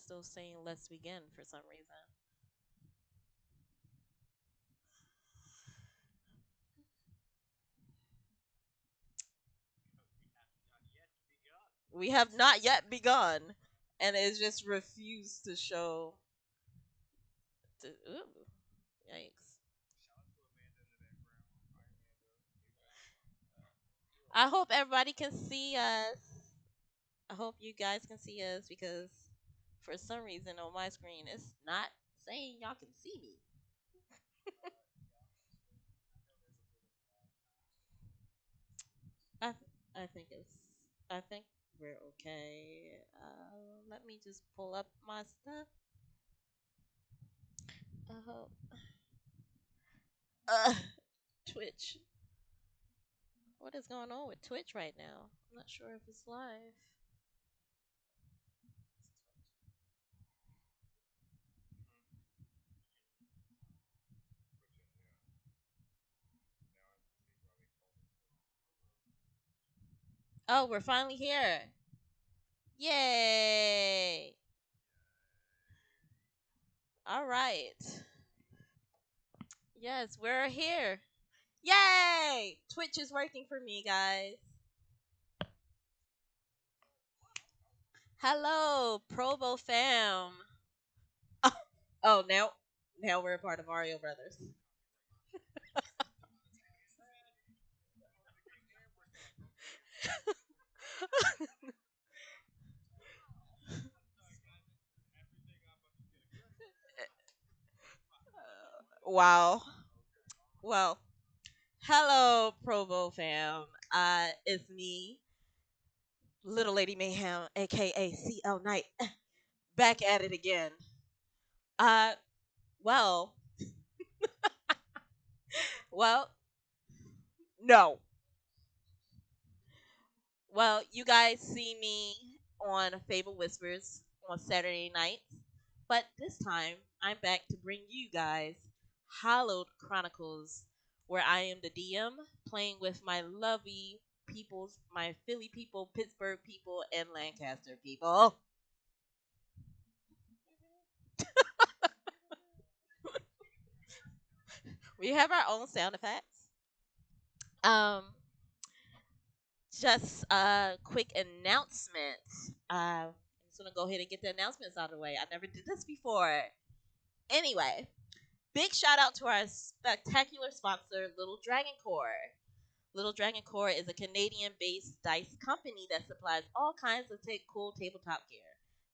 still saying let's begin for some reason. We have not yet begun, and it's just refused to show. Ooh, yikes! I hope everybody can see us. I hope you guys can see us because for some reason on my screen it's not saying y'all can see me. I I think I think we're okay. Let me just pull up my stuff. Uh, uh Twitch. What is going on with Twitch right now? I'm not sure if it's live. Oh, we're finally here. Yay! All right. Yes, we're here. Yay! Twitch is working for me, guys. Hello, Provo fam. Oh, now we're a part of Mario Brothers. Wow. Well, hello, Provo fam. It's me, Little Lady Mayhem, aka CL Knight, back at it again. Uh, well, well, no. Well, you guys see me on Fable Whispers on Saturday nights, but this time I'm back to bring you guys Hallowed Chronicles, where I am the DM playing with my lovely peoples, my Philly people, Pittsburgh people, and Lancaster people. We have our own sound effects. Um, just a quick announcement. I'm just gonna go ahead and get the announcements out of the way. I never did this before. Anyway, big shout out to our spectacular sponsor, Little Dragon Core. Little Dragon Core is a Canadian based dice company that supplies all kinds of cool tabletop gear.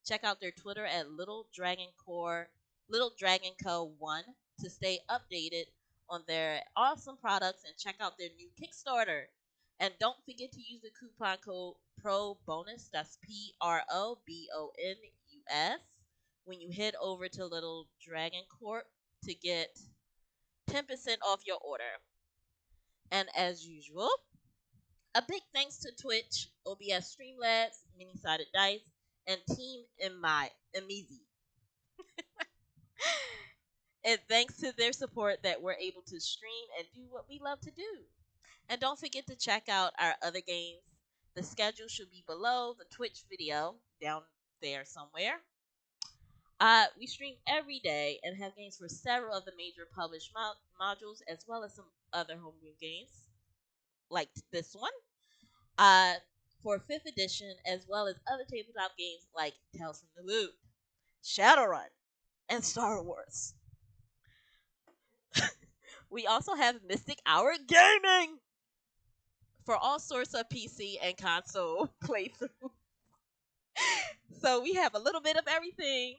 Check out their Twitter at Little Dragon Core, Little Dragon Co. 1 to stay updated on their awesome products and check out their new Kickstarter. And don't forget to use the coupon code PRO bonus, that's PROBONUS, when you head over to Little Dragon Corp to get 10% off your order. And as usual, a big thanks to Twitch, OBS Streamlabs, Mini Sided Dice, and Team Emizi. And thanks to their support that we're able to stream and do what we love to do. And don't forget to check out our other games. The schedule should be below the Twitch video down there somewhere. We stream every day and have games for several of the major published modules as well as some other homebrew games like this one. uh, for 5th edition, as well as other tabletop games like Tales from the Loop, Shadowrun, and Star Wars. We also have Mystic Hour Gaming for all sorts of PC and console playthrough. So we have a little bit of everything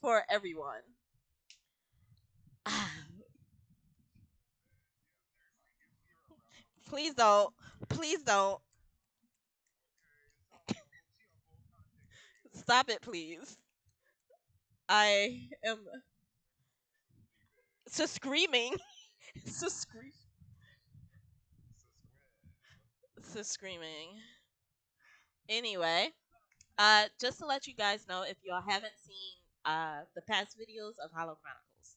for everyone. Please don't. Please don't. Stop it, please. I am so screaming. So, so screaming. Anyway, just to let you guys know, if y'all haven't seen the past videos of Hollow Chronicles,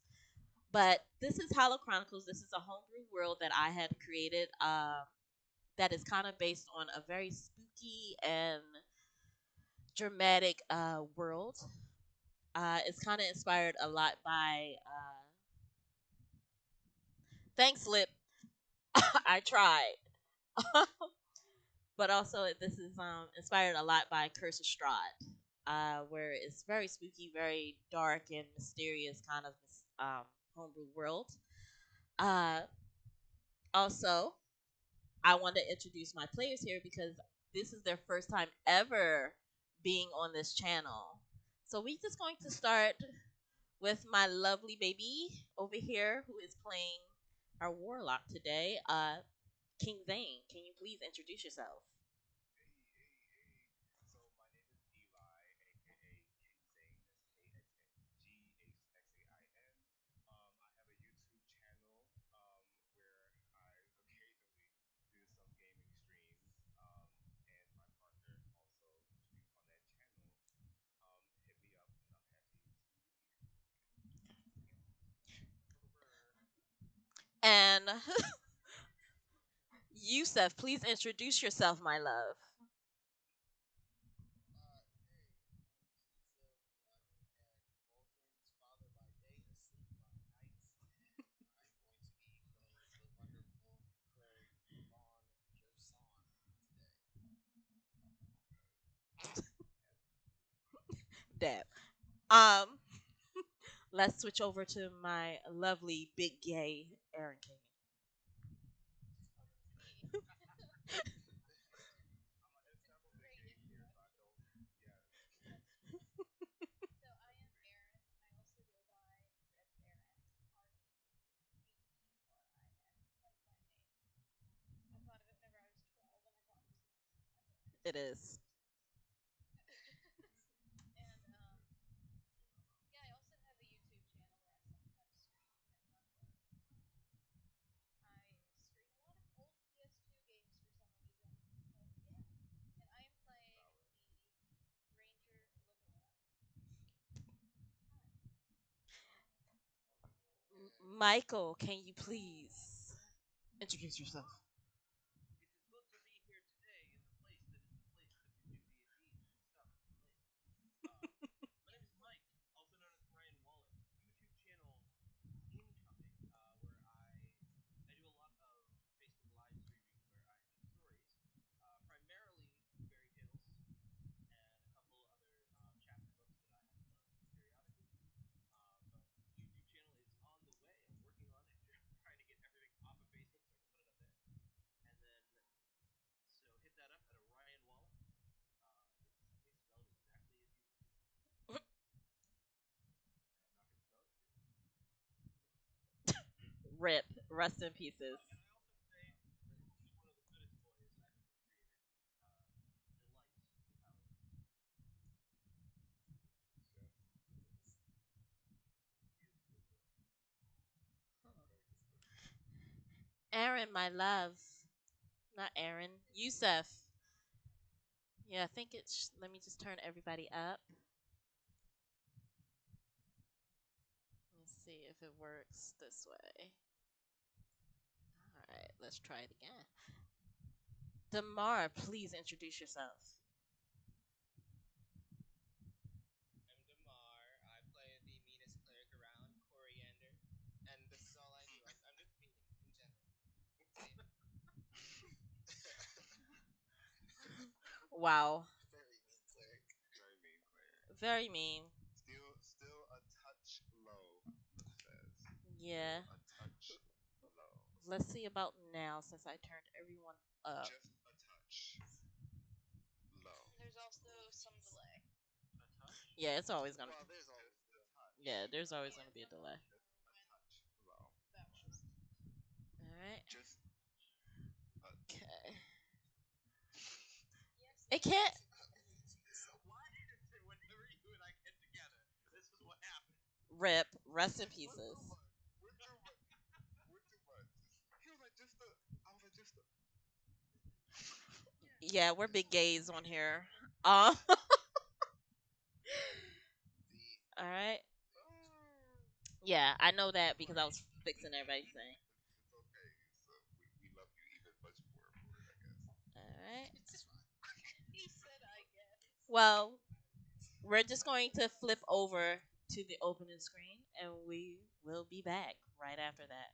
but this is Hollow Chronicles. This is a homebrew world that I had created that is kind of based on a very spooky and dramatic world. It's kind of inspired a lot by. Thanks, Lip. I tried. But also, this is inspired a lot by Curse of Strahd, where it's very spooky, very dark and mysterious kind of homebrew world. Uh, Also, I want to introduce my players here because this is their first time ever being on this channel. So we just going to start with my lovely baby over here who is playing our warlock today. King Zane, can you please introduce yourself? And Yusef, please introduce yourself, my love. Deb. Um, let's switch over to my lovely big gay Aaron King. It is. Michael, can you please introduce yourself? Rip. Rest in pieces. Aaron, my love. Not Aaron. Yusef. Yeah, I think it's. Let me just turn everybody up. Let's see if it works this way. All right, let's try it again. Damar, please introduce yourself. Wow. Very mean. Yeah. Let's see about now since I turned everyone up. Yeah, it's always gonna. Yeah, there's always gonna be a delay. All right. Okay. It can't. Rip. Rest in pieces. Yeah, we're big gays on here. Uh, all right. Yeah, I know that because I was fixing everybody's thing. All right. Well, we're just going to flip over to the opening screen, and we will be back right after that.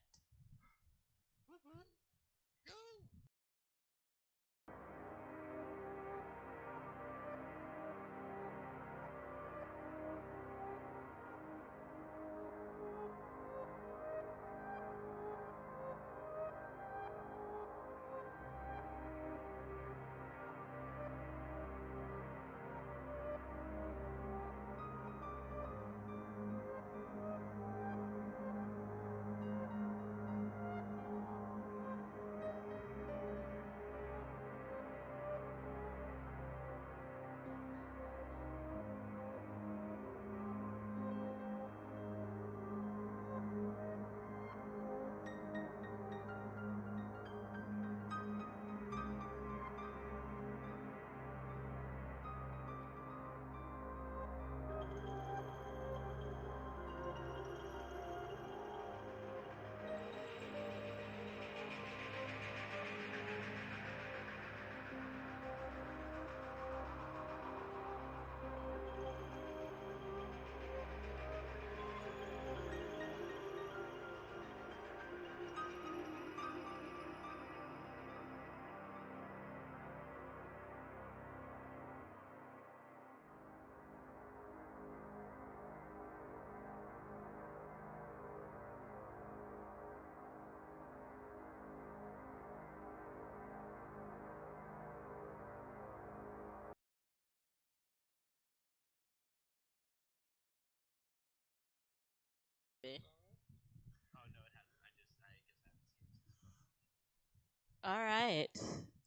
All right.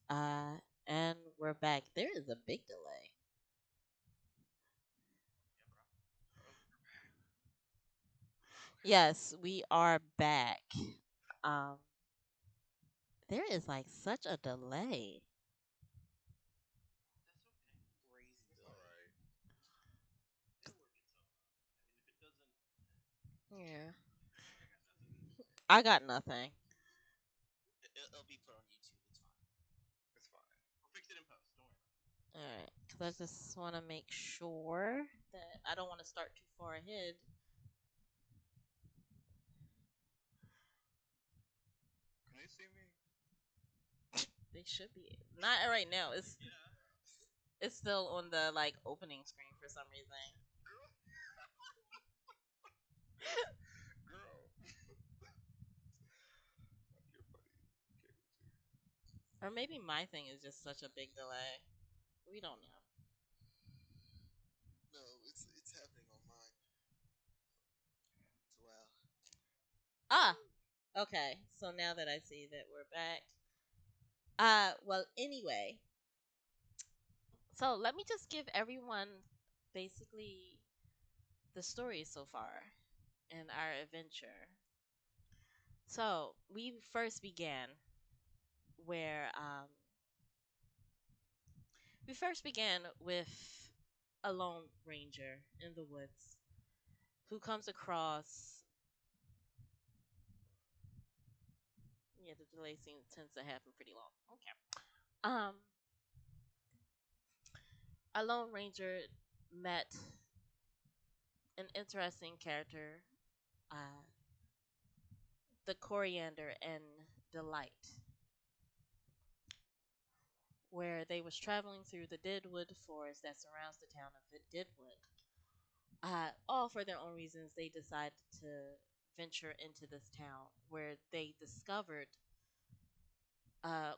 Uh, and we're back. There is a big delay. Yes, we are back. Um, there is like such a delay. Yeah. I got nothing. All right, because I just want to make sure that I don't want to start too far ahead. They should be not right now. It's still on the like opening screen for some reason, or maybe my thing is just such a big delay. We don't know. Ah, okay. So now that I see that we're back, well, anyway, so let me just give everyone basically the story so far in our adventure. So we first began where we first began with a lone ranger in the woods who comes across. Yeah, the delay scene tends to happen pretty long. Okay. A lone ranger met an interesting character, uh, the coriander and delight, where they was traveling through the deadwood forest that surrounds the town of Deadwood. All for their own reasons, they decided to venture into this town where they discovered a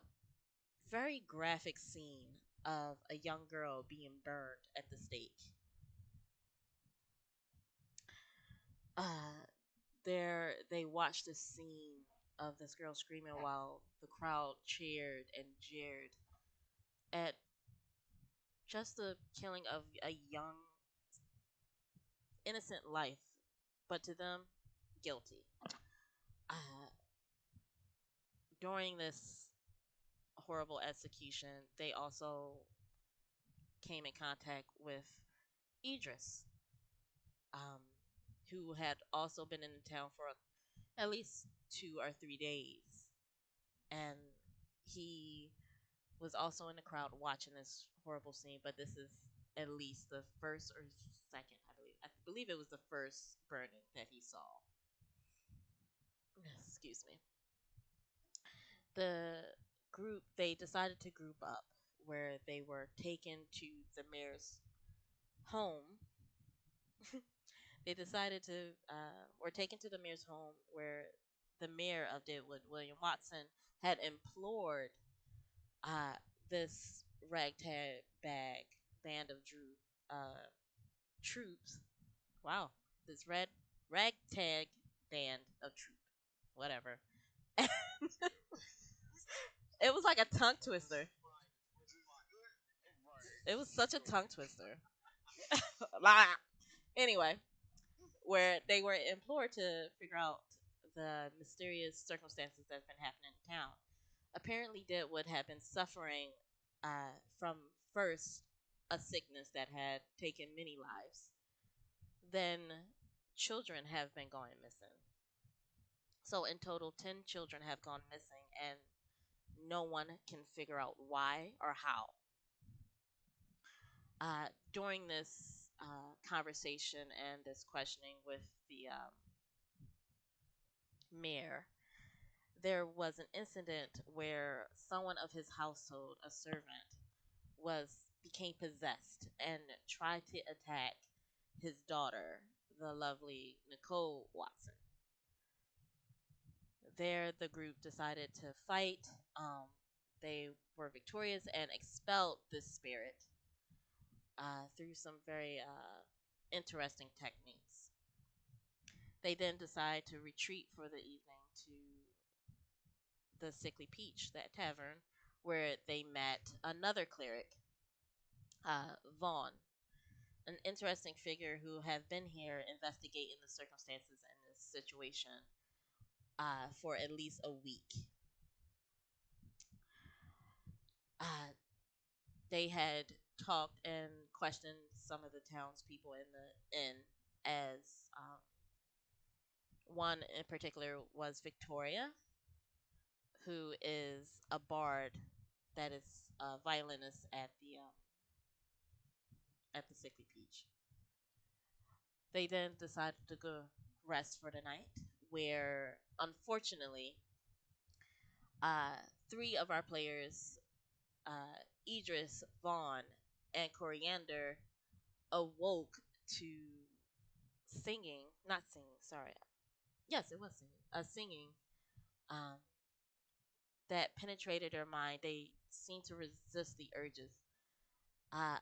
very graphic scene of a young girl being burned at the stake. Uh, there, they watched the scene of this girl screaming while the crowd cheered and jeered at just the killing of a young, innocent life, but to them, guilty. Uh, During this horrible execution, they also came in contact with Idris, um, who had also been in the town for at least 2 or 3 days, and he was also in the crowd watching this horrible scene. But this is at least the first or second, I believe. I believe it was the first burning that he saw. Excuse me. The group, they decided to group up where they were taken to the mayor's home. They decided to were taken to the mayor's home where the mayor of Deadwood, William Watson, had implored uh, this ragtag band of troops. Wow, this red ragtag band of troop, whatever. It was like a tongue twister. It was such a tongue twister. Anyway, where they were implored to figure out the mysterious circumstances that's been happening in town. Apparently, Deadwood had been suffering from first a sickness that had taken many lives. Then children have been going missing. So in total, 10 children have gone missing, and no one can figure out why or how. During this conversation and this questioning with the mayor, there was an incident where someone of his household, a servant, was became possessed and tried to attack his daughter, the lovely Nicole Watson. There, the group decided to fight. They were victorious and expelled this spirit through some very interesting techniques. They then decide to retreat for the evening to the Sickly Peach, that tavern, where they met another cleric, Vaughn, an interesting figure who have been here investigating the circumstances in this situation for at least a week. Uh, they had talked and questioned some of the townspeople in the inn, as one in particular was Victoria, who is a bard that is a violinist at the Sickly Peach. They then decided to go rest for the night, where unfortunately, uh, three of our players, Idris, Vaughn, and Coriander, awoke to singing, not singing, sorry. Yes, it was singing. Singing um, that penetrated their mind. They seemed to resist the urges.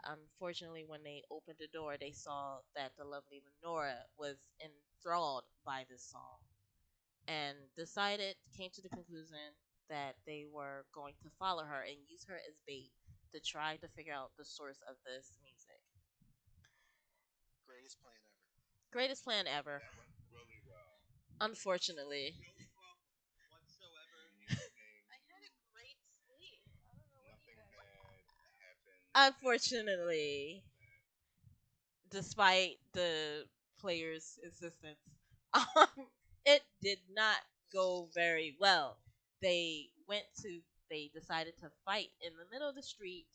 Unfortunately, when they opened the door, they saw that the lovely Lenora was enthralled by this song and came to the conclusion that they were going to follow her and use her as bait to try to figure out the source of this music. Greatest plan ever. Unfortunately. Unfortunately, despite the players' insistence, um, it did not go very well. They went to, they decided to fight in the middle of the street,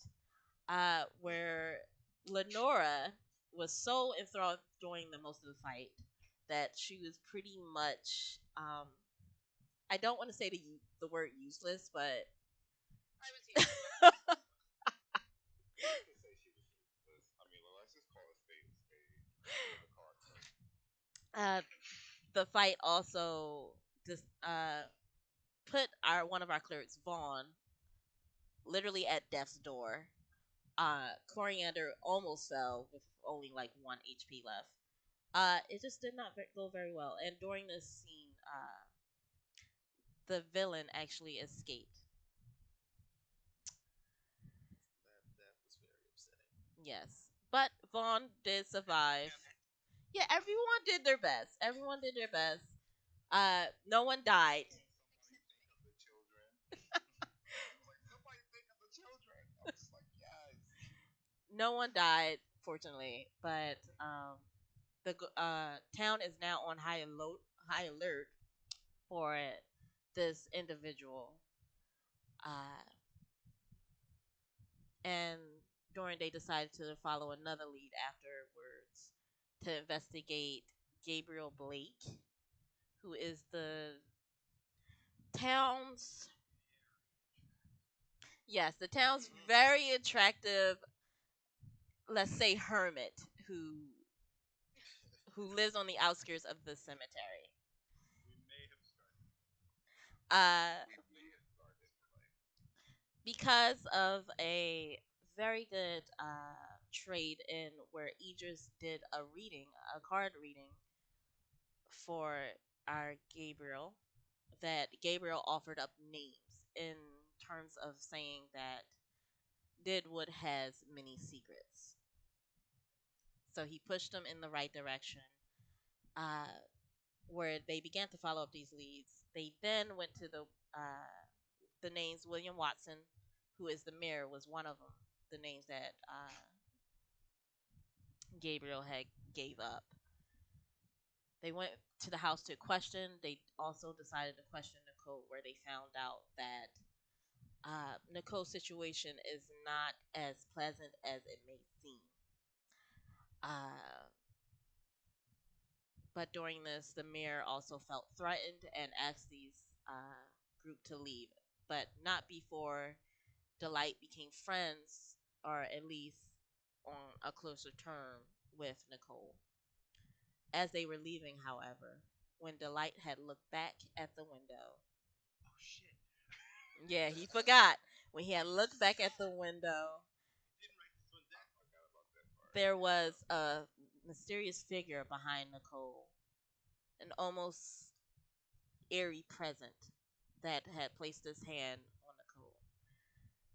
where Lenora was so enthralled during the most of the fight that she was pretty much, I don't want to say the word useless, but uh, the fight also just put our one of our clerics, Vaughn, literally at death's door. Coriander almost fell with only like 1 HP left. It just did not go very well. And during this scene, the villain actually escaped. Yes, but Vaughn did survive. Yeah, everyone did their best. Everyone did their best. No one died. No one died, fortunately, but the town is now on high alert for this individual. Uh, and During they decided to follow another lead afterwards to investigate Gabriel Blake, who is the town's yes, the town's very attractive, let's say hermit who lives on the outskirts of the cemetery. Uh, because of a very good trade in where Idris did a card reading for our Gabriel, that Gabriel offered up names in terms of saying that Didwood has many secrets. So he pushed them in the right direction, uh, where they began to follow up these leads. They then went to the names. William Watson, who is the mayor, was one of them. The names that Gabriel had gave up. They went to the house to question. They also decided to question Nicole, where they found out that Nicole's situation is not as pleasant as it may seem. Uh, but during this, the mayor also felt threatened and asked these group to leave, but not before Delight became friends, or at least on a closer term with Nicole. As they were leaving, however, when Delight had looked back at the window, yeah, he forgot. When he had looked back at the window, there was a mysterious figure behind Nicole, an almost eerie present that had placed his hand on Nicole.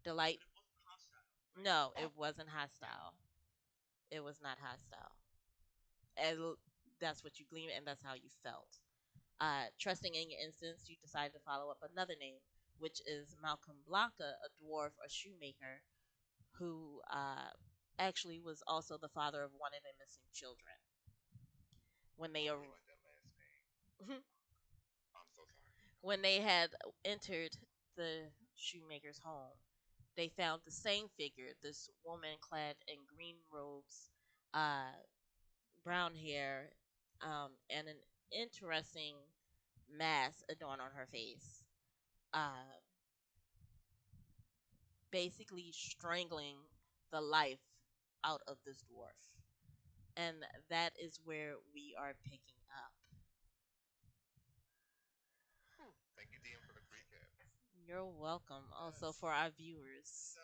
Delight, no, it wasn't hostile. It was not hostile. As that's what you glean, and that's how you felt. Trusting in your instincts, you decided to follow up another name, which is Malcolm Blanca, a dwarf, a shoemaker, who actually was also the father of one of the missing children. When they when they had entered the shoemaker's home, they found the same figure, this woman clad in green robes, uh, brown hair, and an interesting mask adorned on her face. Uh, Basically strangling the life out of this dwarf. And that is where we are picking up. You're welcome. Also for our viewers.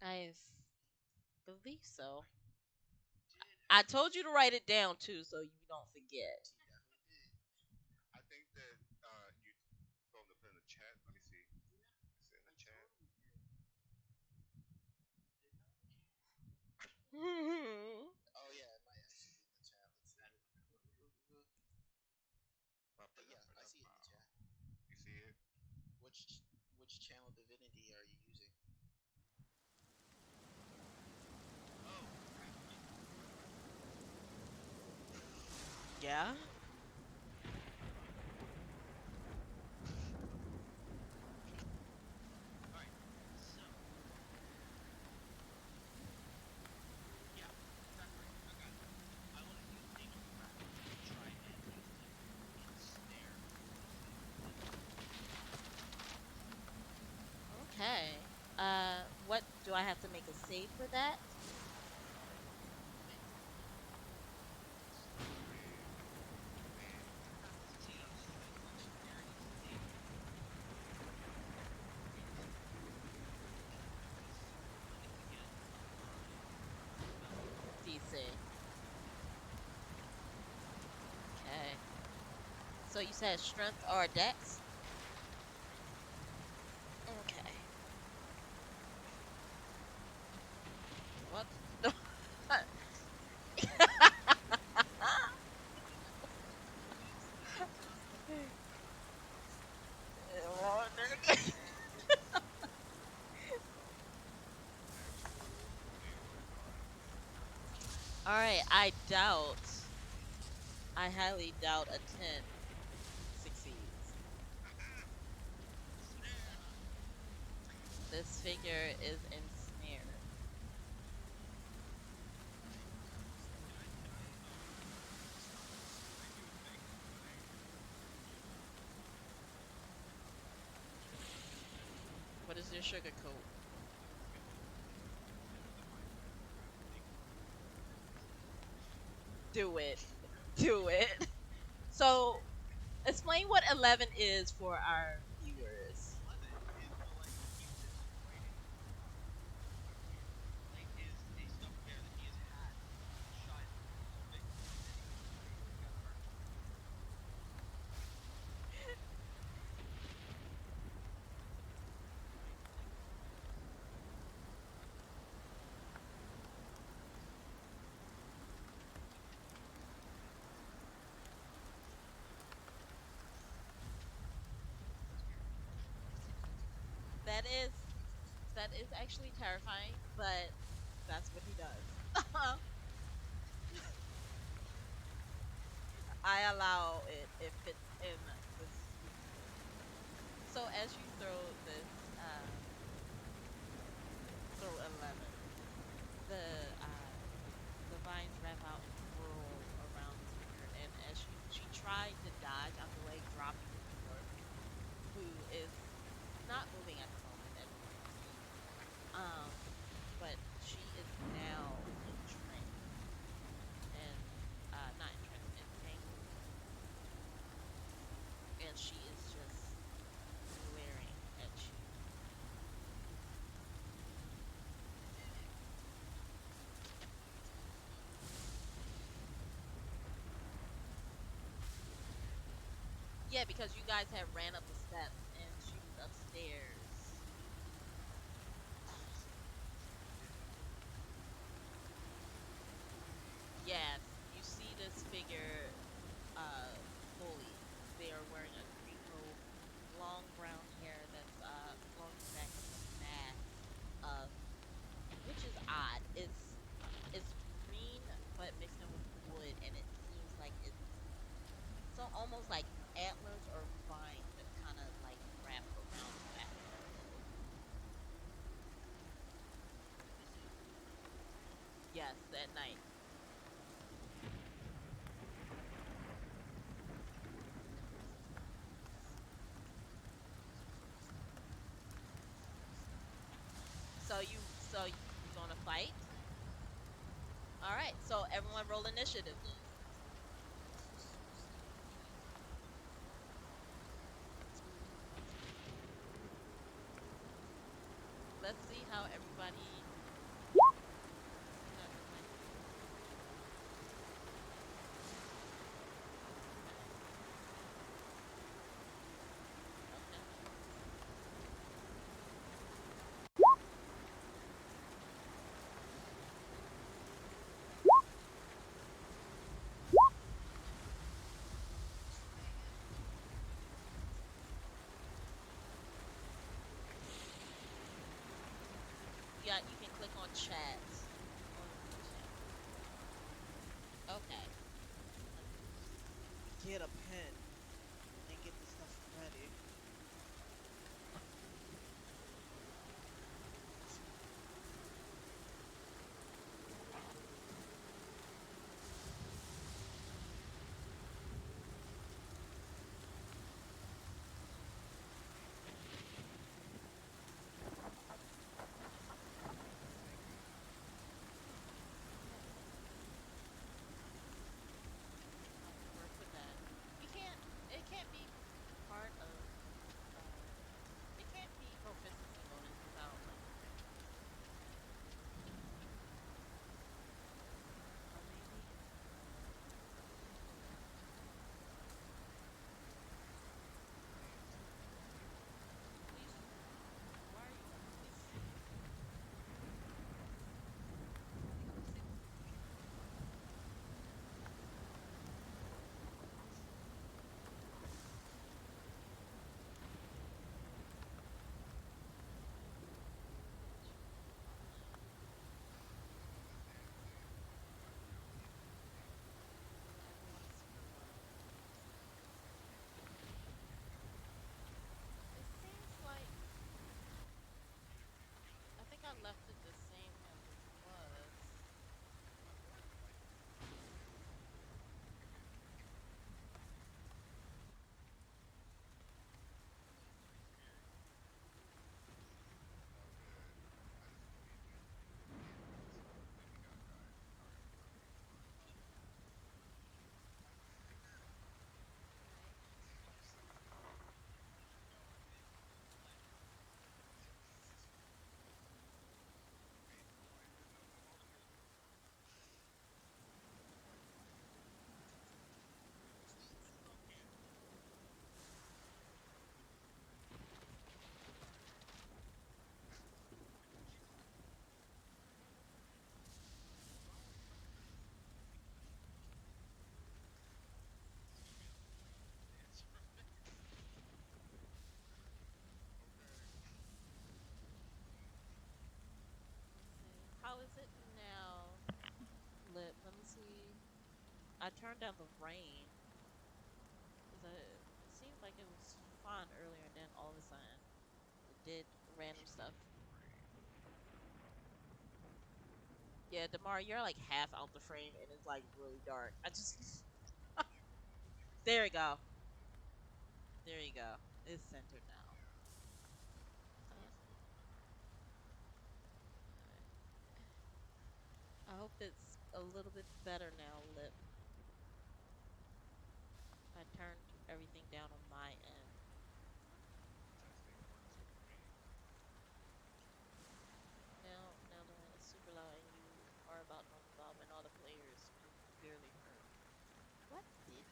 I believe so. I told you to write it down too, so you don't forget. Yeah. Okay. What do I have to make a save for that? DC. Okay. So you said strength or dex? Okay. What? All right. I doubt. I highly doubt a 10 succeeds. This figure is ensnared. What is your sugar coat? Do it. Do it. So, explain what 11 is for our viewers. That is that is actually terrifying, but that's what he does. I allow it if it's in the sweet spot. So as you throw this, throw 11, the uh, the vines wrap out and whirl around this figure, and as she tried to dodge out the way, dropping the dwarf, who is not moving at the moment, as you can see. Um, but she is now entranced and not entranced, entangled, and she is just glaring at you. Yeah, because you guys had ran up the steps and she was upstairs. Yes, you see this figure fully. They are wearing a green robe, long brown hair that's flowing back in a mass of, which is odd. It's green but mixed in with wood, and it seems like it's so almost like antlers or vines that kind of like wrap around the back of her head. Yes, at night. So you gonna fight? All right. So everyone roll initiative then. Let's see how everybody. See how everybody okay. Yeah, you can click on chat. On the chat. Okay. Get a pen and get the stuff ready. Work with that. I turned down the rain because it seemed like it was fine earlier, and then all of a sudden it did random stuff. Yeah, Demar, you're like half out the frame, and it's like really dark. I just there you go, there you go. It's centered now. Uh, I hope it's a little bit better now, Lip. I turned everything down on my end. Now the wind is super loud, and you are about normal loud, and all the players can barely heard. What did?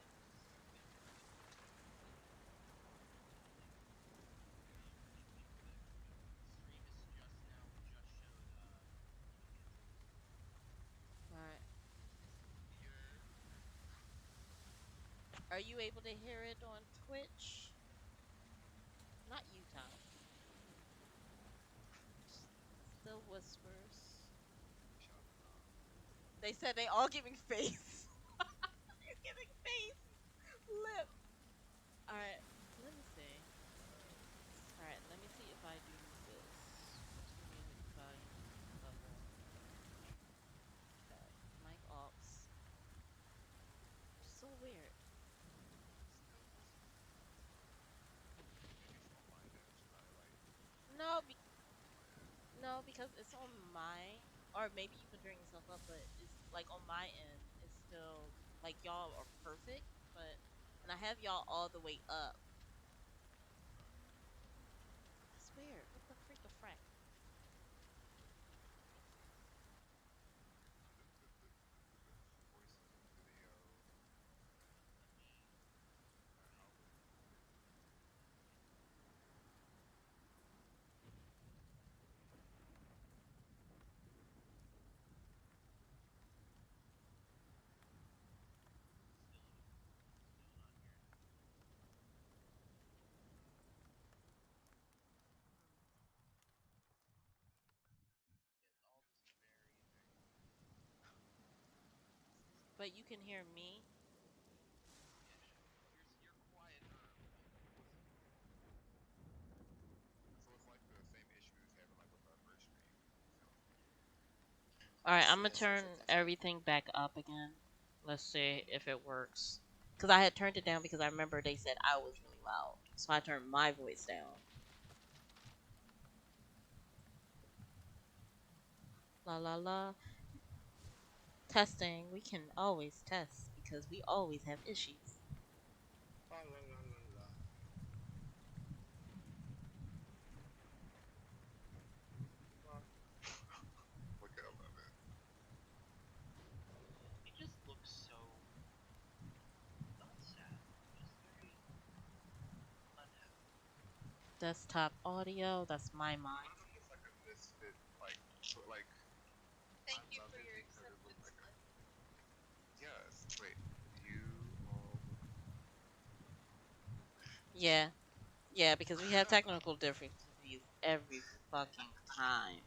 All right. Are you able to hear it on Twitch? Not you, Tom. Still whispers. They said they all giving face. They're giving face. Lip. All right. Let me see. All right. Let me see if I do this. What's the music volume level? Okay. Mic aux. So weird. No, no, because it's on my, or maybe you can turn yourself up, but it's like on my end, it's still like y'all are perfect, but and I have y'all all the way up. That's weird. What the freak of frack? But you can hear me. All right, I'm gonna turn everything back up again. Let's see if it works. Cause I had turned it down because I remember they said I was really loud, so I turned my voice down. La la la. Testing. We can always test because we always have issues. Desktop audio. That's my mic. Yeah, yeah, because we have technical difficulties every fucking time.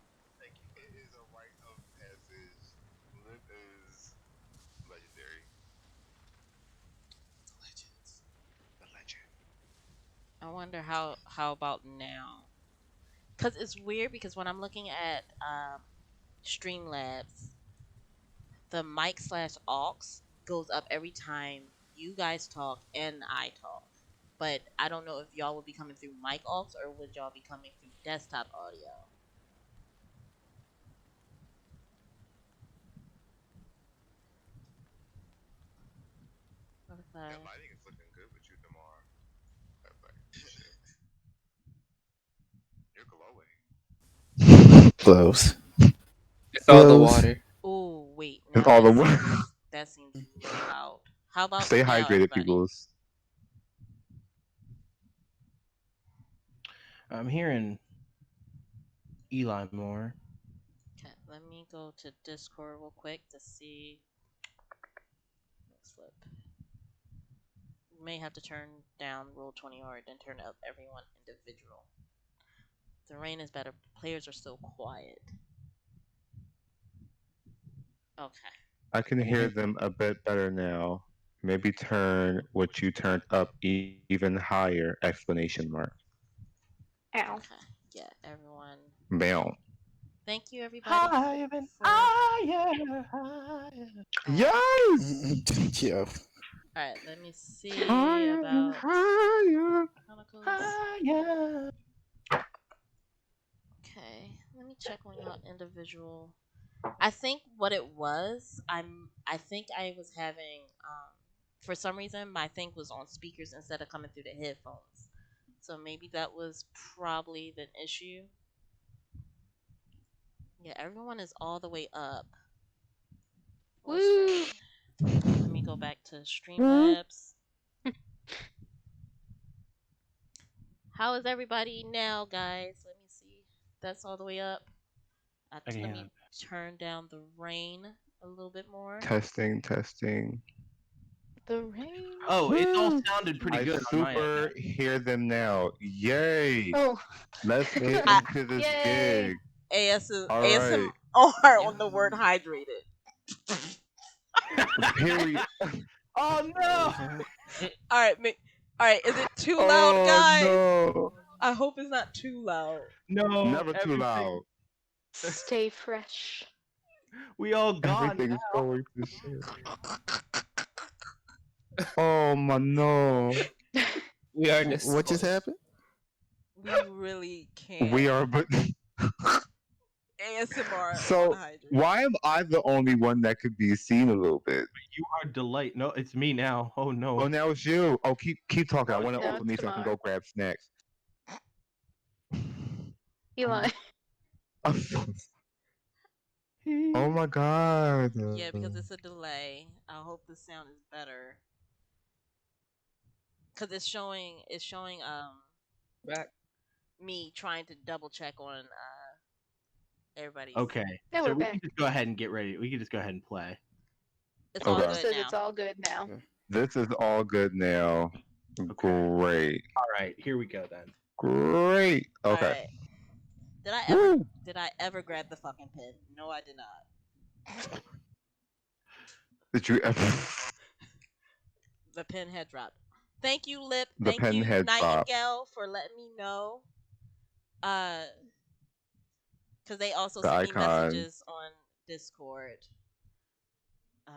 I wonder how about now? Cause it's weird because when I'm looking at Streamlabs, the mic slash aux goes up every time you guys talk and I talk. But I don't know if y'all would be coming through mic aux or would y'all be coming through desktop audio. What if I? Glows. It's all the Glows. water. Oh wait, And now all the that seems really loud. How about stay now, hydrated, everybody? peoples. I'm hearing Eli more. Okay, let me go to Discord real quick to see. Let's flip. We may have to turn down Rule 20 or then turn up everyone individual. The rain is better. Players are still quiet. Okay. I can Can you hear hear? them a bit better now. Maybe turn what you turned up even higher! Explanation mark. Ow. Okay. Yeah, everyone. Bam. Thank you, everybody, Higher and for. higher, higher. Yes. Yo. All right, let me see Higher and about higher. Chronicles. Higher. Okay, let me check on y'all individual. I think what it was, I think I was having for some reason my thing was on speakers instead of coming through the headphones. So maybe that was probably the issue. Yeah, everyone is all the way up. Full Woo! screen. Let me go back to Streamlabs. How is everybody now, guys? Let me see. That's all the way up. Let me Again. turn down the rain a little bit more. Testing, testing. The rain. Oh, it all Woo! sounded pretty I good on my end. super hear them now. Yay! Oh, Let's get I, into this yay! gig. ASMR All right. on the word hydrated. Period. Oh no! All right, all right. Is it too loud, Oh guys? no! I hope it's not too loud. No, Never too everything. loud. Stay fresh. We all gone Everything's now. going to shit. Oh my no! We are just. What just happened? We really can't. We are but. ASMR on So hydrated. why am I the only one that could be seen a little bit? You are delight. No, it's me now. Oh no. Oh, now it's you. Oh, keep talking. I No, want to No, open it's these so I can Damar. go grab snacks. Eli. Oh my god. Yeah, because it's a delay. I hope the sound is better. Cause it's showing Back. me trying to double check on everybody's. Okay. Yeah, So we're we back. can just go ahead and get ready. We can just go ahead and play. It's all Okay. good Says now. it's all good now. This is all good now. Great. All right, here we go then. Great. All Okay. right. Did I ever grab the fucking pen? No, I did not. Did you ever? The pen had dropped. Thank you, Lip. The Thank pen you, had dropped. Nightingale, for letting me know. Because they also The sent me icon. messages on Discord. All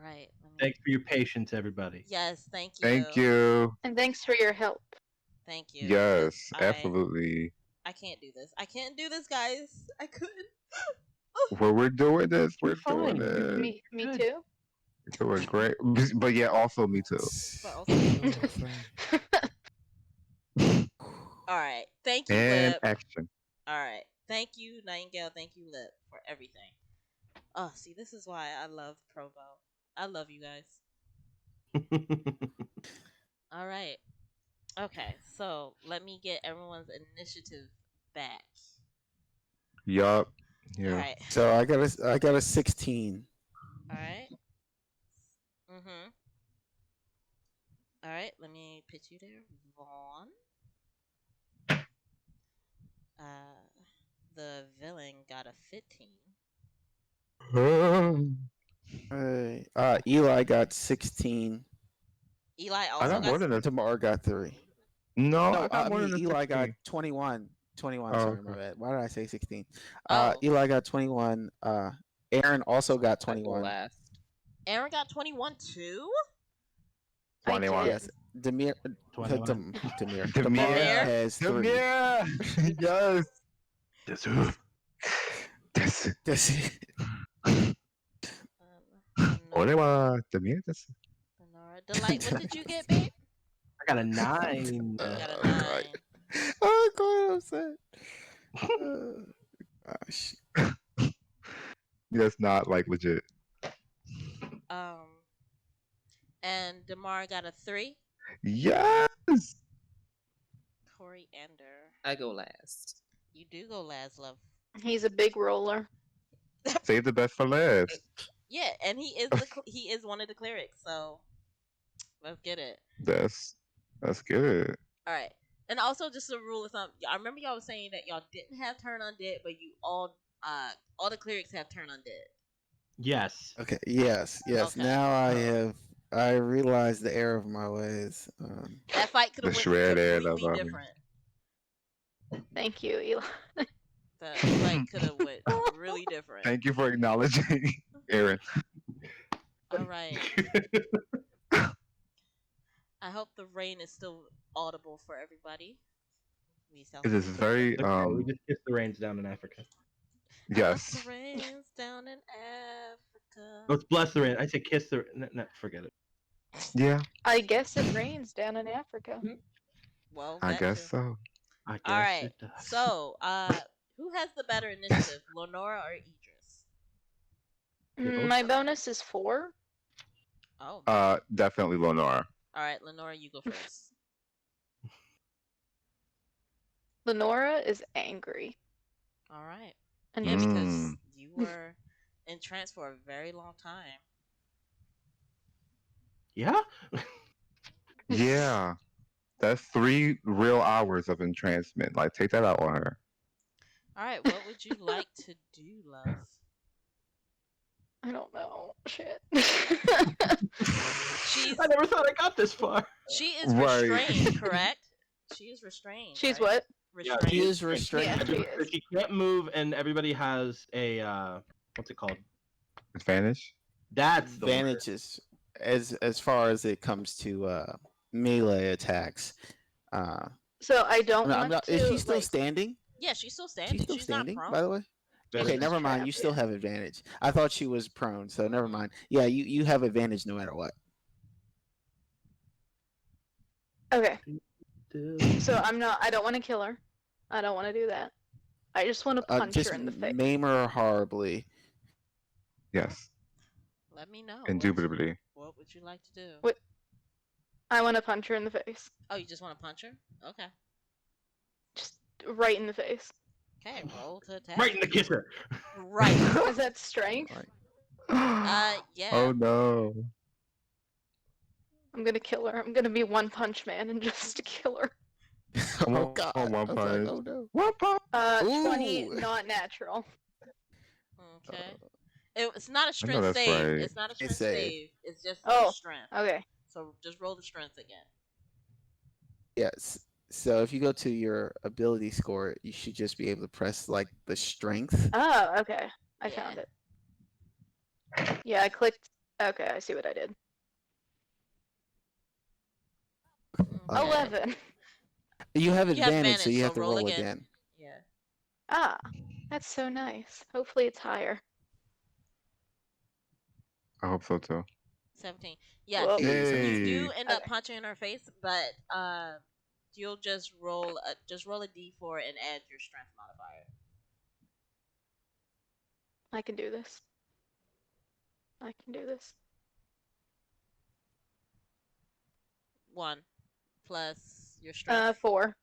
right. Thanks for your patience, everybody. Yes, thank you. Thank you. And thanks for your help. Thank you. Yes, All right. absolutely. I can't do this. I can't do this, guys. I couldn't. Well, we're doing this. We're You're doing fine. it. Me Good. too. We're doing great. But yeah, also me too. But also, all right. Thank you, And Lip. action. All right. Thank you, Nightingale. Thank you, Lip, for everything. Oh, see, this is why I love Provo. I love you guys. All right. Okay, so let me get everyone's initiative back. Yup. All Yeah. right. So I got a 16. All right. Mhm. All right. Let me pitch you there, Vaughn. The villain got a 15. Eli got 16. Eli I also got got. more than a. Tamar got 3. No, No, I got I more mean than a Eli got 16. 21. 21, Oh, sorry, my okay. bad. Why did I say 16? Oh, Eli got 21. Aaron also got I go 21. last. Aaron got 21 too. I 21. did. Yes. Demir 21. Demir. Demir. Tamar Demir? has 3. Demir. Yes. This. That's it. Olewa. Demir. This. Lenora. Delight, what did you get, babe? I got a 9. You got a Oh, God. 9. Oh, God, I'm sad. Gosh. That's not like legit. And Demar got a 3. Yes. Coriander. I go last. You do go last, love. He's a big roller. Save the best for last. Yeah, and he is one of the clerics, so let's get it. That's good. All right. And also, just a rule of thumb. I remember y'all was saying that y'all didn't have turn undead, but you all the clerics have turn undead. Yes. Okay. Yes. Yes. Okay. Now I realize the error of my ways. That fight could The have went shred air completely of different. Thank you, Eli. The fight could have went really different. Thank you for acknowledging, Aaron. All right. I hope the rain is still audible for everybody. We shall It is see. very Okay, we just kissed the rains down in Africa. I hope yes. the rain's down in Africa. Let's bless the rain. I say kiss the. No, forget it. Yeah, I guess it rains down in Africa. Well, I that guess too. so. I guess All right. it does. So, who has the better initiative, Lenora or Idris? My bonus is 4. Oh. Definitely Lenora. All right, Lenora, you go first. Lenora is angry. All right. And Yeah, just because you were in trance for a very long time. Yeah. Yeah, that's 3 real hours of entrancement. Like, take that out on her. All right, what would you like to do, love? I don't know. Shit. She's I never thought I got this far. she is Right. restrained, correct? She is restrained. She's right? what? Yeah, Restrained. He is restrained. Yeah, she is. She can't move, and everybody has a what's it called? Advantage? That's the word. Advantages as far as it comes to melee attacks. So I don't I'm want not, to. is she still like, standing? Yeah, she's still standing. She's still standing, not prone. by the way. That Okay, is never mind. trapped, You still yeah. have advantage. I thought she was prone, so never mind. Yeah, you have advantage no matter what. Okay. So I don't want to kill her. I don't want to do that. I just want to punch Just her in the face. maim her horribly. Yes. Let me know. Indubitably. What would you like to do? What? I want to punch her in the face. Oh, you just want to punch her? Okay. Just right in the face. Okay, roll to attack. Right in the kisser. Right. Is that strength? Right. Yeah. Oh no. I'm gonna kill her. I'm gonna be One Punch Man and just kill her. Oh God! One I was like, punch. oh no. One punch. 20, Ooh. not natural. Okay. It's not a I know strength that's save. right. It's not a strength save. save. It's just Oh. strength. Okay. So just roll the strength again. Yes. So if you go to your ability score, you should just be able to press like the strength. Oh, okay. I Yeah. found it. Yeah, I clicked. Okay, I see what I did. Okay. 11. You have You have advantage, so advantage, you so have to roll roll again. again. Yeah. Ah, that's so nice. Hopefully it's higher. I hope so too. 17. Yes. Well, You Yay. do end up Okay. punching in her face, but you'll just roll a d4 and add your strength modifier. I can do this. I can do this. 1 plus your strength. 4.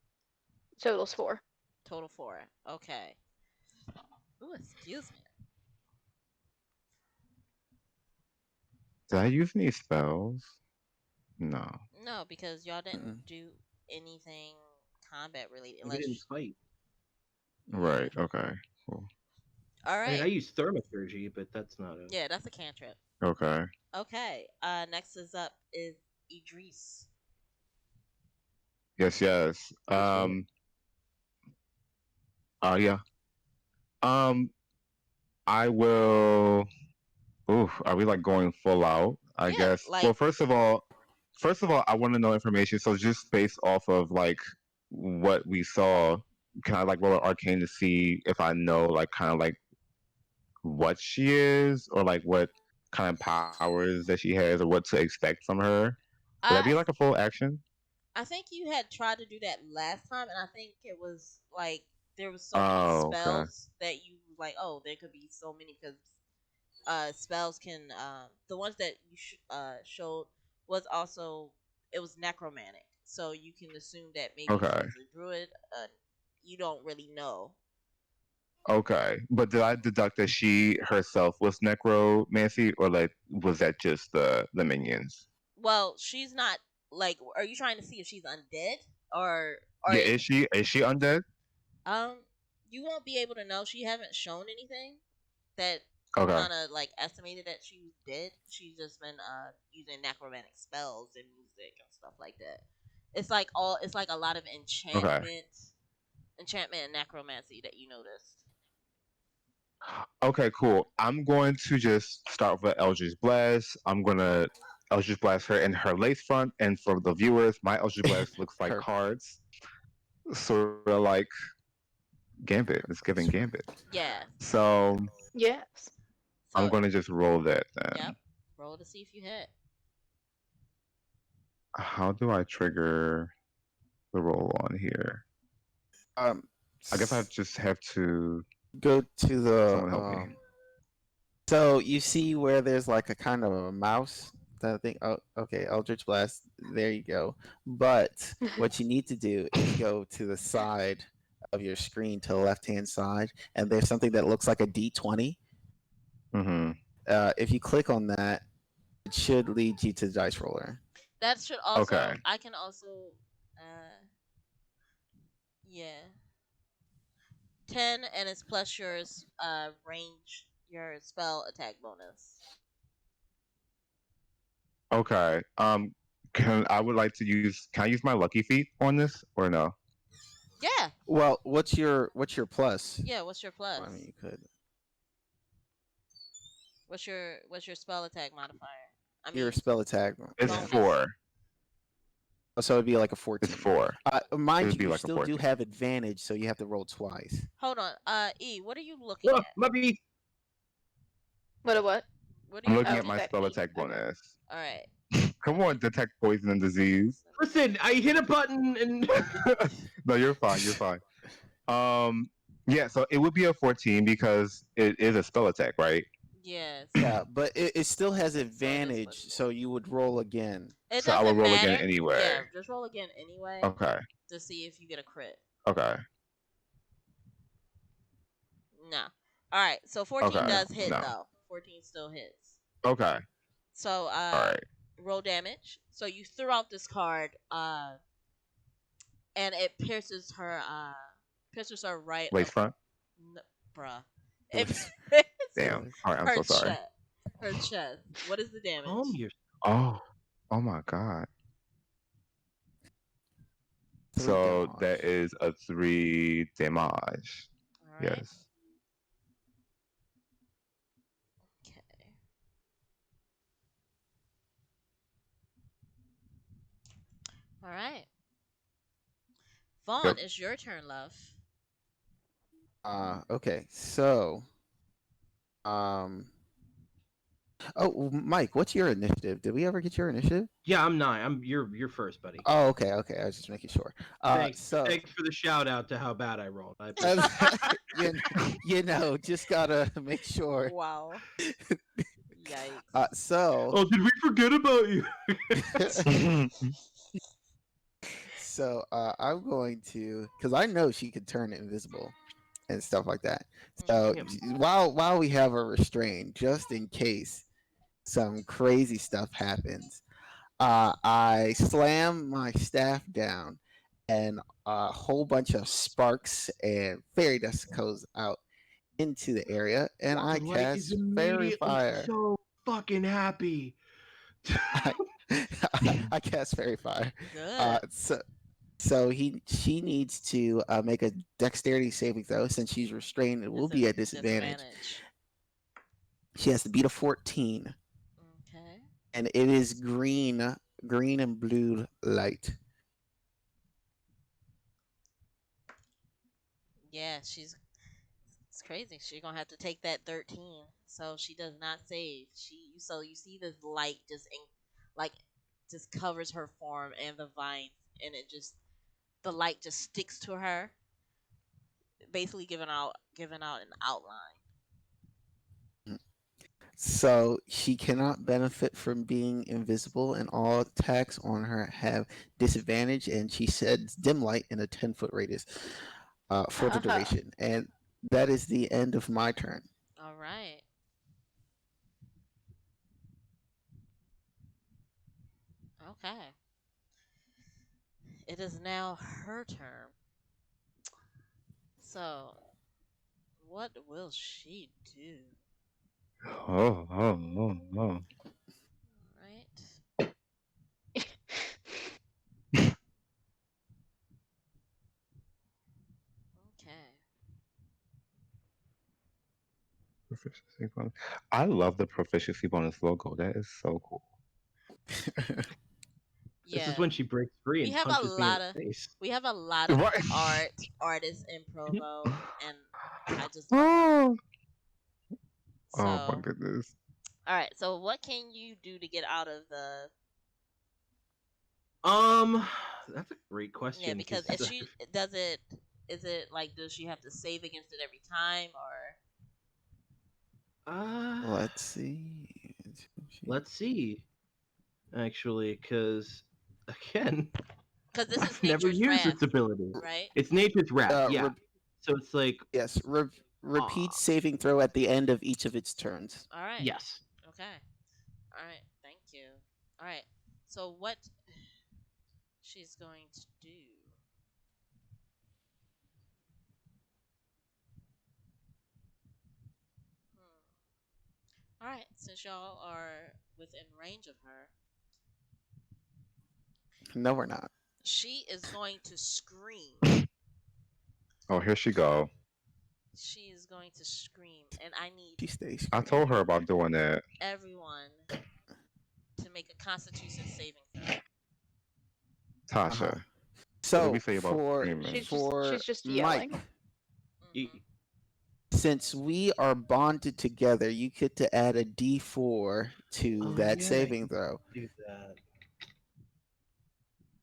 Total's 4. Total 4. Okay. Ooh, excuse me. Did I use any spells? No. No, because y'all didn't Mm-mm. do anything combat related. We Unless didn't fight. Right. Okay. Cool. All I right. mean, I use thaumaturgy, but that's not a. Yeah, that's a cantrip. Okay. Okay. Next is up is Idris. Yes. Yes. Yeah. I will. Ooh, are we like going full out? I Yeah, guess. like- Well, first of all, I want to know information. So just based off of like what we saw, can I like roll an arcane to see if I know like kind of like what she is or like what kind of powers that she has or what to expect from her? Would that be I like a full action? I think you had tried to do that last time, and I think it was like there was so Oh, many okay. spells that you like. Oh, there could be so many because spells can the ones that you showed was also it was necromantic, so you can assume that maybe Okay. she's a druid. You don't really know. Okay, but did I deduct that she herself was necromancy, or like was that just the minions? Well, she's not like. Are you trying to see if she's undead or Yeah, is she undead? you won't be able to know. She haven't shown anything that Okay. kind of like estimated that she was dead. She's just been using necromantic spells and music and stuff like that. It's like a lot of Okay. enchantment and necromancy that you noticed. Okay, cool. I'm going to just start with Eldritch Blast. I'm gonna Eldritch Blast her in her lace front, and for the viewers, my Eldritch Blast looks like Perfect. cards, sort of like Gambit. It's giving Gambit. Yeah. So Yes. I'm So gonna just roll that yep. then. Roll to see if you hit. How do I trigger the roll on here? Um, I guess I just have to. go to the Someone help me. So you see where there's like a kind of a mouse that thing. Oh, okay, Eldritch Blast. There you go. But what you need to do is go to the side of your screen to the left hand side, and there's something that looks like a D20. Mm-hmm. If you click on that, it should lead you to the dice roller. That should also. Okay. I can also. Yeah. 10 and it's plus your range, your spell attack bonus. Okay. Can I would like to use? Can I use my lucky feet on this or no? Yeah. Well, what's your plus? Yeah. What's your plus? I mean, you could. What's your spell attack modifier? I mean, Your spell attack. It's bonus. 4. So it'd be like a 14. It's 4. Mind It'd be you, you like a still do 14. have advantage, so you have to roll twice. Hold on. E, what are you looking Oh, at? my beat. What? What are I'm you looking Oh, at my okay. spell attack Okay. bonus. All right. Come on, detect poison and disease. Listen, I hit a button and No, you're fine. You're fine. Yeah, so it would be a 14 because it is a spell attack, right? Yes. Yeah, but it still has is advantage, possible. so you would roll again. It So I doesn't will roll matter. again anyway. Yeah, just roll again anyway Okay. to see if you get a crit. Okay. No. All right. So 14 Okay. does hit No. though. 14 still hits. Okay. So All right. roll damage. So you threw out this card and it pierces her right Lace front. bruh. It Lace- pierces Damn. All right. I'm her so sorry. chest. Her chest. What is the damage? calm yourself. Oh. Oh my god. 3 So damage. that is a 3 damage. All right. Yes. Okay. All right. Vaughn, Yep. it's your turn, love. Okay. So, um, oh, Mike, what's your initiative? Did we ever get your initiative? Yeah, I'm 9. You're first, buddy. Oh, okay, okay. I was just making sure. Thanks. So, Thanks for the shout out to how bad I rolled. you know, just gotta make sure. Wow. Yikes. So, Oh, did we forget about you? I'm going to, because I know she can turn invisible and stuff like that. So Damn. while we have her restrained, just in case some crazy stuff happens, I slam my staff down, and a whole bunch of sparks and fairy dust goes out into the area, and I Light is cast fairy immediately fire. so fucking happy. I cast fairy fire. Good. So she needs to make a dexterity saving throw. Since she's restrained, it will be at disadvantage. She has to beat a 14, Okay. and it is green and blue light. Yeah, it's crazy. She's gonna have to take that 13. So she does not save. So you see this light like just covers her form and the vines, and the light just sticks to her, basically giving out an outline. So she cannot benefit from being invisible, and all attacks on her have disadvantage. And she sheds dim light in a 10-foot radius for the duration. And that is the end of my turn. All right. Okay. It is now her turn. So, what will she do? Oh, oh, oh, oh. Right. Okay. Proficiency bonus. I love the proficiency bonus logo. That is so cool. This Yeah. is when she breaks free We and have a punches me in lot the of face. we have a lot of Right. artists in Provo, and I just love them. Oh, So, oh my goodness. all right. So, what can you do to get out of the? That's a great question. Yeah, because if it's- she does it, is it like does she have to save against it every time, or? Let's see. Let's see. Actually, because again, Because this is I've never nature's used wrath, this ability. right? It's nature's wrath, yeah. Rep- So it's like, yes, repeat Aw. saving throw at the end of each of its turns. All right. yes. Okay. All right. Thank you. All right. So what she's going to do? All right. Since y'all are within range of her, No, we're not. she is going to scream. Oh, here she go. She is going to scream, and I need She stays. I told her about doing that. everyone to make a Constitution saving throw. Tasha. Uh-huh. So What did we say about for screaming? She's just Mike, yelling. Mhm. since we are bonded together, you get to add a D4 to Oh, that yeah, saving you throw, do that.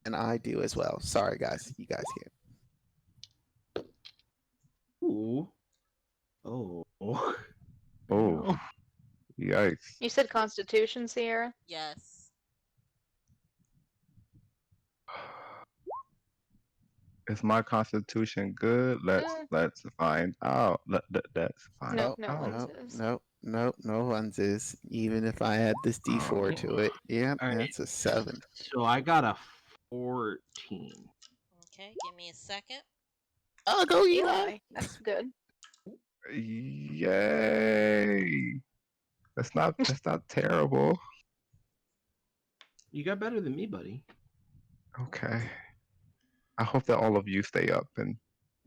and I do as well. Sorry, guys, you guys can't. Ooh. Oh. Oh, No. yikes. You said Constitution, Sierra? Yes. Is my constitution good? Let's find out. Let's find No, No, no out. one's no, is. no ones is. Even if I add this D4 yeah. to it, yeah, All right. that's a 7. So I got a 14. Okay. Give me a second. Oh, go Eli. Eli. That's good. Yay! That's not terrible. You got better than me, buddy. Okay. I hope that all of you stay up and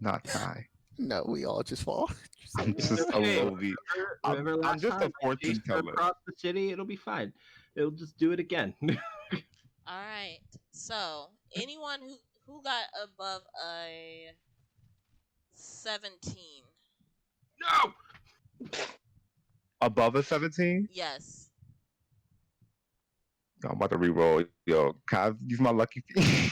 not die. No, we all just fall. I'm just a Okay. lowly. Remember I'm last just a time I fortune chased her teller. across the city? It'll be fine. It'll just do it again. All right. So anyone who got above a 17? No. Above a 17? Yes. I'm about to re-roll. Yo, can I use my lucky? You can.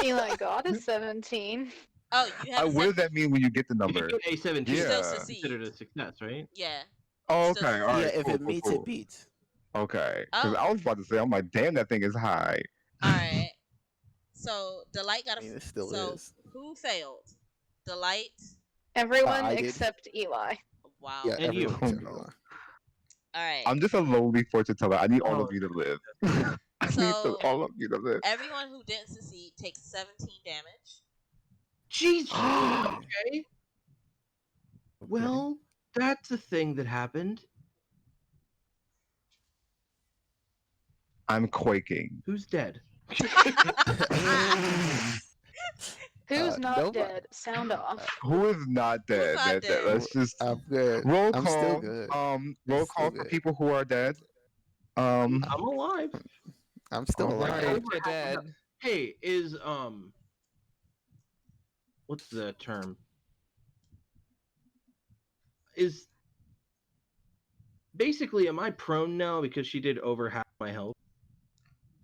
Eli got a 17. Oh, you have. What does that mean when you get the If number? you get a 17, You still Yeah. succeed. considered a success, right? Yeah. Oh, Still okay. All Yeah, right. if cool, it cool, meets, cool. it beats. Okay. Because Oh. I was about to say, I'm like, damn, that thing is high. All right. So Delight got I a. mean, it still so is. who failed? Delight. Everyone I did. except Eli. Wow. Yeah, And you. everyone except Eli. All right. I'm just a lowly fortune teller. I need all Oh. of you to live. I need So- all of you to live. Everyone who didn't succeed takes 17 damage. Jesus. Okay. Okay. Well, that's a thing that happened. I'm quaking. Who's dead? Who's not nobody- dead? Sound off. Who is not dead? not That- dead? let's just I'm good. roll I'm call. still good. Roll Still call for good. people who are dead. I'm alive. I'm still All alive. right. If you're dead, Hey, is what's the term? Is basically am I prone now because she did over half my health?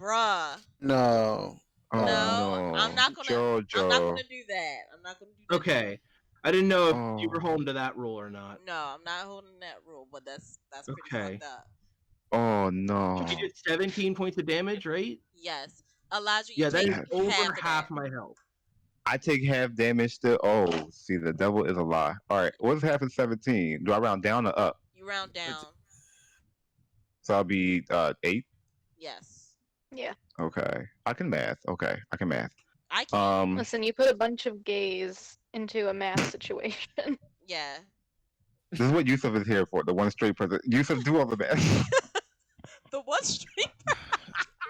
Bruh. No. Oh, No, no. I'm not gonna. Jojo. I'm not gonna do that. I'm not gonna do that. Okay. I didn't know if you were Oh. holding to that rule or not. No, I'm not holding that rule, but that's pretty Okay. fucked up. Oh no. You did 17 points of damage, right? Yes. Elijah, you Yeah, that take is over half, half of my health. I take half damage still. Oh, see, the devil is a lie. All right, what's half of 17? Do I round down or up? You round down. So I'll be 8. Yes. Yeah. Okay, I can math. Okay, I can math. I can. Listen, you put a bunch of gays into a math situation. Yeah. This is what Yusuf is here for. The one straight person. Yusuf, do all the math. The one street.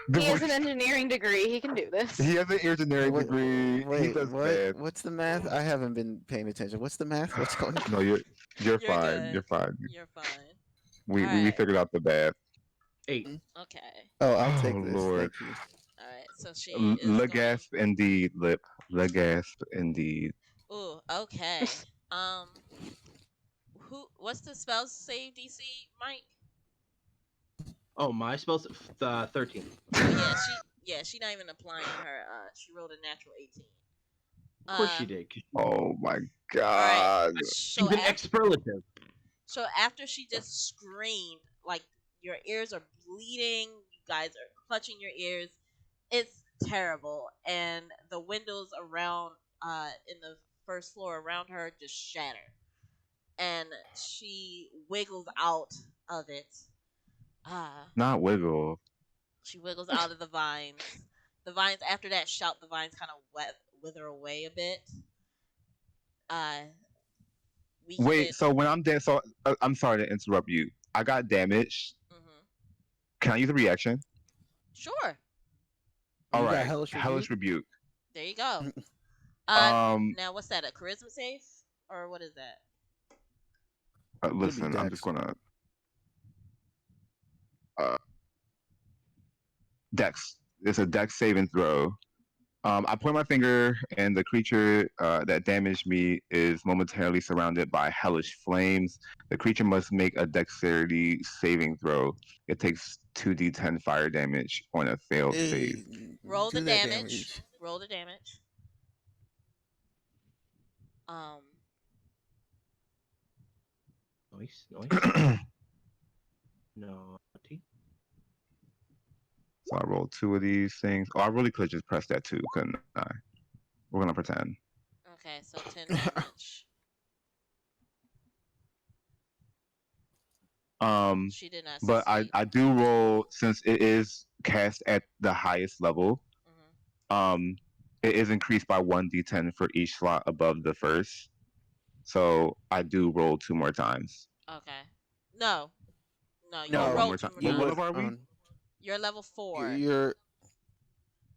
The He has one- an engineering degree. He can do this. he has an engineering Wait, degree. He wait, does what? math. What's the math? I haven't been paying attention. What's the math? What's going on? No, you're You're fine. good. You're fine. You're fine. We Alright. figured out the math. 8. Okay. Oh, I'll Oh, take this. Lord. Thank you. All right. So she is Le going. gasp indeed, lip. Le gasp indeed. Ooh. Okay. Um. What's the spell save DC, Mike? Oh, my spell's 13. She not even applying her. She rolled a natural 18. Of course she did. 'Cause Oh my All god. right. she's an expurlative. So after she just screamed, like your ears are bleeding, you guys are clutching your ears. It's terrible, and the windows around, in the first floor around her just shatter, and she wiggles out of it. Not wiggle. She wiggles out of the vines. The vines after that shout. The vines kind of wither away a bit. We Wait, get. so when I'm dead, so I'm sorry to interrupt you. I got damaged. Mhm. Can I use a reaction? Sure. All You got right. hellish rebuke. There you go. Um, Now what's that? A charisma save, or what is that? listen, I'm dex. just gonna dex. It's a dex saving throw. I point my finger, and the creature that damaged me is momentarily surrounded by hellish flames. The creature must make a dexterity saving throw. It takes 2d10 fire damage on a failed save. Roll the Do that damage. Roll the damage. Noise. Naughty. So I rolled 2 of these things. Oh, I really could just press that 2, couldn't I? We're gonna pretend. Okay, so 10 damage. She did not But succeed. I do roll, since it is cast at the highest level. Mhm. It is increased by 1d10 for each slot above the first. So I do roll 2 more times. Okay. No. No, you No, one rolled more 2 time. more What times. level are we? You're level 4. You're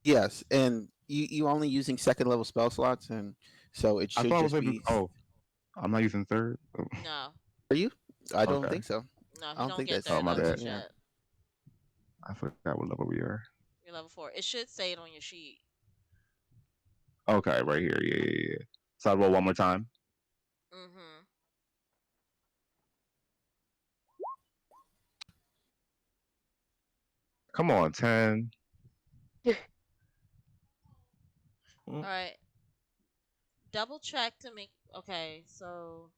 yes, and you only using second level spell slots, and so it I should thought I was just able. be. Oh, I'm not using third. Oh, No. Are you? I don't Okay. think so. No, I he don't don't think get that's Oh, third my levels bad. Yeah. yet. I forgot what level we are. You're level 4. It should say it on your sheet. Okay, right here. Yeah. So I roll one more time. Mhm. Come on, 10. All right. Double check to make. Okay, so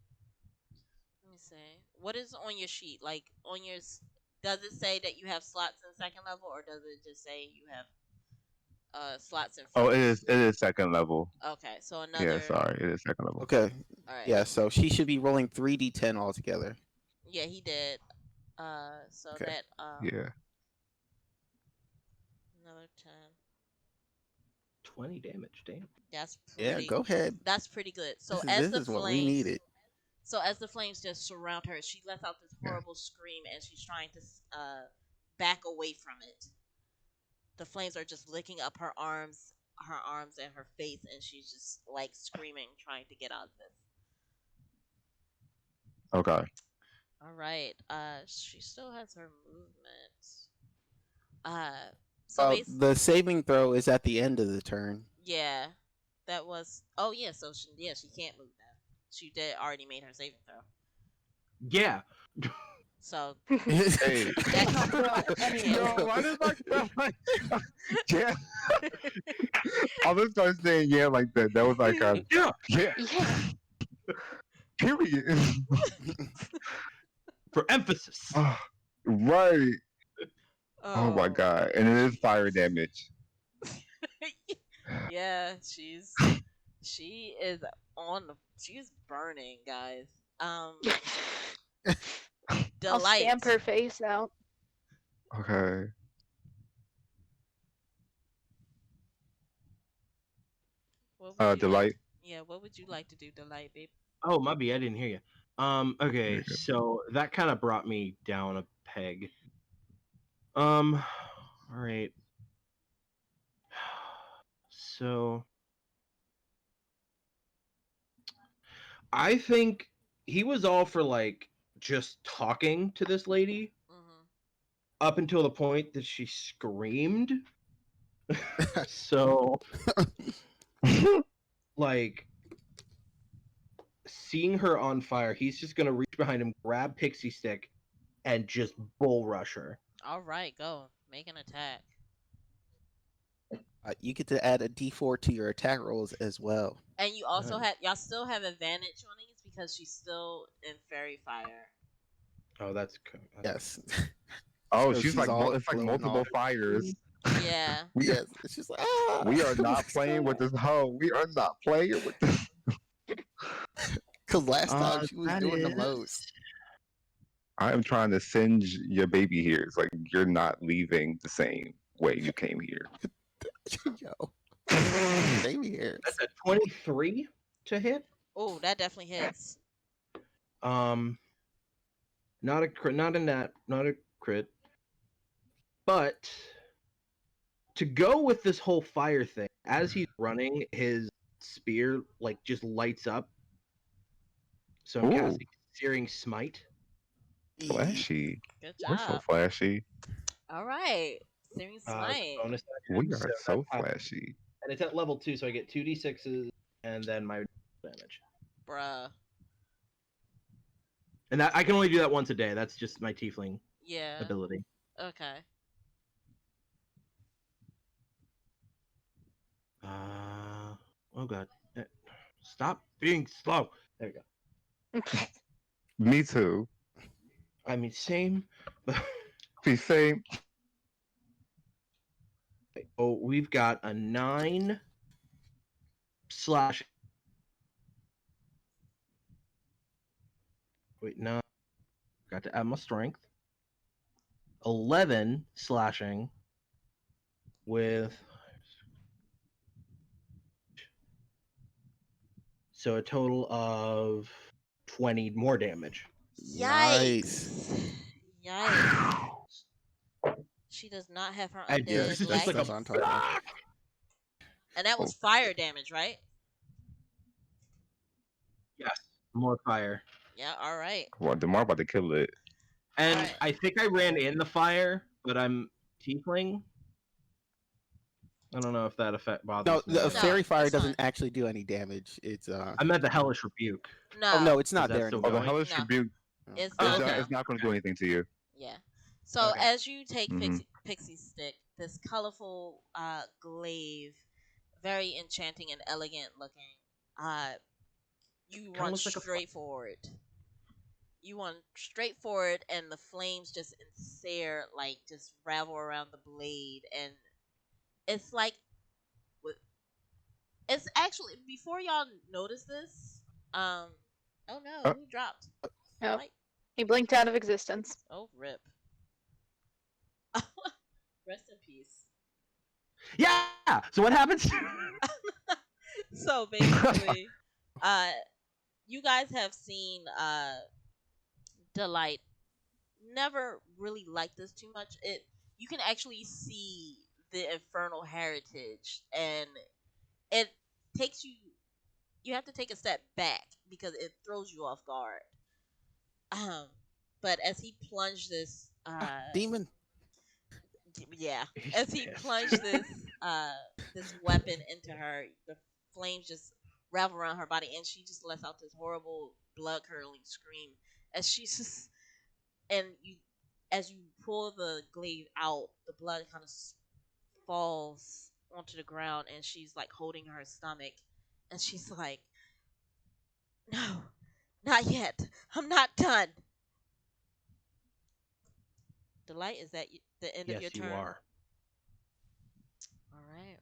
let me see. What is on your sheet? Like on your. Does it say that you have slots in second level, or does it just say you have slots in Oh, first? it is second level. Okay, so Yeah, another. sorry, it is second level. Okay. All right. Yeah, so she should be rolling 3d10 altogether. Yeah, he did. So Okay. that Yeah. another 10. 20 damage. Damn. That's Yeah, pretty. go ahead. That's pretty good. So This is what we needed. So as the flames just surround her, she lets out this Yeah. horrible scream, and she's trying to back away from it. The flames are just licking up her arms and her face, and she's just like screaming, trying to get out of this. Okay. All right. She still has her movement. So The saving throw is at the end of the turn. yeah, that was. Oh yeah. So she can't move now. She did already made her saving throw. Yeah. So Hey. No, why does my yeah? I was gonna say yeah like that. That was like Yeah. yeah. Yeah. Period. For emphasis. Right. Oh my god. And it is fire damage. Yeah, she is she's burning, guys. I'll Delight. stamp her face out. Okay. What would you Delight. yeah, what would you like to do, Delight, babe? Oh, my bad. I didn't hear you. Okay, Very good. so that kind of brought me down a peg. All right. So I think he was all for like just talking to this lady Mhm. up until the point that she screamed. So like seeing her on fire, he's just gonna reach behind him, grab Pixie Stick, and just bull rush her. All right, go. Make an attack. You get to add a D4 to your attack rolls as well. And you also Nice. y'all still have advantage on these because she's still in fairy fire. Oh, that's Yes. Oh, So she's like all it's like glowing multiple off. fires. Yeah. We Yes, it's just like ah. we are not playing with this hoe. We are not playing with this. Because last time she was that doing the is- most. I am trying to singe your baby hairs. Like you're not leaving the same way you came here. Yo, baby hairs. That's a 23 to hit. Oh, that definitely hits. Not a crit, not a crit. But to go with this whole fire thing, as he's running, his spear like just lights up. So I'm Ooh. casting Searing Smite. Flashy. Good We're so job. flashy. All right. Searing Smite. Bonus action, We are so that's- flashy. and it's at level 2, so I get 2d6s and then my damage. Bruh. And that I can only do that once a day. That's just my tiefling Yeah. ability. Okay. Oh god. Stop being slow. There we go. Me too. I mean, same. But The same. oh, we've got a 9 slash. Wait, no. Got to add my strength. 11 slashing with. So a total of 20 more damage. Yikes. Yikes. She does not have her And undead this is that's just like what a. I'm talking about. And that was fire damage, right? Yes, more fire. Yeah, all right. Well, Demar about to kill it. And Alright. I think I ran in the fire, but I'm tiefling. I don't know if that effect No, bothers me. the No, fairy fire it's doesn't fine. actually do any damage. It's I meant the hellish rebuke. No. oh no, it's not that there still Oh, anymore. the going? hellish No. rebuke. It's Oh, not. okay. It's not going to do anything to you. Yeah. So Okay. as you take Mhm. Pixie Stick, this colorful glaive, very enchanting and elegant looking, you Kinda run looks like a straight forward. You run straight forward, and the flames just ensare, like just ravel around the blade, and it's like, it's actually before y'all notice this. Oh no, Uh. who dropped? Nope. Mike. He blinked out of existence. Oh, rip. Rest in peace. Yeah. So what happens? So basically, you guys have seen Delight. Never really liked this too much. You can actually see the infernal heritage, and it takes you. You have to take a step back because it throws you off guard. Um, but as he plunged this, Demon. yeah, He's as he pissed. plunged this weapon into her, the flames just ravel around her body, and she just lets out this horrible blood curdling scream as she's just, and you, as you pull the glaive out, the blood kind of falls onto the ground, and she's like holding her stomach, and she's like, "No, not yet. I'm not done." Delight, is that the end of your Yes, you turn? are. All right.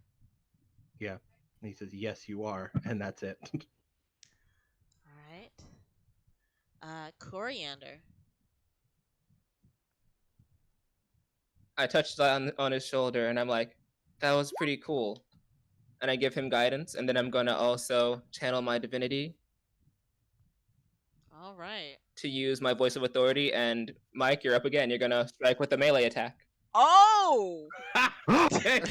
Yeah. And he says, "Yes, you are," and that's it. All right. Coriander. I touched on his shoulder and I'm like, that was pretty cool. And I give him guidance, and then I'm gonna also channel my divinity. All All right. to use my voice of authority. And Mike, you're up again. You're gonna strike with a melee attack. Oh. Okay.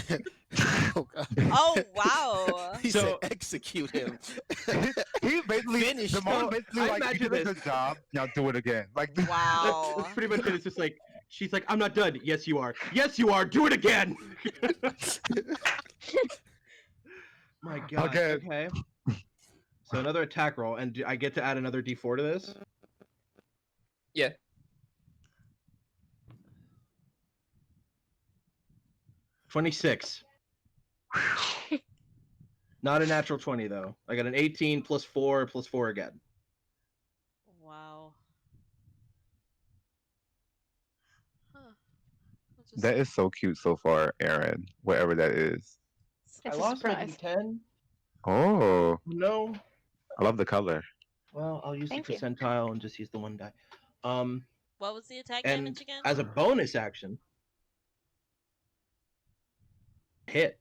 Oh, God. Oh wow. He So- said execute him. He basically, Finish the mom him. basically I like, you imagine did a this. good job, now do it again. Like, Wow. That's pretty much it. It's just like she's like, I'm not done. Yes, you are. Yes, you are. Do it again. My God. Okay. Okay. So another attack roll, and I get to add another D4 to this. Yeah. $26. Not a natural 20 though. I got an 18 plus 4 plus 4 again. Wow. Huh. I'll just- that is so cute so far, Aaron. Whatever that is. It's I a lost my surprise. D10. Oh, No. I love the color. Well, I'll use Thank the you. percentile and just use the one die. What was the attack And damage again? as a bonus action, hit.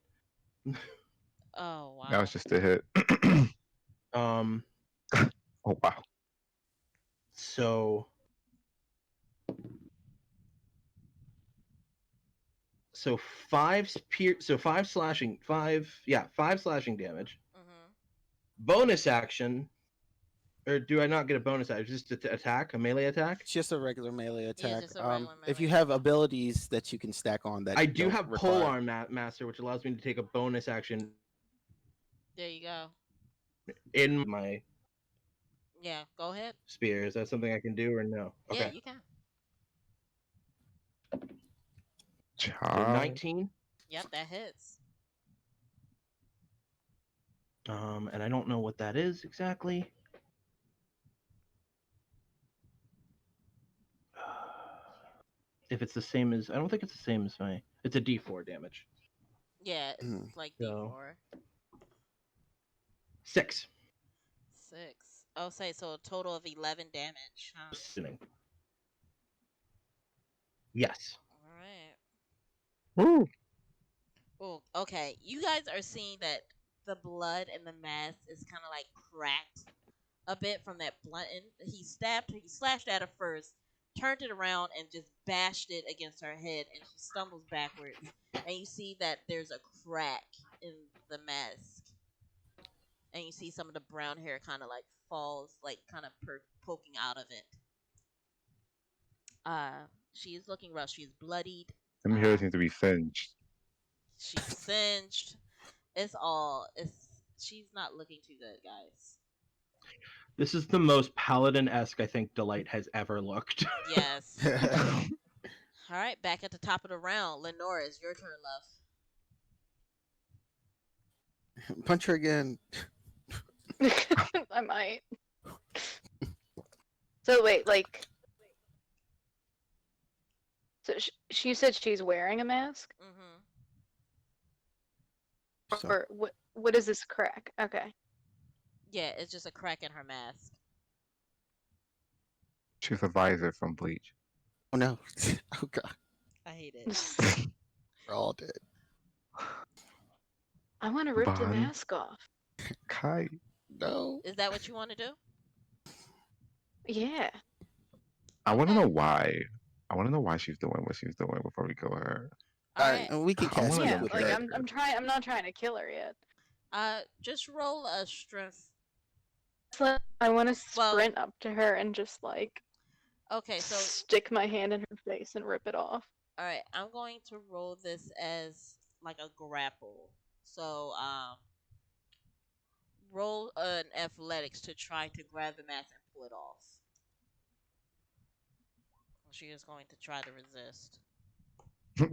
Oh wow. That was just a hit. Um, Oh wow. so five slashing damage. Mhm. Bonus action, or do I not get a bonus action? Just to attack, a melee attack. It's just a regular melee attack. just a regular If you melee. have abilities that you can stack on that I do don't have require- Polearm Master, which allows me to take a bonus action There you go. in my Yeah, go ahead. spear. Is that something I can do or no? Yeah, Okay. you can. So Child. 19. Yep, that hits. And I don't know what that is exactly. If it's the same as, I don't think it's the same as my. It's a D4 damage. Yeah, it's Mhm. like So- D4. 6. 6. Oh, say so a total of 11 damage. Huh? Listening. Yes. All right. Woo. Oh, okay. You guys are seeing that the blood in the mask is kind of like cracked a bit from that blunt. And he slashed at her first, turned it around, and just bashed it against her head, and she stumbles backwards. And you see that there's a crack in the mask, and you see some of the brown hair kind of like falls, like kind of poking out of it. She is looking rough. She's bloodied. Them hairs need to be singed. She's singed. She's not looking too good, guys. This is the most paladin-esque I think Delight has ever looked. Yes. All right, back at the top of the round. Lenora, it's your turn, love. Punch her again. I might. So wait, like, so she said she's wearing a mask, Mm-hmm. So- or what? What is this crack? Okay. Yeah, it's just a crack in her mask. She's a visor from Bleach. Oh no. Oh god. I hate it. We're all dead. I want to rip the Bond. mask off. Kai. No. Is that what you want to do? Yeah. I want to know why. I want to know why she's doing what she's doing before we kill her. All All right. right, and we can I catch wanna Yeah. up with Like that. I'm trying. I'm not trying to kill her yet. Just roll a strength. So I want to Well- sprint up to her and just like Okay, so stick my hand in her face and rip it off. all right, I'm going to roll this as like a grapple. So roll an athletics to try to grab the mask and pull it off. She is going to try to resist.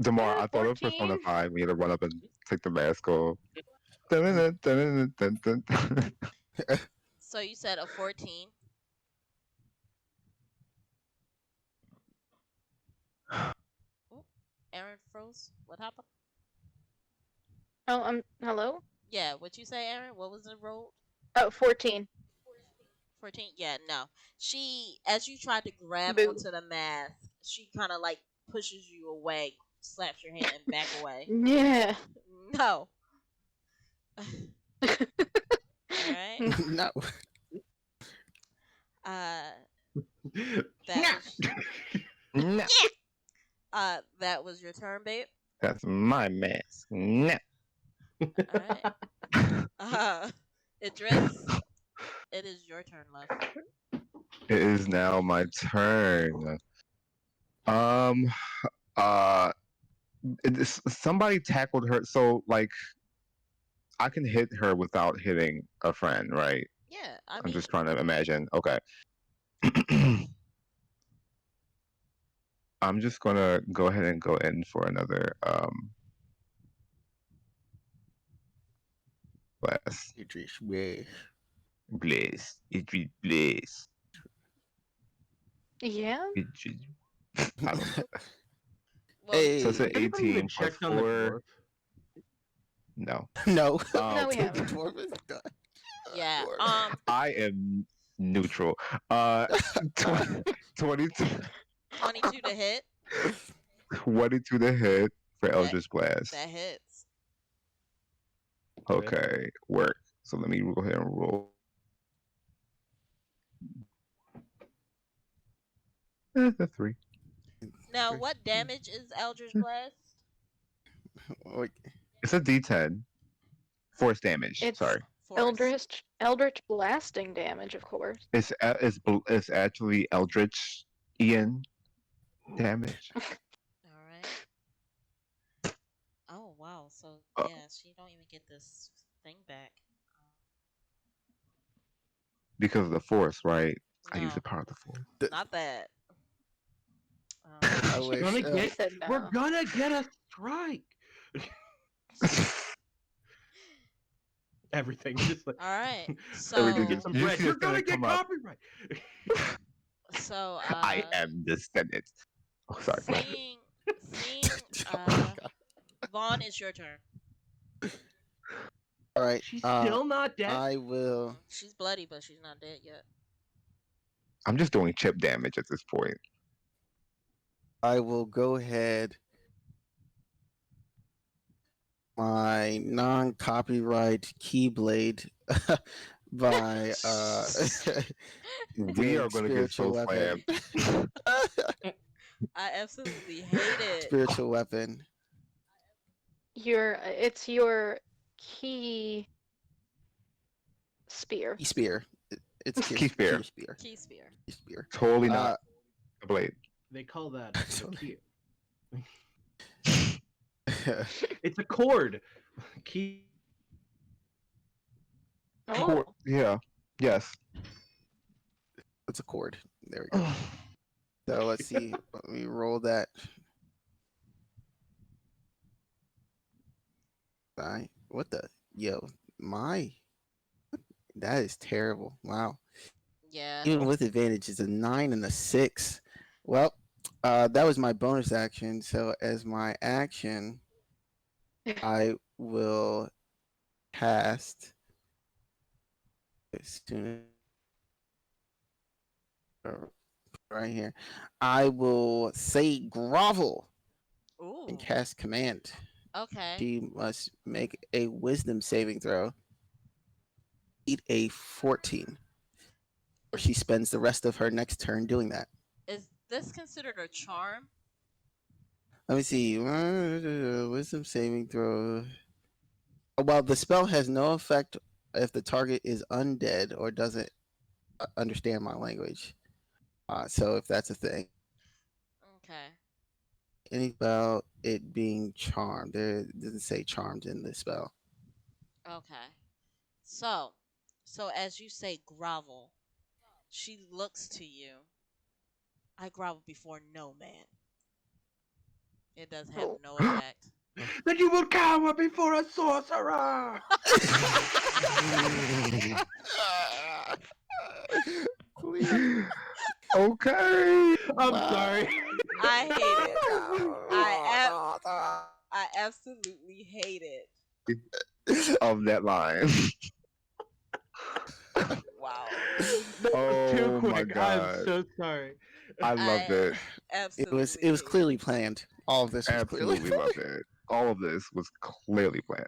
Demar, Yeah, I thought of 14. Persona 5. We had to run up and take the mask off. Dun, dun, dun, dun, dun, dun. So you said a 14. Oh, Aaron froze. What happened? Oh, hello. Yeah, what you say, Aaron? What was the roll? Oh, 14. 14? Yeah, no. She, as you tried to grab Boo. onto the mask, she kind of like pushes you away, slaps your hand, and back away. Yeah. No. Alright. No. That was Nah, that was your turn, babe. that's my mask. Nah. All right. Idris, it is your turn, love. It is now my turn. Um, uh, somebody tackled her, so like I can hit her without hitting a friend, right? Yeah, I I'm mean, just trying to imagine. Okay. I'm just gonna go ahead and go in for another blast. Idris, yeah. Blaze. It blaze. Yeah. I don't know. well, So it's Hey, an Everybody even 18 plus checked on the 4. dwarf. No. no. No, we The haven't. dwarf is done. yeah. Dwarf. I am neutral. 22, 22 to hit. 22 to hit for That Eldritch Blast. that hits. Okay, work. So let me go ahead and roll. That's a 3. Now, what damage is Eldritch Blast? Wait, It's a D10. Force damage. It's Sorry. Force. Eldritch blasting damage, of course. It's actually Eldritch Ian damage. All right. Oh wow. So Uh, yeah, she don't even get this thing back. Because of the force, right? I use No, the power of the force. not that. I We're wish. gonna He get, said no. we're gonna get a strike. Everything just like All right. Everything So is- some you bread. see You're it's gonna gonna get come up. copyright. so I am the Senate. Oh, sorry. seeing Oh my God. Vaughn, it's your turn. All right. She's still not dead. I will. She's bloody, but she's not dead yet. I'm just doing chip damage at this point. I will go ahead. My non-copyright Keyblade by We doing are gonna get spiritual so weapon. slammed. I absolutely hate it. Spiritual weapon. It's your key spear. Key spear. It's Key spear. Key spear. Key spear. Key spear. Totally not a blade. They call that So- a key. It's a cord. Key. Oh, Yeah. Yes. It's a cord. There we go. So let's see. Let me roll that. What the? Yo, my. That is terrible. Wow. Yeah. Even with advantage, it's a 9 and a 6. Well, that was my bonus action. So as my action, I will cast. As soon as right here, I will say grovel Ooh. and cast command. Okay. She must make a wisdom saving throw. Eat a 14. Or she spends the rest of her next turn doing that. Is this considered a charm? Let me see. Wisdom saving throw. Well, the spell has no effect if the target is undead or doesn't understand my language. So if that's a thing. Okay. Anything about it being charmed. There it doesn't say charmed in the spell. Okay. So as you say grovel, she looks to you. I grovel before no man. It does have Oh. no effect. Then you will cower before a sorcerer. Please. Okay. I'm Wow. sorry. I hate it. I absolutely hate it. Of that line. Wow. Oh Too my quick. I'm God. so sorry. I loved it. Absolutely. It was hate clearly planned. All of this was Absolutely clearly loved it. All of this was clearly planned.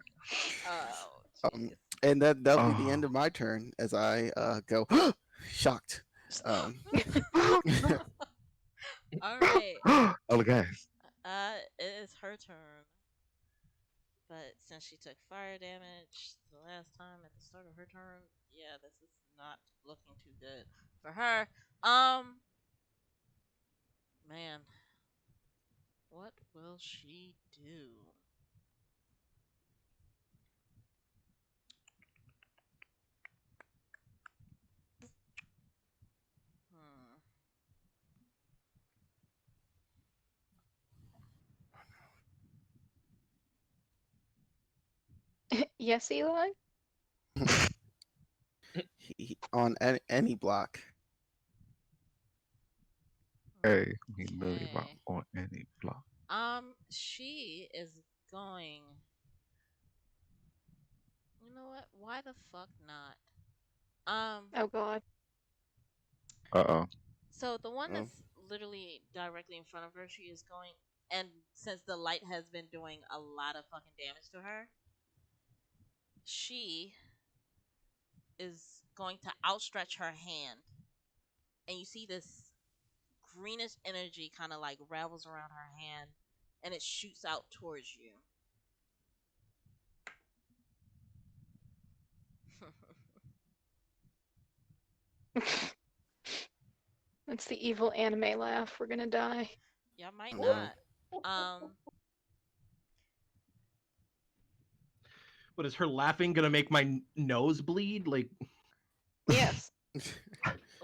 Oh, jeez. and that'll be the end Oh. of my turn as I go shocked. Um, All right. Oh, guys. It is her turn. But since she took fire damage the last time at the start of her turn, yeah, this is not looking too good for her. Man, what will she do? Hmm. Yes, Eli? on any block. Hey, we literally rock Okay. on any block. She is going. You know what? Why the fuck not? Oh god. Uh-oh. So the one Oh. that's literally directly in front of her, she is going, and since the light has been doing a lot of fucking damage to her, she is going to outstretch her hand, and you see this greenish energy kind of like ravels around her hand, and it shoots out towards you. That's the evil anime laugh. We're gonna die. Y'all might No. not. Um, What is her laughing gonna make my nose bleed? Like Yes.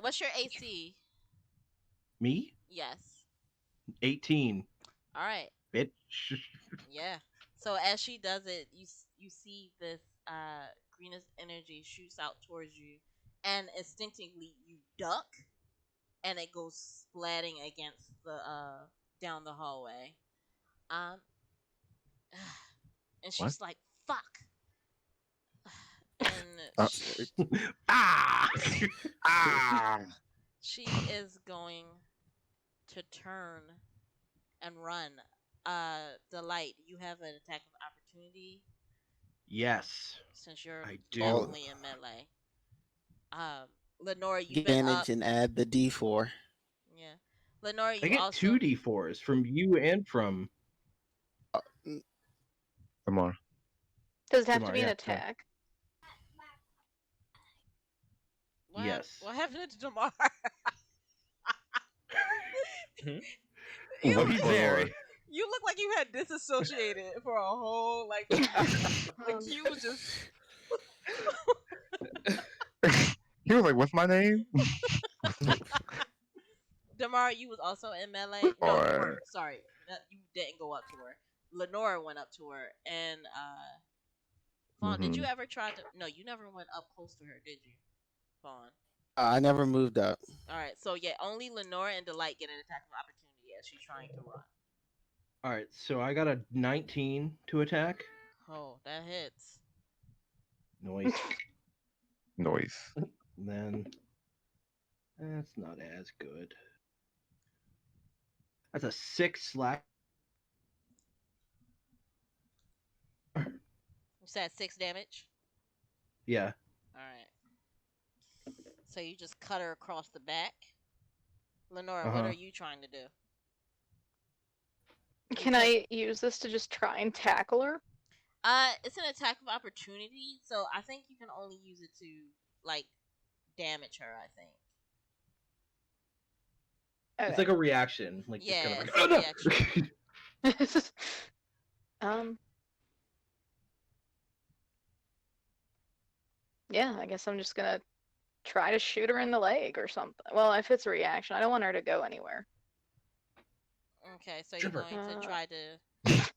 what's your AC? me? Yes. 18. All right. Bitch. Yeah. So as she does it, you see this greenish energy shoots out towards you, and instinctively you duck, and it goes splatting against the down the hallway. Um, and What? she's like, "Fuck," and Uh, Ah! Ah! she is going to turn and run. Delight, you have an attack of opportunity Yes, since you're I do. normally in melee. Lenora, you've been up. Advantage and add the D4. Yeah, Lenora, I you get also. 2d4s from you and from Come on. Does it have to Jamar, be an yeah, attack? Yes. What happened to Jamar? Hmm? you, What He's for? there. you look like you had disassociated for a whole like 2 minutes. Like you was just. He was like, "What's my name?" Damar, you was also in melee. No, you Or weren't. Sorry, you didn't go up to her. Lenora went up to her, and Fawn, did you Mhm. ever try to? No, you never went up close to her, did you, Fawn? I never moved up. All right, so yeah, only Lenora and Delight get an attack of opportunity as she's trying to run. All right, so I got a 19 to attack. Oh, that hits. Noise. noise. And then that's not as good. That's a 6 slash. You said 6 damage. Yeah. All right. So you just cut her across the back. Lenora, what Uh-huh. are you trying to do? Can I use this to just try and tackle her? It's an attack of opportunity, so I think you can only use it to like damage her. I think. Okay. It's like a reaction. Like just Yeah, kind it's a of reaction. Yeah, I guess I'm just gonna try to shoot her in the leg or something. Well, if it's a reaction, I don't want her to go anywhere. Okay, so you're Tripper. going to try to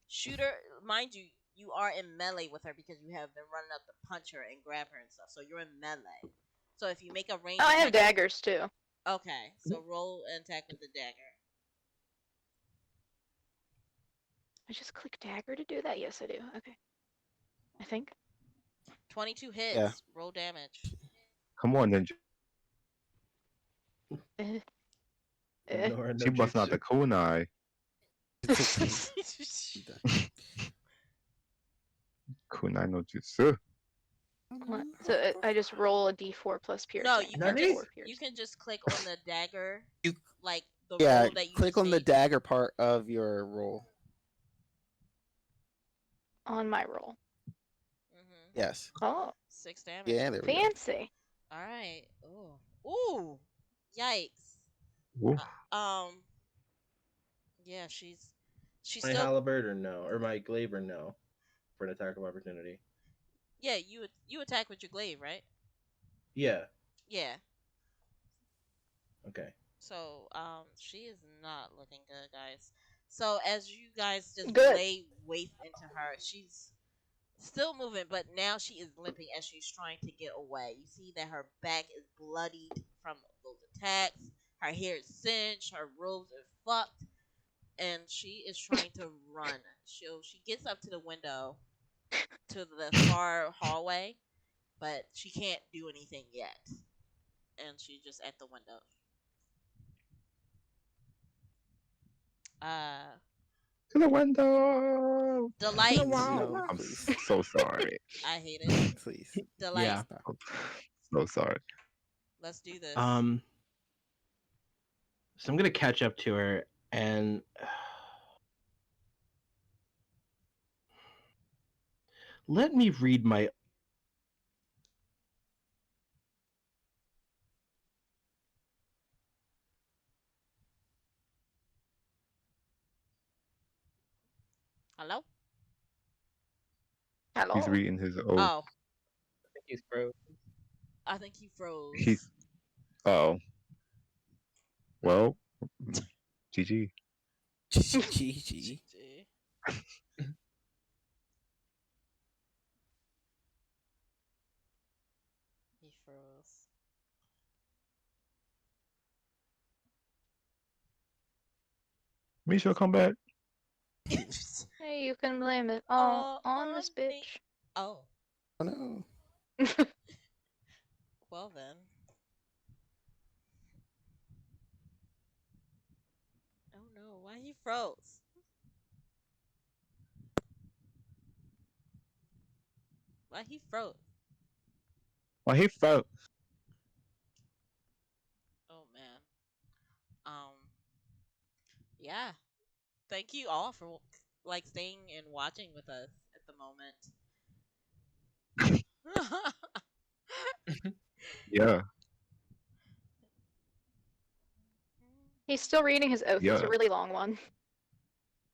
shoot her. Mind you, you are in melee with her because you have been running up to punch her and grab her and stuff. So you're in melee. So if you make a range Oh, I have attack, daggers too. okay, so roll an attack with the dagger. I just click dagger to do that. Yes, I do. Okay. I think. 22 hits. Yeah. Roll damage. Come on, Ninja. Eh. Nora no She busting out jutsu. the kunai. Kunai no jutsu. So I just roll a d4 plus piercing. No, you can Nani? just Four you piercing. can just click on the dagger, You like the yeah, roll that you click just on the made. dagger part of your roll. On my roll. Mhm. Yes. Oh, 6 damage. Yeah, there we go. fancy. All right. Ooh. Ooh. Yikes. Ooh. Yeah, she's My still. halberd or no, or my glaive or no, for an attack of opportunity. Yeah, you attack with your glaive, right? Yeah. Yeah. Okay. So she is not looking good, guys. So as you guys just Good. lay waste into her, she's still moving, but now she is limping as she's trying to get away. You see that her back is bloodied from those attacks. Her hair is singed. Her robes are fucked, and she is trying to run. She gets up to the window, to the far hallway, but she can't do anything yet, and she's just at the window. Uh, To the window. Delight. No, I'm please. so sorry. I hate it. Please. Delight. Yeah. Stop. So sorry. Let's do this. So I'm gonna catch up to her and let me read my. Hello? Hello. He's reading his oath. Oh, I think he's frozen. I think he froze. He's oh. Well, GG. GG. GG. He froze. Misha, come back. Hey, you can blame it Oh, all on this on me. bitch. Oh, Oh no. well then. Oh no, why he froze? Why he froze? Well, he felt. Oh man. Um, yeah. Thank you all for like staying and watching with us at the moment. Yeah. He's still reading his oath. It's Yeah. a really long one.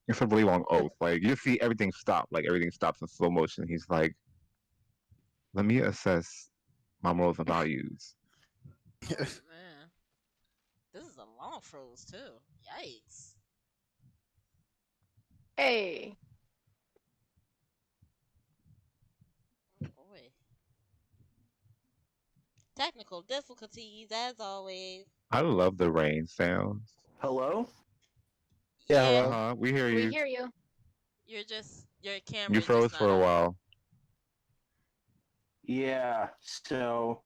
It's a really long oath. Like you see everything stop. Like everything stops in slow motion. He's like, let me assess my morals and values. Oh man. This is a long froze too. Yikes. Hey. Oh boy. Technical difficulties as always. I love the rain sounds. Hello. Yeah, Uh hello. huh. We hear We you. hear you. You're just your You camera's froze just for not a on. while. Yeah. So.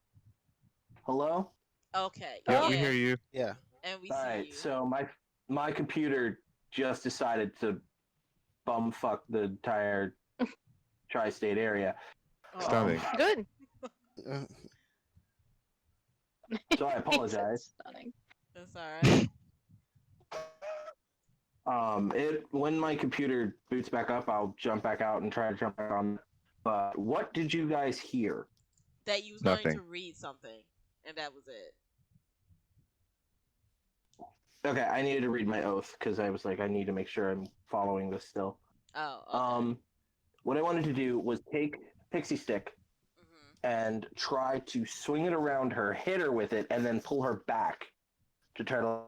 Hello. Okay. Yeah, Yeah. we hear you. Yeah. And we All see right. you. So my computer just decided to bumfuck the entire tri-state area. Oh. Stunning. Good. So I He said apologize. Oh, stunning. that's alright. It when my computer boots back up, I'll jump back out and try to jump back on. But what did you guys hear? That you was going Nothing. to read something. And that was it. Okay, I needed to read my oath because I was like, I need to make sure I'm following this still. Oh, okay. What I wanted to do was take pixie stick Mm-hmm. and try to swing it around her, hit her with it, and then pull her back to try to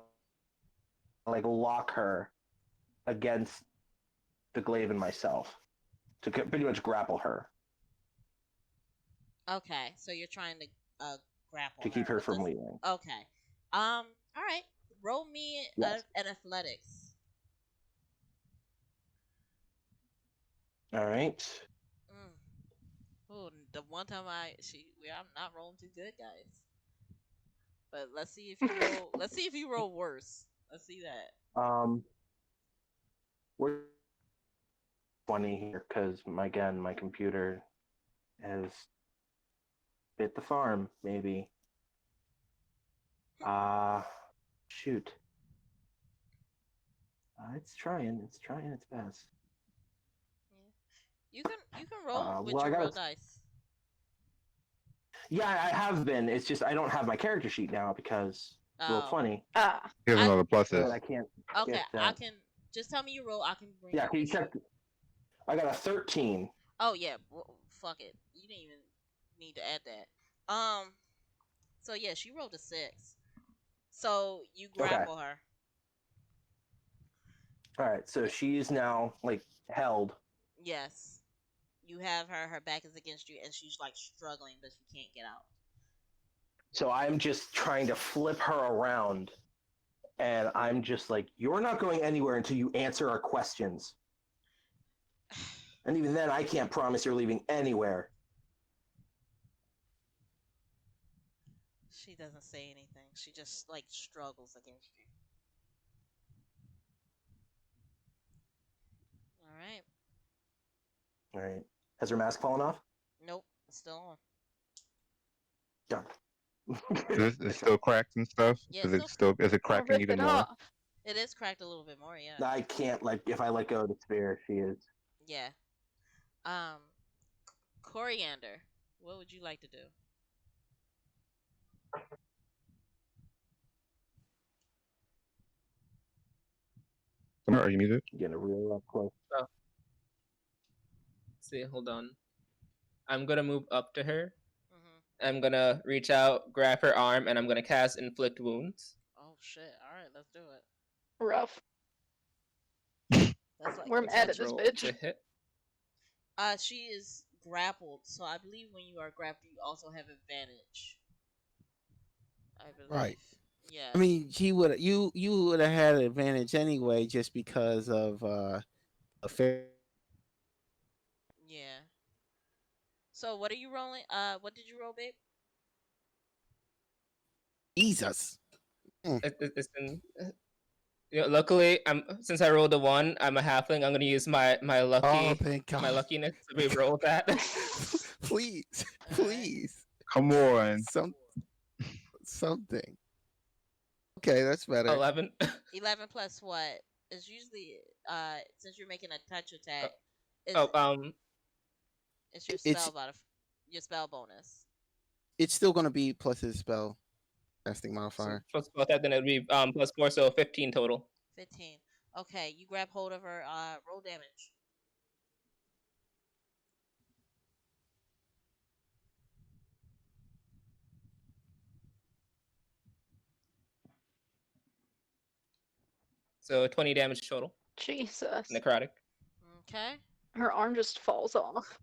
like lock her against the glaive and myself to pretty much grapple her Okay, so you're trying to grapple to keep her with from this? leaving. Okay. All right. Roll me Yes. an athletics. All right. Ooh, the one time I'm not rolling too good, guys. But let's see if you roll. Let's see if you roll worse. Let's see that. We're 20 here because my computer is Bit the farm, maybe. Shoot. It's trying. It's trying its best. You can roll with Well, I your got real to. dice. Yeah, I have been. It's just I don't have my character sheet now because roll Oh. 20. Ah, He doesn't know the So pluses. I can't Okay, get I that. can just tell me you roll. I can bring. Yeah, your can you issue. check? I got a 13. Oh yeah, fuck it. You didn't even need to add that. So yeah, she rolled a 6. So you grapple her. All right, so she's now like held. Yes. You have her. Her back is against you, and she's like struggling, but she can't get out. So I'm just trying to flip her around, and I'm just like, "You're not going anywhere until you answer our questions." And even then, I can't promise you're leaving anywhere. She doesn't say anything. She just like struggles against you. All right. All right. Has her mask fallen off? Nope. It's still on. Darn. It's still cracked and stuff. Yeah, Is it's it still? Is it I'll cracking rip even it more? off. It is cracked a little bit more. Yeah. I can't if I let go of the spear, she is. Yeah. Um. Coriander. What would you like to do? Are you muted? Getting real up close. See, hold on. I'm gonna move up to her. Mm-hmm. I'm gonna reach out, grab her arm, and I'm gonna cast Inflict Wounds. Oh shit! All right, let's do it. Rough. That's like We're that's mad like at this Roll bitch. to hit. She is grappled, so I believe when you are grappled, you also have advantage. I believe. Right. Yeah. I mean, you would have had an advantage anyway, just because of a fair. Yeah. So what are you rolling? What did you roll, babe? Jesus. It's in, luckily, since I rolled a 1, I'm a halfling. I'm gonna use my Oh, lucky thank God. my luckiness to re-roll that. Please, All right. please, Come on. something. Okay, that's better. 11. 11 plus what? It's usually since you're making a touch attack. Oh, It's your It's your spell bonus. it's still gonna be plus his spell casting so modifier. plus both that, then it'd be plus 4, so 15 total. 15. Okay, you grab hold of her. Roll damage. So 20 damage total. Jesus. Necrotic. Okay. Her arm just falls off.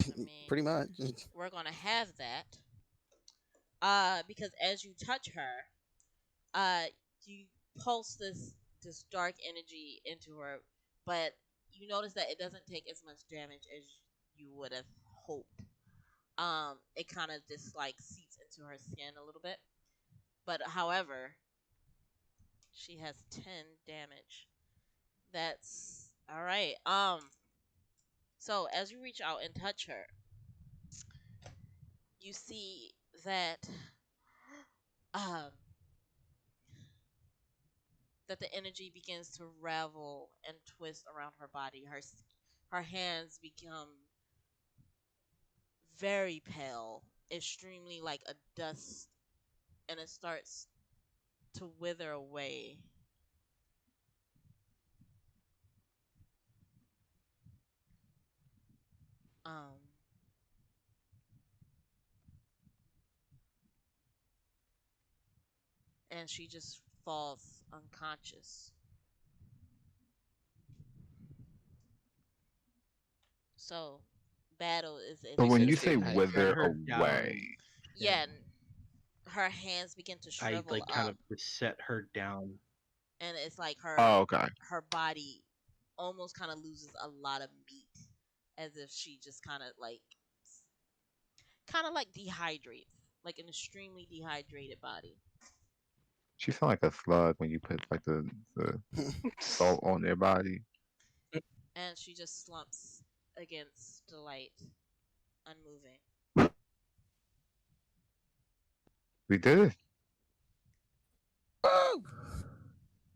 I mean, Pretty much. we're gonna have that. Because as you touch her, you pulse this dark energy into her, but you notice that it doesn't take as much damage as you would have hoped. It kind of just like seeps into her skin a little bit, but however, she has 10 damage. That's all right. So as you reach out and touch her, you see that um that the energy begins to ravel and twist around her body. Her hands become very pale, extremely like a dust, and it starts to wither away. Um, and she just falls unconscious. So, battle is So when should you see say I wither set her away, yeah, her hands begin to I shrivel like kind up, of just set her down. and it's like oh okay. her body almost kind of loses a lot of meat, as if she just kind of like dehydrates, like an extremely dehydrated body. She sound like a slug when you put like the salt on their body. And she just slumps against the light, unmoving. We did. Woo!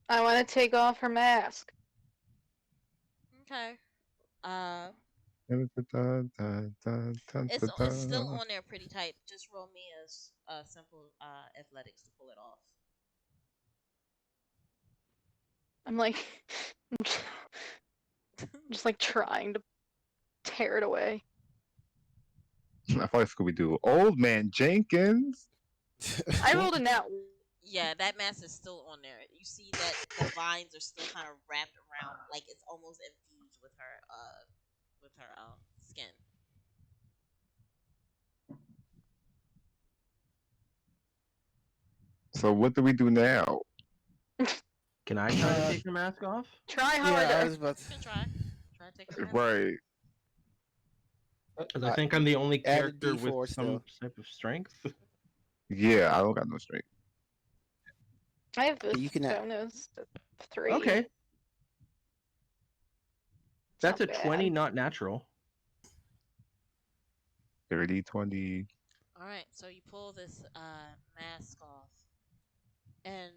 I want to take off her mask. Okay. Uh, Dun, dun, dun, dun, dun, it's still dun. on there pretty tight. Just roll me a simple athletics to pull it off. I'm like, just like trying to tear it away. I thought Scooby Doo. Old man Jenkins. I rolled a nat. Yeah, that mask is still on there. You see that the vines are still kind of wrapped around, like it's almost infused with her skin. So what do we do now? Can I try to take the mask off? Try Yeah, harder. I was about You can to. try to take her mask. Right. Because I think I'm the only add a character with D4 some still. type of strength. Yeah, I don't got no strength. I have this You can. bonus of 3. Okay, that's Not a 20, bad. not natural. 30, 20. All right, so you pull this mask off, and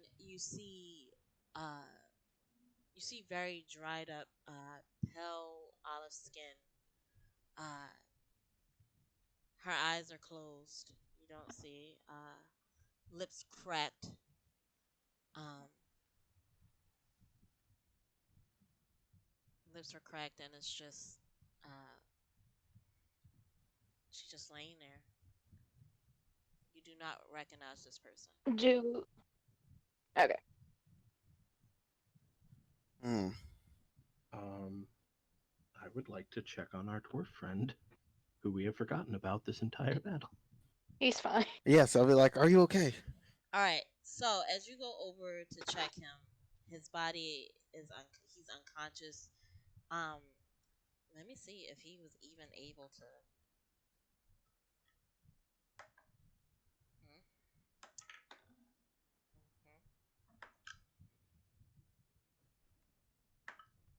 uh, you see very dried up, pale olive skin. Uh, her eyes are closed. You don't see. Lips cracked. Um, lips are cracked, and it's just she's just laying there. You do not recognize this person. Do okay. Hmm. I would like to check on our dwarf friend, who we have forgotten about this entire battle. He's fine. Yes, I'll be like, "Are you okay?" All right. So as you go over to check him, his body is he's unconscious. Um, let me see if he was even able to.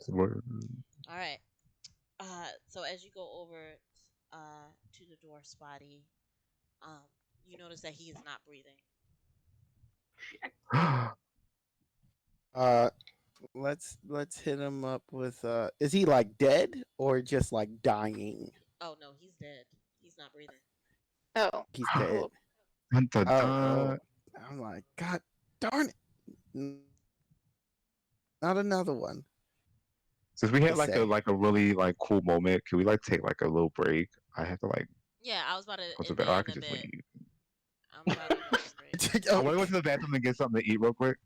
Hmm, All right. So as you go over to the dwarf's body, um, you notice that he is not breathing. Uh, let's hit him up with. Is he like dead or just like dying? Oh no, he's dead. He's not breathing. Oh, He's dead. cool. Dun, dun, Oh, dun. I'm like, God darn it! Not another one. Since we had To like say. a really like cool moment, can we like take like a little break? I have to like Yeah, I was about to go to the end bed. it Or I in could a just bit. leave. I'm about to go on break. I Oh, want to go to the bathroom and get something to eat real quick.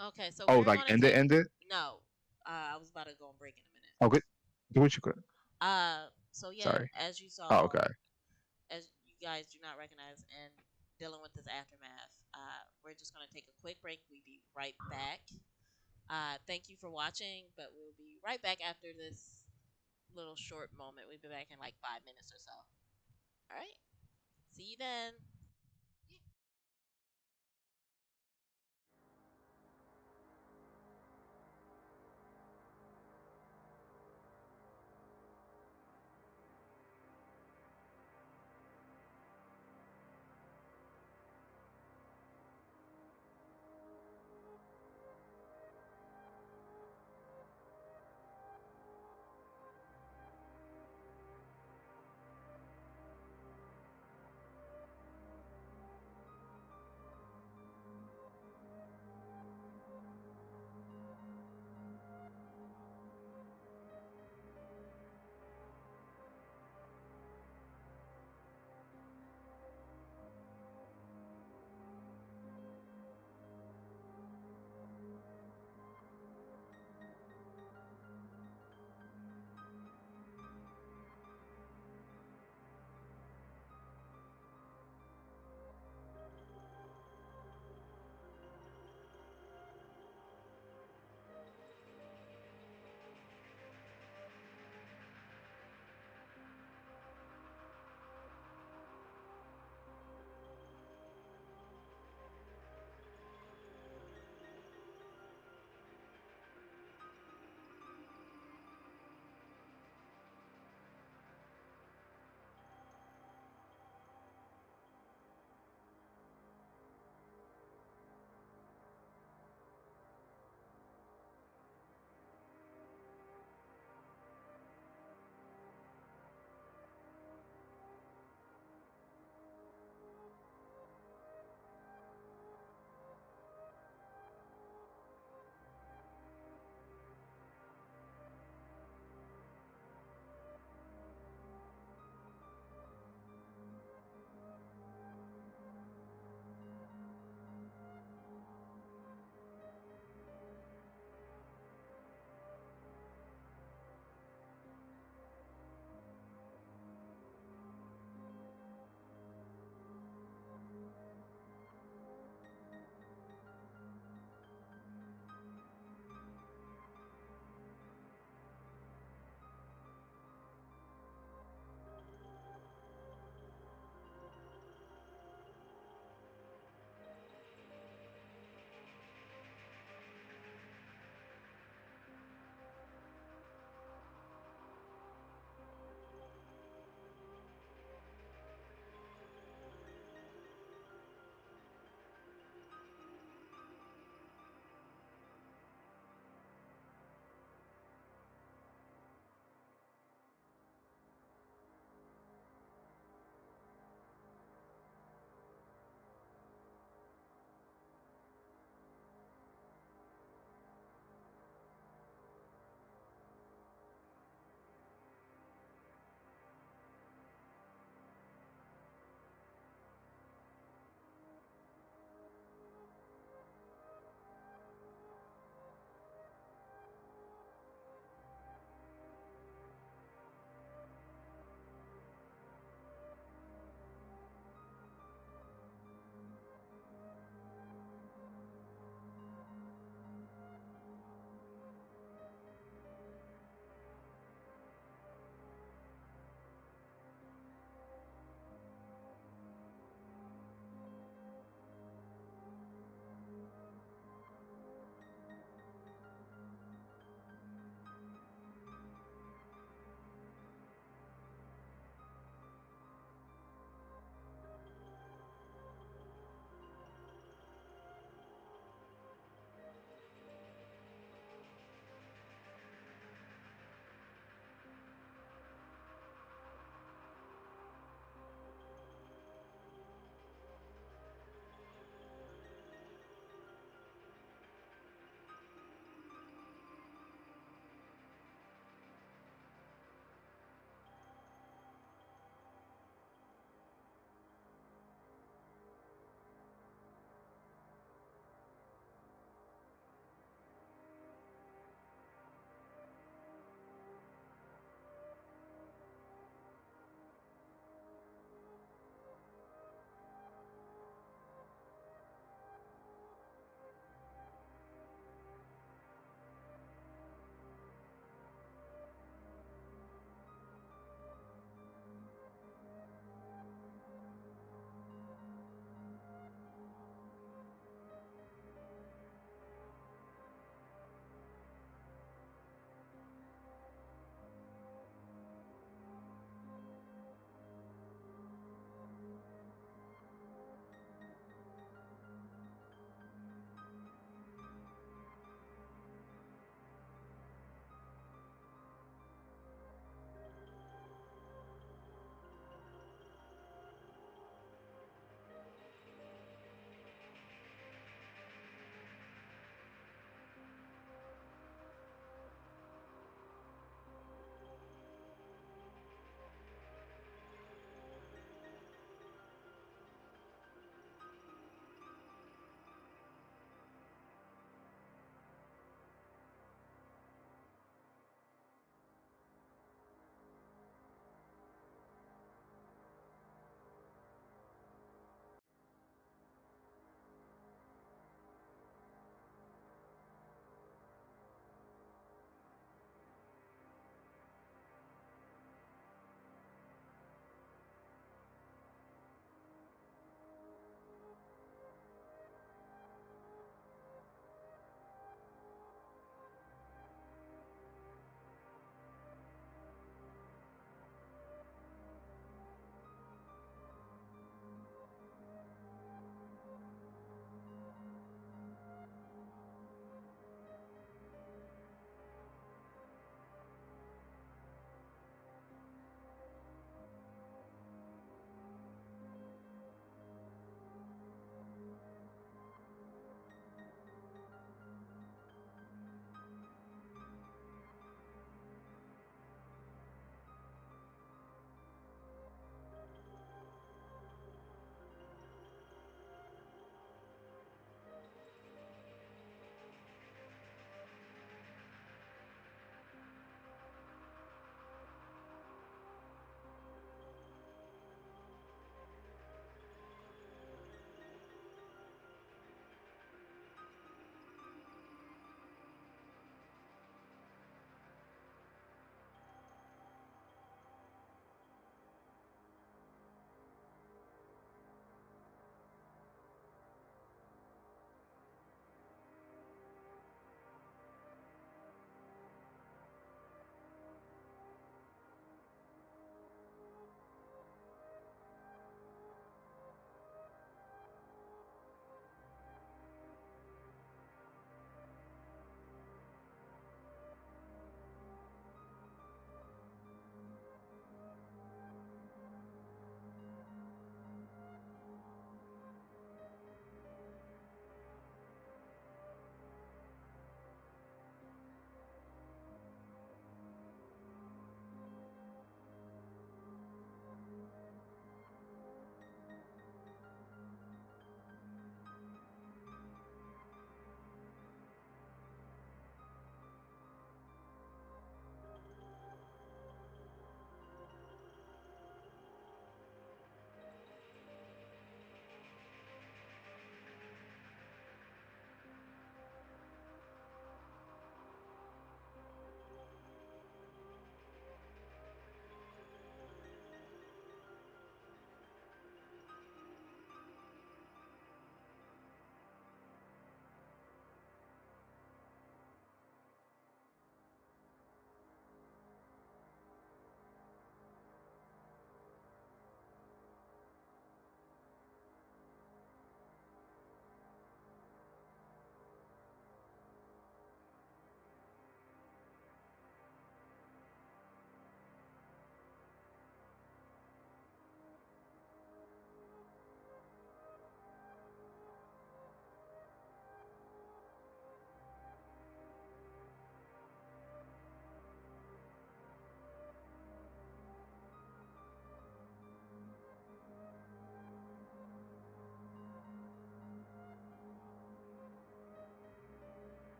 Okay, so Oh, we're like gonna take. end it. No, I was about to go on break in a minute. Oh, good. Do what you could. So yeah, Sorry. as you Oh, saw, okay. as you guys do not recognize and dealing with this aftermath, we're just gonna take a quick break. We'll be right back. Thank you for watching, but we'll be right back after this little short moment. We'll be back in like 5 minutes or so. All right. See you then.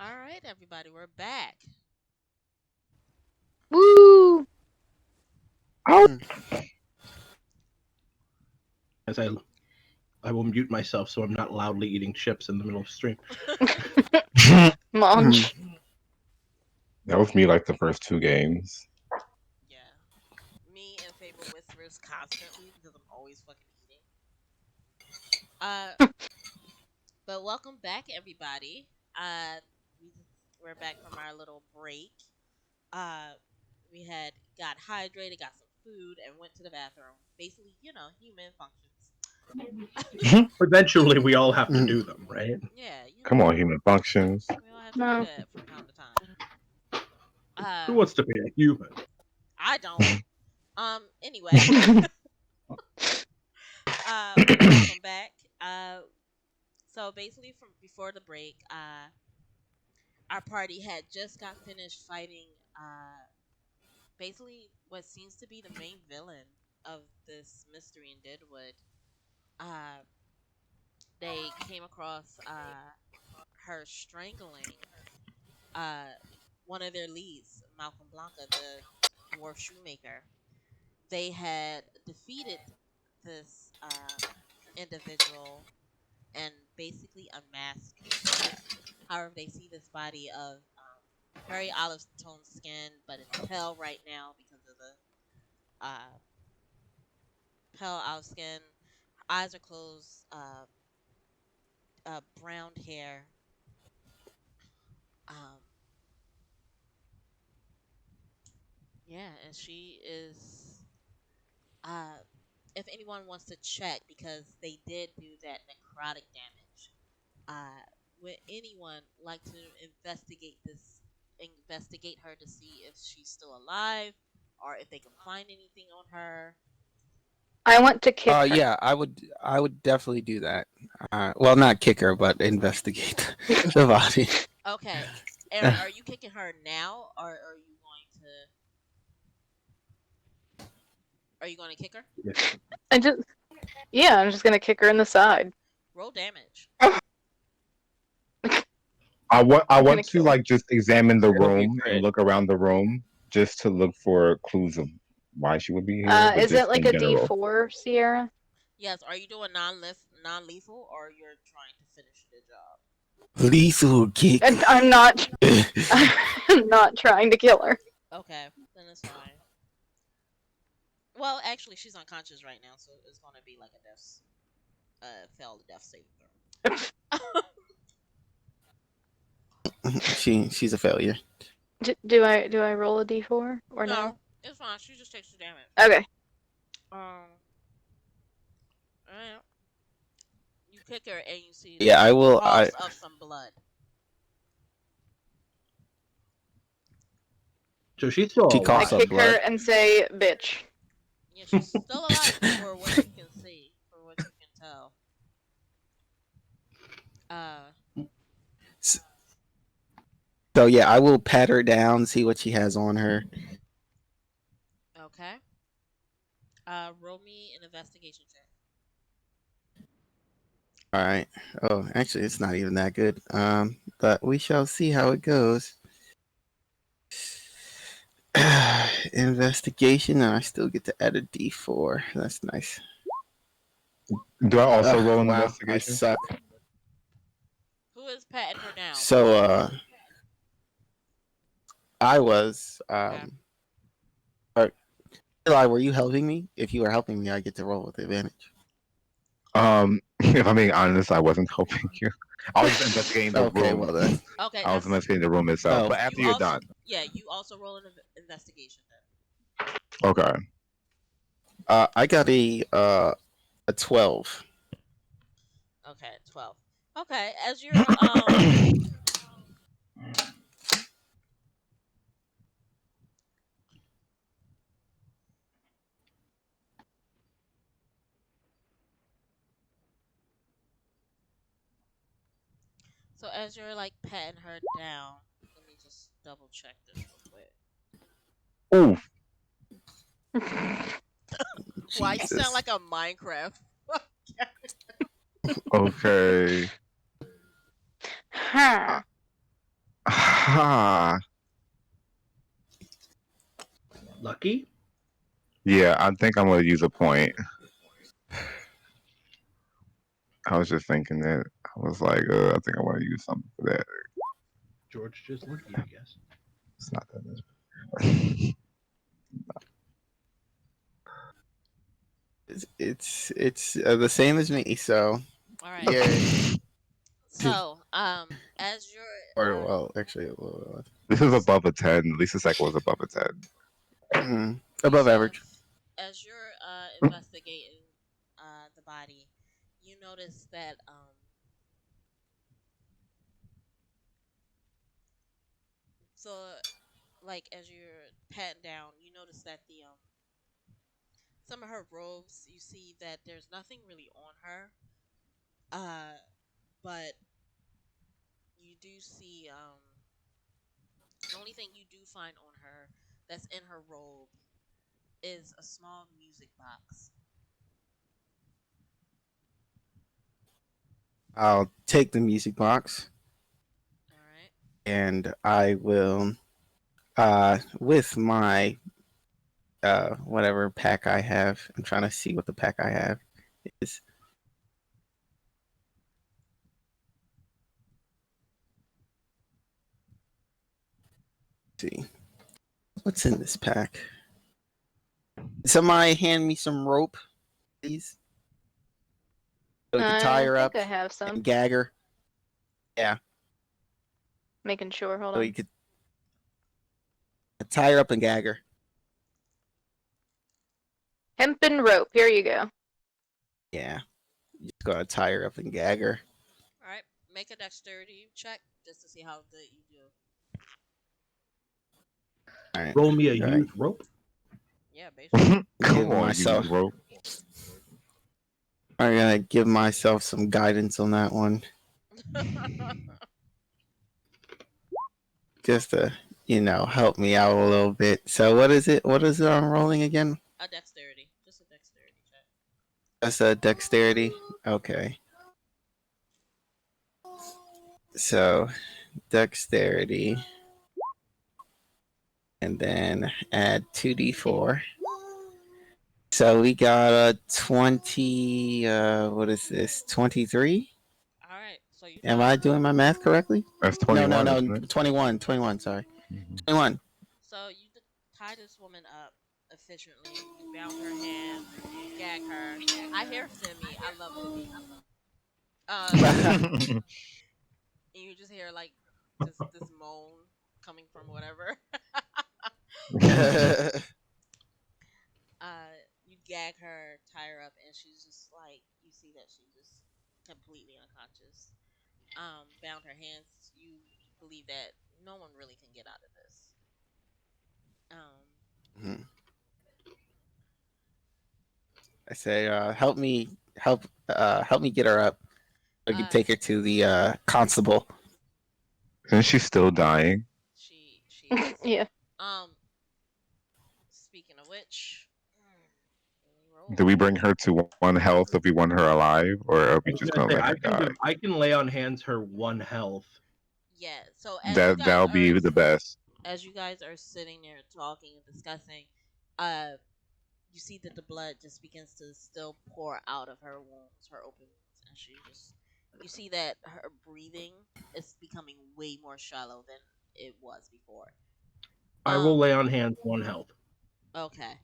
All right, everybody, we're back. Woo! As I will mute myself so I'm not loudly eating chips in the middle of the stream. Munch. That was me like the first 2 games. Yeah, me and Fable whispers constantly because I'm always fucking eating. Uh, but welcome back, everybody. We we're back from our little break. Uh, we had got hydrated, got some food, and went to the bathroom. Basically, human functions. Eventually, we all have to do them, right? Yeah, Come on, human functions. we all have to do No. that from time to time. Who wants to be a human? I don't. Anyway. Welcome back. So basically, from before the break, our party had just got finished fighting, basically what seems to be the main villain of this mystery in Deadwood. Uh, they came across her strangling uh one of their leads, Malcolm Blanca, the dwarf shoemaker. They had defeated this individual and basically unmasked her. However, they see this body of very olive tone skin, but it's pale right now because of the pale olive skin. Her eyes are closed, brown hair. Um, yeah, and she is. Uh, if anyone wants to check, because they did do that necrotic damage, uh, would anyone like to investigate her to see if she's still alive or if they can find anything on her? I want to kick her. Yeah, I would definitely do that. Well, not kick her, but investigate the body. Okay. Aaron, are you kicking her now, or are you going to kick her? I'm just gonna kick her in the side. Roll damage. I want gonna to kill like just examine the It'll be room great. and look around the room just to look for clues of why she would be here. But Is just it like in a general. D4, Sierra? Yes. Are you doing non-lethal, or you're trying to finish the job? Lethal kick. And I'm not. I'm not trying to kill her. Okay, then it's fine. Well, actually, she's unconscious right now, so it's going to be like a failed death saving throw. She's a failure. Do I roll a D4 or no? No, it's fine. She just takes the damage. Okay. Alright. You kick her and you see Yeah, I will. drops of some blood. So she's still She alive. I coughs up kick her blood. and say, "Bitch." Yeah, she's still alive for what you can see, for what you can tell. So yeah, I will pat her down, see what she has on her. Okay. Roll me an investigation check. All right. Oh, actually, it's not even that good. But we shall see how it goes. Investigation, and I still get to add a D4. That's nice. Do I also roll an Wow, I investigation? suck. Who is patting her down? So, I was. Okay. Eli, were you helping me? If you were helping me, I get to roll with advantage. If I'm being honest, I wasn't helping you. I was just investigating the Okay, room. well then. Okay. I was investigating the room itself. Oh. But after You you're also- done. Yeah, you also roll an investigation then. Okay. I got a 12. Okay, 12. Okay, as you're so as you're like patting her down, let me just double check this real quick. Ooh. Why you Jesus. sound like a Minecraft? Okay. Huh. Lucky? Yeah, I think I'm gonna use a point. I was just thinking that. I was like, I think I want to use something for that. George just lucky, I guess. It's not that much. It's the same as me. So All right. yeah. So, as you're Or well, actually a little This is above a 10. At least the second was above a 10. above average. as you're investigating the body, you notice that so like as you're patting down, you notice that the some of her robes, you see that there's nothing really on her, but you do see the only thing you do find on her that's in her robe is a small music box. I'll take the music box All right. and I will with my whatever pack I have. I'm trying to see what the pack I have is. Let's see. What's in this pack? Somebody hand me some rope, please. So we can tie her up I have some. and gag her. Yeah. Making sure. Hold So on. you could tie her up and gag her. Hempen rope. Here you go. Yeah. Just gotta tie her up and gag her. All right. Make a dexterity check just to see how good you do. All right. Roll me a All right. youth rope. Yeah, basically. Come Give on, myself- you rope. I'm gonna give myself some guidance on that one. Just to, help me out a little bit. So what is it? What is it I'm rolling again? A dexterity. Just a dexterity check. That's a dexterity. Okay. So dexterity. And then add 2d4. So we got a 20, what is this? 23? All right. So you Am tie I her doing up. my math correctly? That's 21. No, isn't it? 21, sorry. Mhm. 21. So you tie this woman up efficiently. You bound her hands. You gag her. I hear Femi. I love Femi. And you just hear like just this moan coming from whatever. You gag her, tie her up, and she's just like you see that she's just completely unconscious. Bound her hands. You believe that no one really can get out of this. Mhm. I say, help me get her up. I can take her to the constable. Isn't she still dying? She is. Yeah. Speaking of which, roll. Do we bring her to 1 health if we want her alive, or are I we was just gonna gonna say, let her die? I can lay on hands her 1 health. Yeah. So as you guys That'll be are the best. as you guys are sitting there talking and discussing, you see that the blood just begins to still pour out of her wounds, her open wounds, and you see that her breathing is becoming way more shallow than it was before. I will lay on hands 1 health. Okay.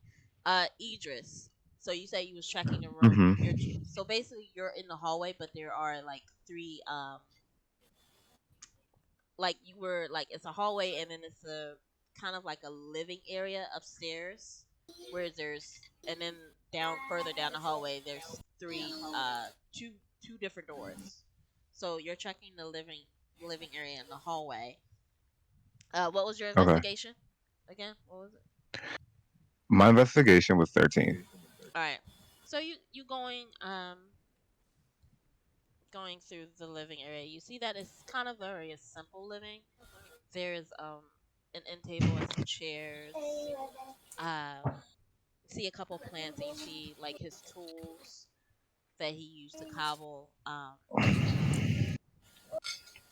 Idris. So you say you was checking the room. Mhm. So basically, you're in the hallway, but there are like 3 like you were like it's a hallway and then it's a kind of like a living area upstairs where there's and then down further down the hallway there's 2 different doors. So you're checking the living area in the hallway. What was your Okay. investigation again? What was it? My investigation was 13. All right. So you going through the living area. You see that it's kind of very a simple living. There's an end table and some chairs. You see a couple plants and you see like his tools that he used to cobble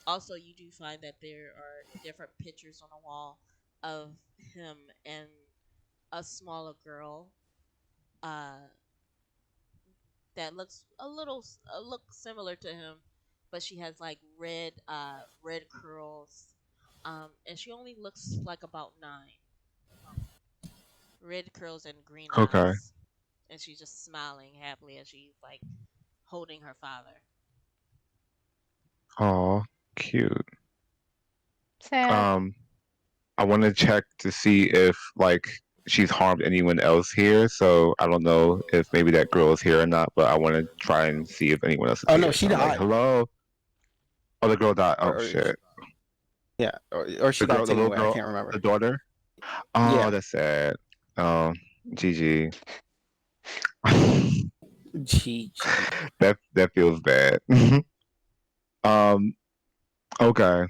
Also, you do find that there are different pictures on the wall of him and a smaller girl uh, that looks a look similar to him, but she has like red curls, and she only looks like about 9. Red curls and green Okay. eyes, and she's just smiling happily as she's like holding her father. Oh, cute. Sad. I want to check to see if like she's harmed anyone else here. So I don't know if maybe that girl is here or not, but I want to try and see if anyone else is Oh here. no, So she I'm like, died. hello. Oh, the girl died. Oh Or shit. yeah, or she The got girl, the taken little away. I girl, can't remember. the daughter. Oh, Yeah. that's sad. Oh, GG. GG. That feels bad. um. Okay.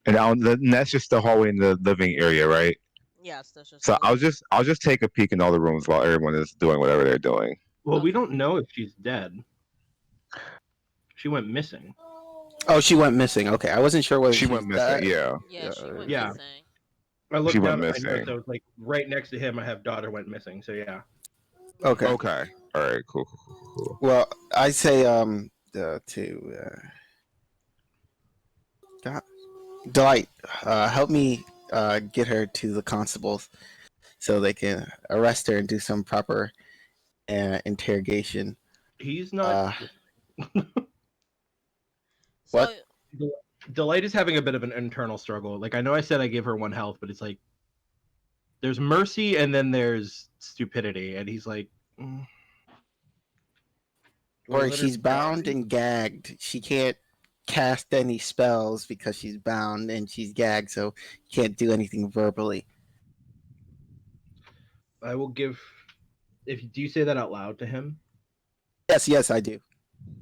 And that's just the hallway in the living area, right? Yes, that's just So the living. I'll just take a peek in all the rooms while everyone is doing whatever they're doing. Well, we Okay. don't know if she's dead. She went missing. Oh, she went missing. Okay, I wasn't sure whether She she went was missing. dead. Yeah, Yeah, she went Yeah. missing. I she looked went down at my notes. missing. I was like, right next to him, I have daughter went missing. So yeah. Okay. Okay. All right. Cool. Cool. Well, I say God, Delight, help me get her to the constables so they can arrest her and do some proper interrogation. He's not. So What? Delight is having a bit of an internal struggle. Like I know I said I gave her 1 health, but it's like there's mercy and then there's stupidity, and he's like, mm. Do I Or let her she's bound die? and gagged. She can't cast any spells because she's bound and she's gagged, so can't do anything verbally. I will give. Do you say that out loud to him? Yes, I do.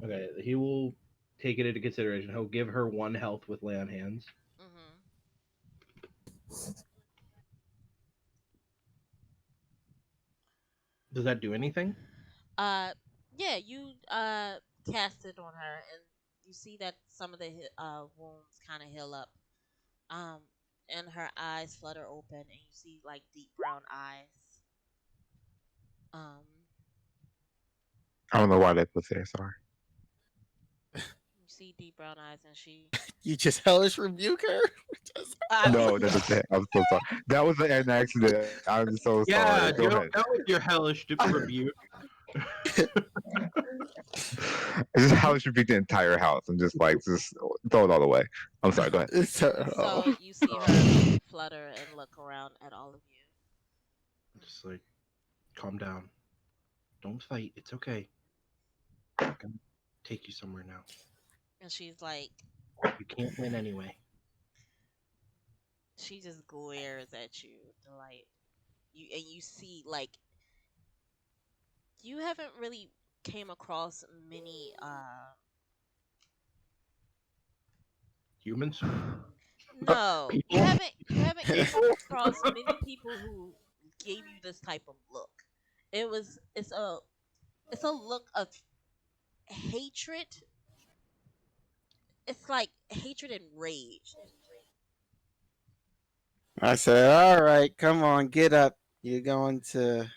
Okay, he will take it into consideration. He'll give her 1 health with lay on hands. mhm. Does that do anything? Yeah, you cast it on her, and you see that some of the wounds kind of heal up. Um, and her eyes flutter open, and you see like deep brown eyes. Um, I don't know why that was there. Sorry. you see deep brown eyes, and she. You just hellish rebuke her? No, that's a thing. I'm so sorry. That was an accident. I'm so sorry. Go ahead. That was your hellish rebuke. This is how it should be the entire house. I'm just throw it all away. I'm sorry. Go ahead. So you see her flutter and look around at all of you. Just like, calm down. Don't fight. It's okay. I'm gonna take you somewhere now. And she's like, You can't win anyway. she just glares at you, Delight. You see like you haven't really came across many Humans? no, you People? haven't came across many people who gave you this type of look. It's a look of hatred. It's like hatred and rage. I said, all right, come on, get up. You're going to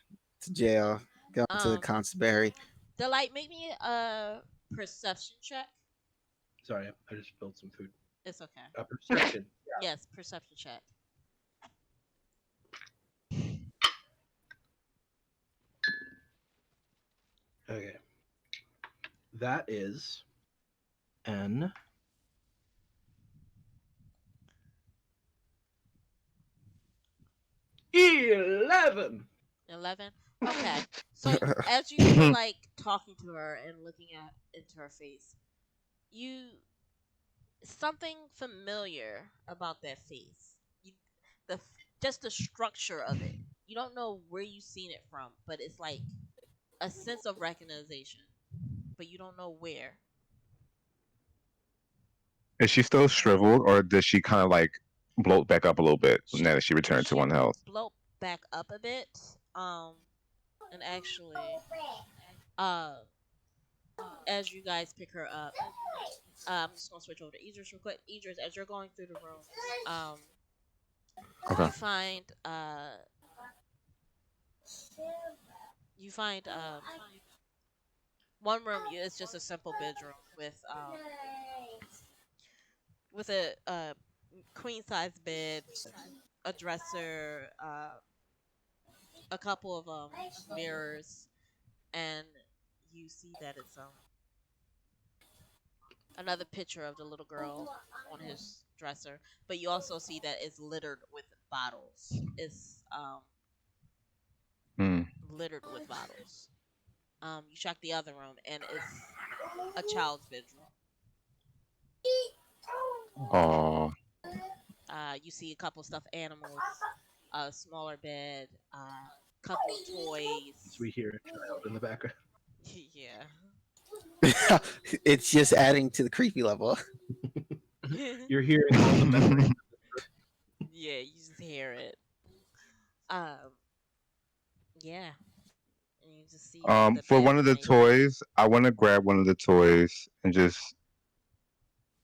jail. Going to the Um, constabulary. Delight, make me a perception check. Sorry, I just spilled some food. It's okay. A perception. Yes, perception check. Okay. That is an 11. 11. Okay. So as you were like talking to her and looking into her face, you something familiar about that face. The just the structure of it. You don't know where you've seen it from, but it's like a sense of recognition, but you don't know where. Is she still shriveled, or does she kind of like bloat back up a little bit She- now that she returned to She 1 health? bloat back up a bit. And actually, uh, as you guys pick her up, I'm just gonna switch over to Idris real quick. Idris, as you're going through the room, Okay. you find one room. It's just a simple bedroom with a queen size bed, a dresser, a couple of mirrors, and you see that it's another picture of the little girl on his dresser, but you also see that it's littered with bottles. It's Mm. littered with bottles. You check the other room, and it's a child's bedroom. Oh. You see a couple stuffed animals, a smaller bed, couple of toys. We hear a child in the background. Yeah. It's just adding to the creepy level. You're hearing all the memories. Yeah, you just hear it. Yeah, and you just see the For bed one of the underneath. toys, I want to grab one of the toys and just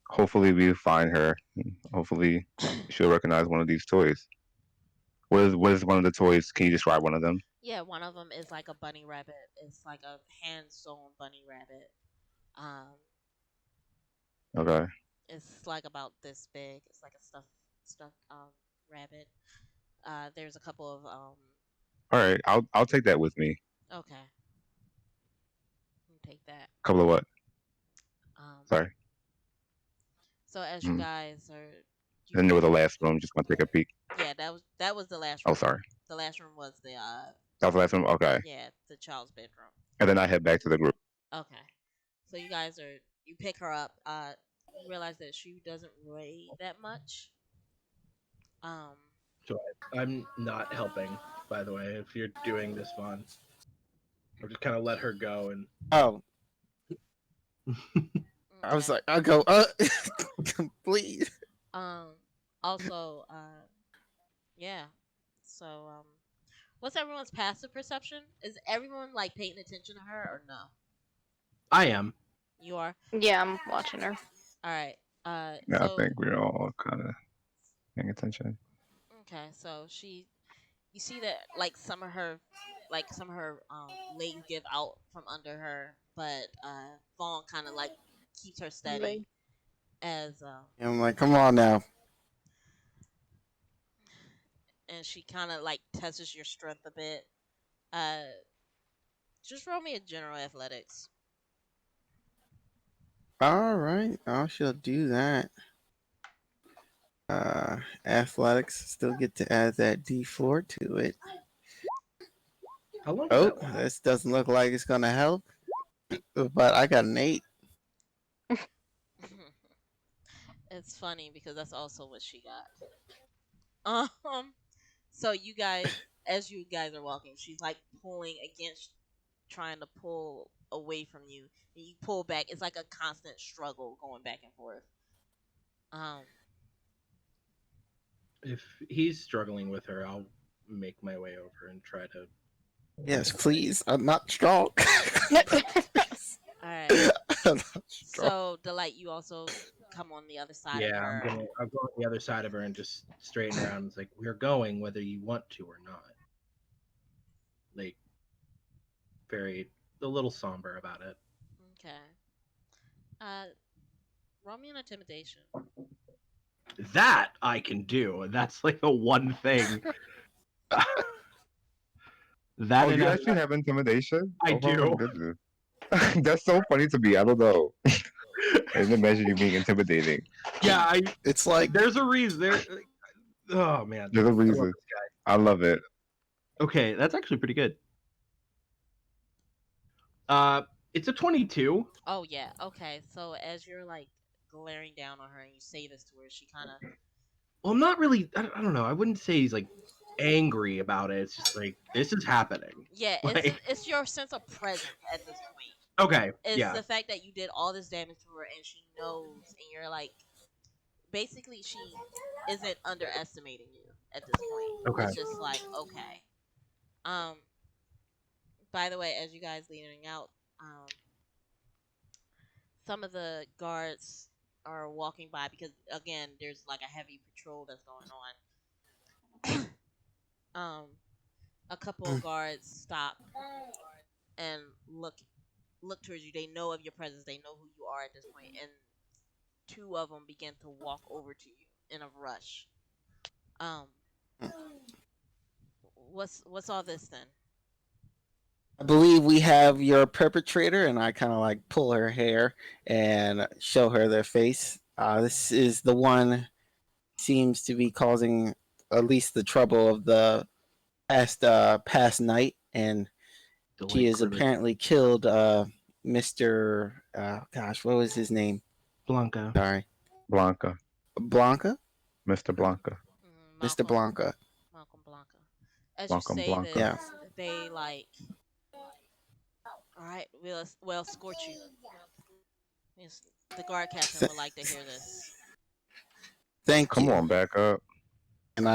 hopefully we find her. Hopefully she'll recognize one of these toys. What is one of the toys? Can you describe one of them? Yeah, one of them is like a bunny rabbit. It's like a hand sewn bunny rabbit. Okay. It's like about this big. It's like a stuffed rabbit. There's a couple of All right. I'll take that with me. Okay, you take that. Couple of what? Sorry. So as you guys are, I didn't know the last room. Just gonna take a peek. yeah, that was the last Oh, room. sorry. The last room was the That was the last room. Okay. yeah, the child's bedroom. And then I head back to the group. Okay, so you pick her up. You realize that she doesn't weigh that much. So I'm not helping, by the way, if you're doing this fun. I'll just kind of let her go and Oh, I was okay. like, I'll go. Please. Also, yeah. So, what's everyone's passive perception? Is everyone like paying attention to her or no? I am. You are. Yeah, I'm watching her. All right. Yeah, So I think we're all kind of paying attention. okay. So you see that some of her legs give out from under her, but Vaughn kind of like keeps her steady as And I'm like, come on now. and she kind of like tests your strength a bit. Uh, just roll me a general athletics. All right, I shall do that. Athletics, still get to add that D4 to it. How long? Oh, this doesn't look like it's gonna help, but I got an 8. It's funny because that's also what she got. So you guys, as you guys are walking, she's like pulling against, trying to pull away from you, and you pull back. It's like a constant struggle going back and forth. If he's struggling with her, I'll make my way over and try to. Yes, please. I'm not strong. All right. I'm not strong. So Delight, you also come on the other side of Yeah, her. I'll go on the other side of her and just straighten around. It's like we're going whether you want to or not. Like, a little somber about it. Okay. Roll me an intimidation. That I can do. That's like the one thing. That Oh, you and actually have intimidation? I Oh, my do. goodness. That's so funny to me. I don't know. I didn't imagine you being intimidating. Yeah, It's like there's a reason. Oh man, There's a I love reason. this guy. I love it. Okay, that's actually pretty good. It's a 22. Oh yeah. Okay. So as you're like glaring down on her and you say this to her, she kind of. Well, I'm not really. I don't know. I wouldn't say he's like angry about it. It's just like this is happening. Yeah, it's your sense of presence at this point. Okay. It's the fact that you did all this damage to her and she knows, and you're like, basically, she isn't underestimating you at this point. Okay. It's just like, okay. By the way, as you guys leading out, some of the guards are walking by because again, there's like a heavy patrol that's going on. A couple of guards stop and look towards you. They know of your presence. They know who you are at this point, and two of them begin to walk over to you in a rush. Um, what's all this then? I believe we have your perpetrator, and I kind of like pull her hair and show her their face. This is the one seems to be causing at least the trouble of the past night, and she has Delinquent apparently killed Mr. Gosh, what was his name? Blanca. Sorry, Blanca, Blanca, Mr. Blanca, Mr. Malcolm Blanca. Malcolm Blanca. As you Blanca say Blanca. Yeah. this, they like, all right, we'll escort you. Yes, the guard captain Th- would like to hear this. Thank Come you. on, back up. And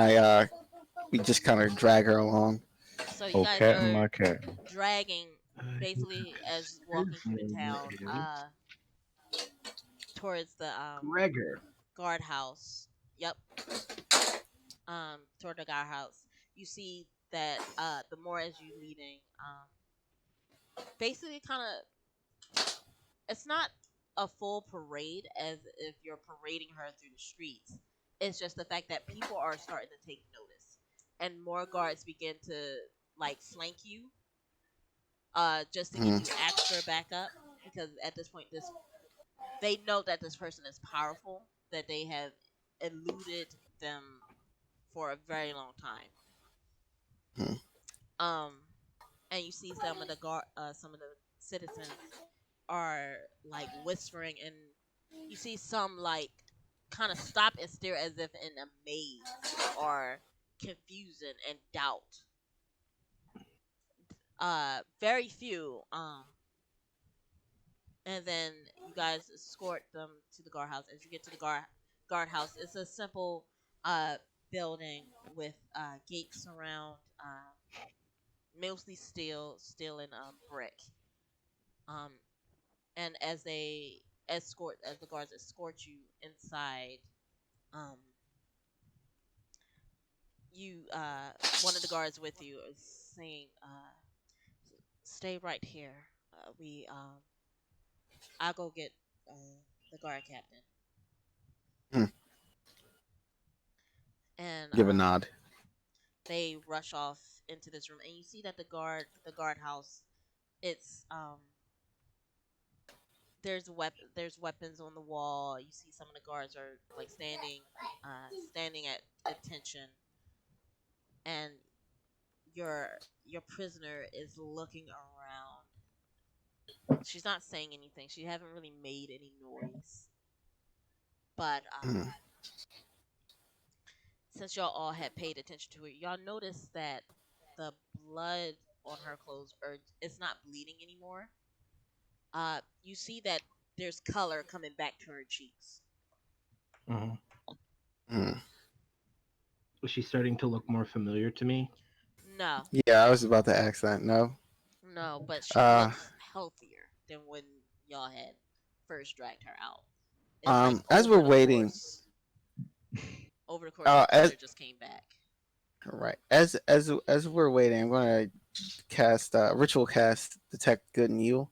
we just kind of drag her along. So you Oh, guys cat and are my cat. dragging basically as walking His through the name town is towards the Gregor. guardhouse. Yep. Toward the guardhouse. You see that the more as you leading, basically kind of, it's not a full parade as if you're parading her through the streets. It's just the fact that people are starting to take notice, and more guards begin to like flank you, just to give Mm. you extra backup because at this point, they know that this person is powerful, that they have eluded them for a very long time. Mm. Um, and you see some of the citizens are like whispering, and you see some like kind of stop and stare as if in amaze or confusion and doubt. Very few. And then you guys escort them to the guardhouse. As you get to the guardhouse, it's a simple building with gates around, mostly steel and brick. Um, and as the guards escort you inside, um, you one of the guards with you is saying, "Stay right here. We I'll go get the guard captain." Mm. And Give a nod. they rush off into this room, and you see that the guardhouse, it's there's weapons on the wall. You see some of the guards are like standing at attention, and your your prisoner is looking around. She's not saying anything. She haven't really made any noise, but Mm. since y'all all had paid attention to it, y'all noticed that the blood on her clothes, or it's not bleeding anymore. You see that there's color coming back to her cheeks. Uh-huh. Mm. Was she starting to look more familiar to me? No, Yeah, I was about to ask that. No. no, but she Uh, looks healthier than when y'all had first dragged her out. It's like as we're waiting, over the course, her as color just came back. right, as we're waiting, I'm gonna cast ritual cast detect good and evil.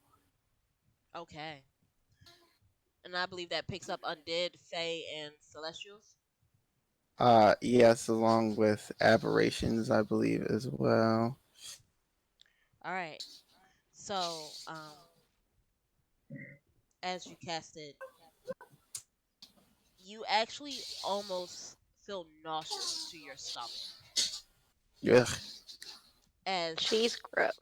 Okay, and I believe that picks up undead, fae, and celestials. Yes, along with aberrations, I believe as well. All right, so as you cast it, you actually almost feel nauseous to your stomach Ugh. as She's gross.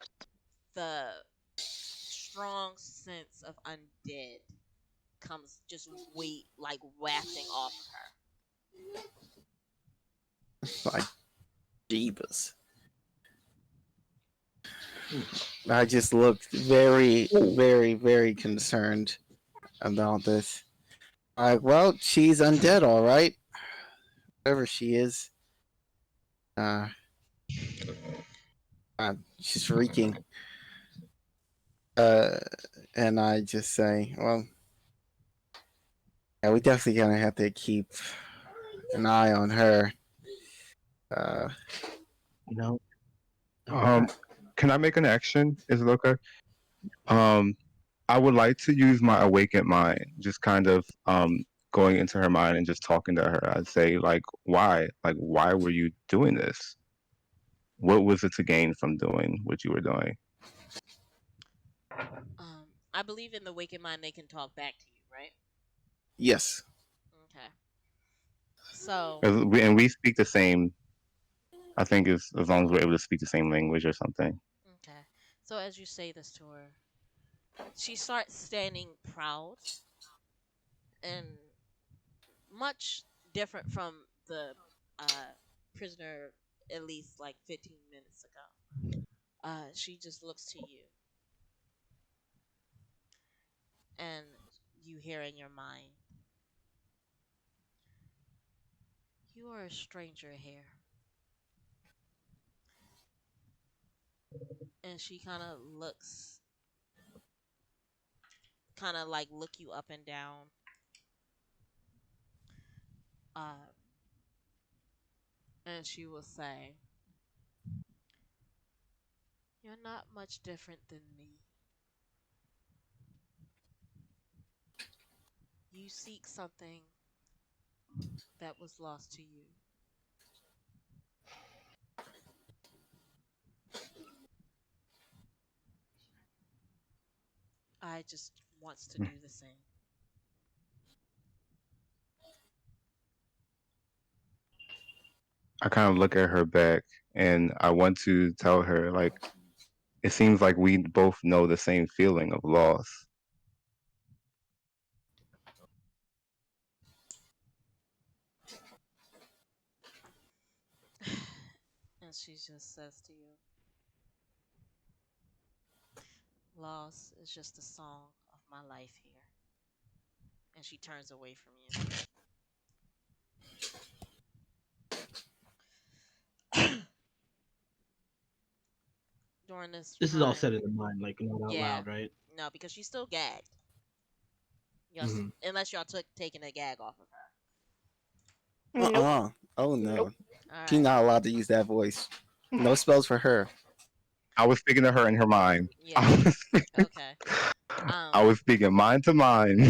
the strong sense of undead comes just weight like wafting off of her. Like Jeebus. I just looked very, very, very concerned about this. Like, well, she's undead, all right. Whatever she is. Uh, she's reeking. Uh, and I just say, well, Yeah, we definitely gonna have to keep an eye on her. Uh, You know. Um, can I make an action? Is it okay? Um, I would like to use my awakened mind, just kind of going into her mind and just talking to her. I'd say like, why? Like, why were you doing this? What was it to gain from doing what you were doing? I believe in the waking mind they can talk back to you, right? yes. Okay. So, 'Cause and we speak the same. I think as long as we're able to speak the same language or something. okay. So as you say this to her, she starts standing proud and much different from the uh, prisoner at least like 15 minutes ago. She just looks to you and you hear in your mind, you are a stranger here. And she kind of looks, kind of like look you up and down. Uh, and she will say, you're not much different than me. You seek something that was lost to you. I just wants to do the same. I kind of look at her back and I want to tell her like it seems like we both know the same feeling of loss. And she just says to you, loss is just a song of my life here. And she turns away from you. During this This is all time, said in the mind, like not out yeah, loud, right? no, because she's still gagged. Yes, Mhm. unless y'all took taking a gag off of Nope. Oh Nope. no. her. All She's right, not allowed to use that voice. No spells for her. I was speaking to her in her mind. yeah, okay. I was speaking mind to mind.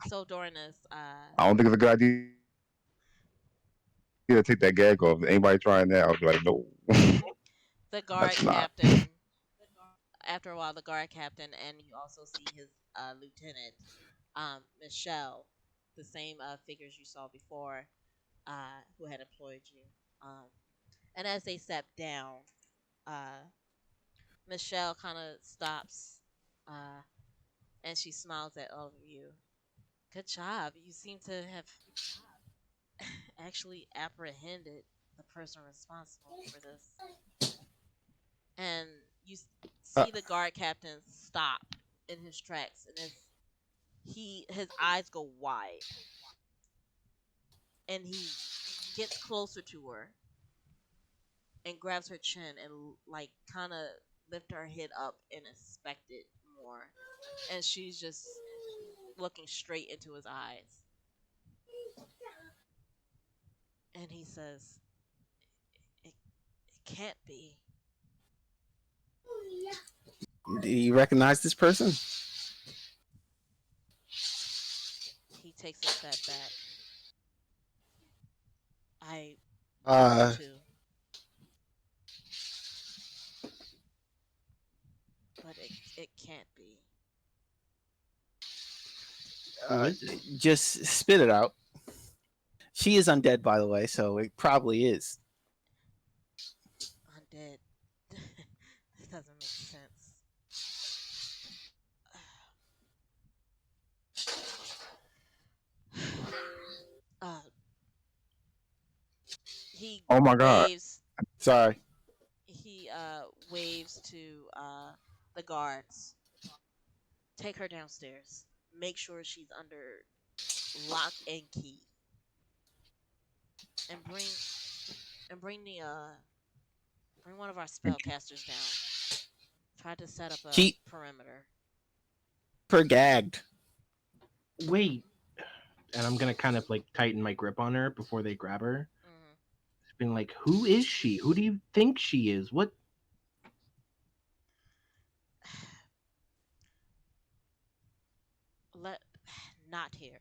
So during this, I don't think it's a good idea to take that gag off. Anybody trying that, I'll be like, no. the That's guard not. captain, after a while, the guard captain, and you also see his lieutenant, Michelle, the same figures you saw before, who had employed you. Um, and as they sat down, uh, Michelle kind of stops, uh, and she smiles at all of you. Good job. You seem to have actually apprehended the person responsible for this. And you Uh, see the guard captain stop in his tracks, and his eyes go wide, and he gets closer to her and grabs her chin and like kind of lift her head up and inspect it more, and she's just looking straight into his eyes, and he says, it can't be. do you recognize this person? He takes a step back. I want Uh, to, but it can't be. Who is it? just spit it out. She is undead, by the way, so it probably is. Undead. This doesn't make sense. uh, he Oh my god. waves. Sorry. He waves to the guards. Take her downstairs. Make sure she's under lock and key, and bring the bring one of our spellcasters down. Try to set up a Keep perimeter. her gagged. Wait. and I'm gonna kind of like tighten my grip on her before they grab her. Mhm. It's been like, who is she? Who do you think she is? What? Let not here.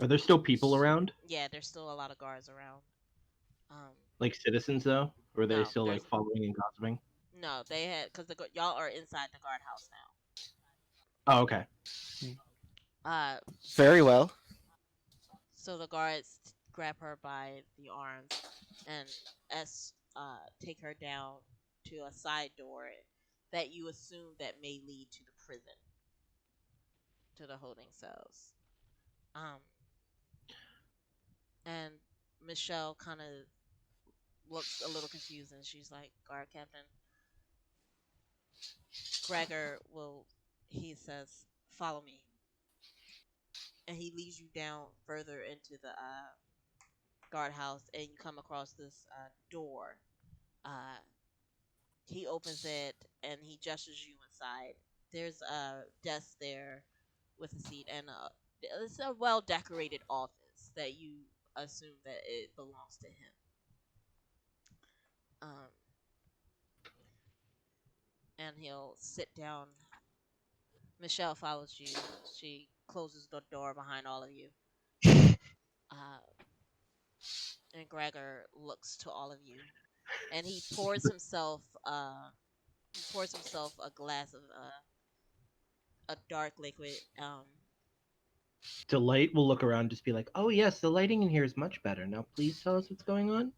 Are there still people around? Yeah, there's still a lot of guards around. Um, Like citizens though? Or are they no, still there's like following and gossiping? no. They had because y'all are inside the guardhouse Oh, okay. now. Very well. So the guards grab her by the arms and take her down to a side door that you assume that may lead to the prison, to the holding cells. Um, and Michelle kind of looks a little confused, and she's like, "Guard captain, Gregor will." He says, "Follow me," and he leads you down further into the guardhouse, and you come across this door. Uh, he opens it and he gestures you inside. There's a desk there with a seat, and it's a well decorated office that you assume that it belongs to him. Um, and he'll sit down. Michelle follows you. She closes the door behind all of you. Uh, and Gregor looks to all of you, and he pours himself a glass of a dark liquid. Delight will look around and just be like, oh yes, the lighting in here is much better. Now please tell us what's going on.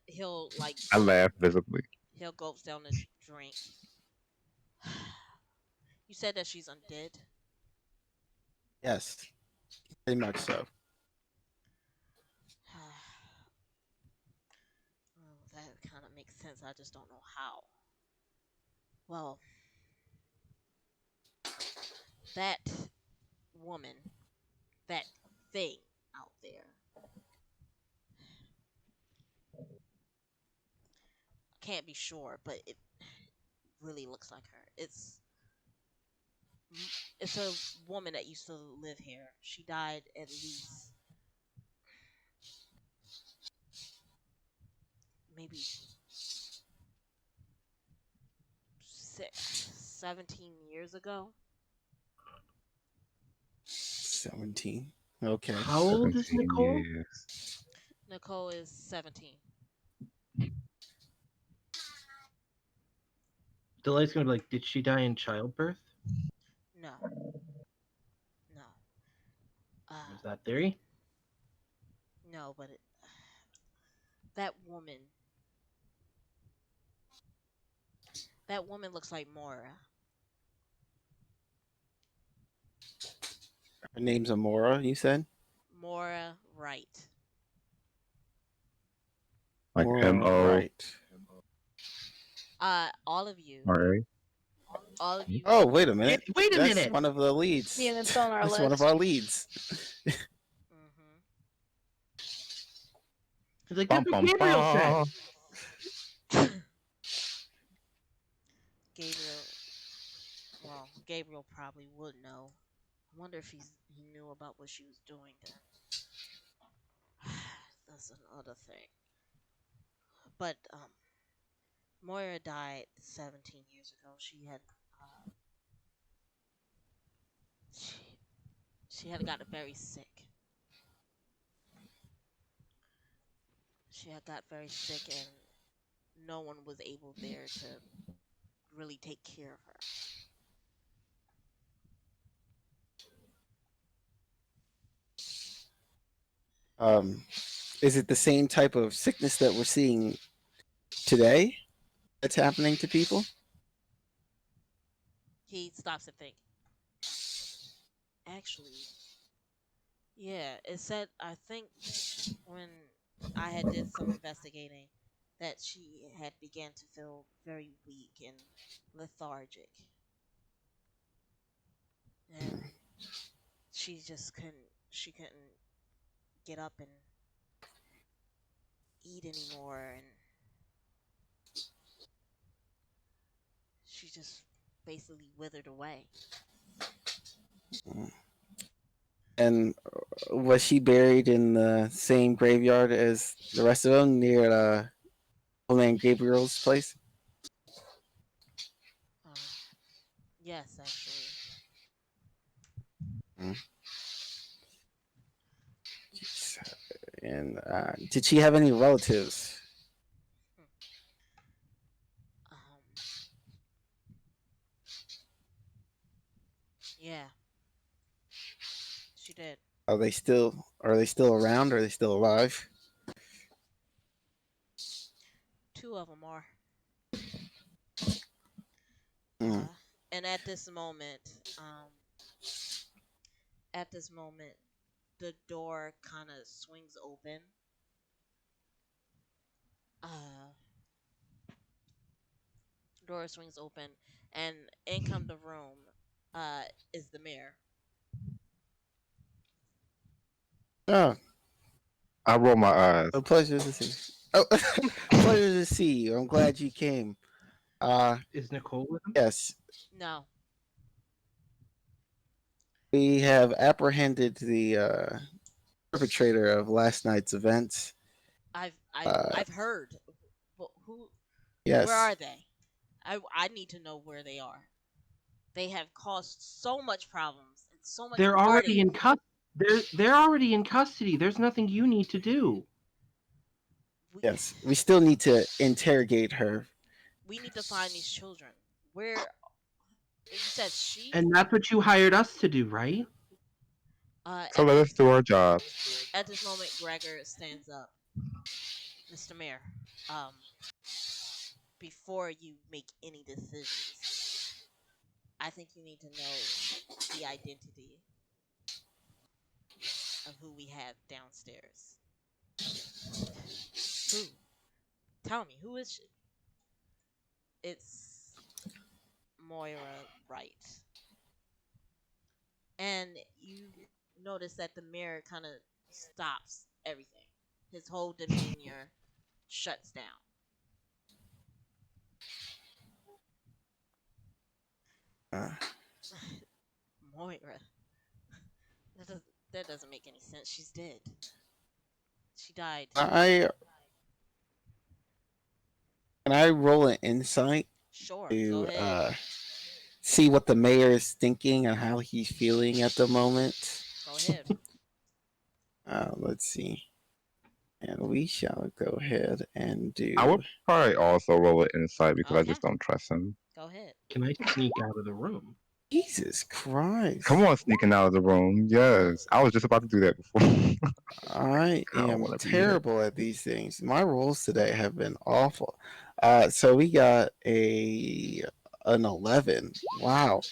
He'll like I laugh visibly. he'll gulp down the drink. You said that she's undead. Yes, pretty much so. Well, that kind of makes sense. I just don't know how. Well, that woman, that thing out there, can't be sure, but it really looks like her. It's a woman that used to live here. She died at least maybe 17 years ago. 17. Okay. How old is 17 Nicole? years. Nicole is 17. Delight's gonna be like, did she die in childbirth? No, no, Is that theory? no, but that woman, that woman looks like Mora. Her name's Amora, you said? Mora Wright. Like Amora M-O-R-A. Wright. All of you, all of you. Oh, wait a minute. Wait a That's minute! one of the leads. Yeah, that's on our That's list. one of our leads. Mhm. It's like, Bum, that's bum, what Gabriel said. bum. Gabriel. Well, Gabriel probably would know. I wonder if he knew about what she was doing then. That's another thing. But Moira died 17 years ago. She she had gotten very sick. She had got very sick, and no one was able there to really take care of her. Is it the same type of sickness that we're seeing today that's happening to people? He stops and thinks. Actually, yeah, it said, I think when I had did some investigating that she had began to feel very weak and lethargic. And she couldn't get up and eat anymore, and just basically withered away. And was she buried in the same graveyard as the rest of them near Old Man Gabriel's place? Um, yes, actually. And did she have any relatives? Um, yeah, she did. Are they still around? Are they still alive? Two of them are. Hmm. And at this moment, the door kind of swings open. Door swings open, and in come the room. Is the mayor. Oh, I roll my eyes. a pleasure to see you. Oh, pleasure to see you. I'm glad you came. Is Nicole with him? Yes, No, we have apprehended the perpetrator of last night's events. I've heard. But who? Yes. Where are they? I need to know where they are. They have caused so much problems and so much. They're already in heartache. They're already in custody. There's nothing you need to do. Yes, we still need to interrogate her. We need to find these children. Where? You said she. And that's what you hired us to do, right? So let us do our job. At this moment, Gregor stands up. Mr. Mayor, before you make any decisions, I think you need to know the identity of who we have downstairs. Who? Tell me, who is she? It's Moira Wright. And you notice that the mayor kind of stops everything. His whole demeanor shuts down. Moira. That doesn't make any sense. She's dead. She died. Can I roll an insight Sure, to go ahead. see what the mayor is thinking and how he's feeling at the moment? Go ahead. Let's see. And we shall go ahead and do. I would probably also roll an insight because I Okay. just don't trust him. Go ahead. Can I sneak out of the room? Jesus Christ. Come on, sneaking out of the room. Yes, I was just about to do that before. I don't am wanna be here. terrible at these things. My rolls today have been awful. So we got an 11. Wow.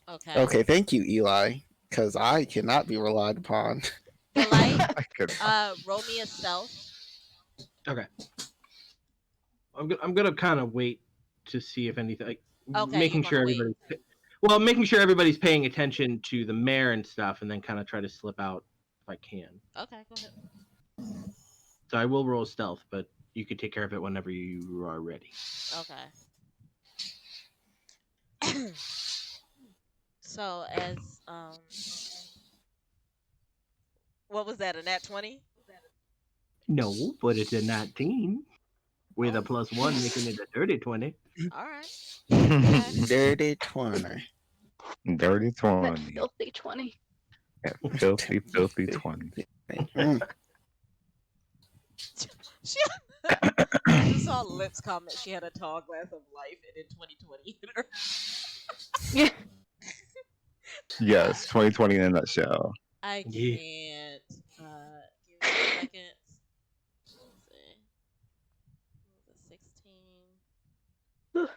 Okay. Okay, thank you, Eli, because I cannot be relied upon. Delight, I could. roll me a stealth. Okay. I'm gonna kind of wait to see if anything, like Okay, making you're sure gonna wait. everybody's making sure everybody's paying attention to the mayor and stuff, and then kind of try to slip out if I can. Okay, go ahead. So I will roll stealth, but you could take care of it whenever you are ready. Okay. So as what was that? A nat 20? No, but it's a 19 with Oh. a +1, making it a dirty 20. All right. Okay. Dirty 20. Dirty That 20. filthy 20. Yeah, filthy, filthy 20. She I just saw Lips comment she had a tall glass of life and in 2020 hit her. Yeah. Yes, 2020 in a nutshell. I can't. Yeah. Give me a second. Let's see. What was it, 16? Ugh.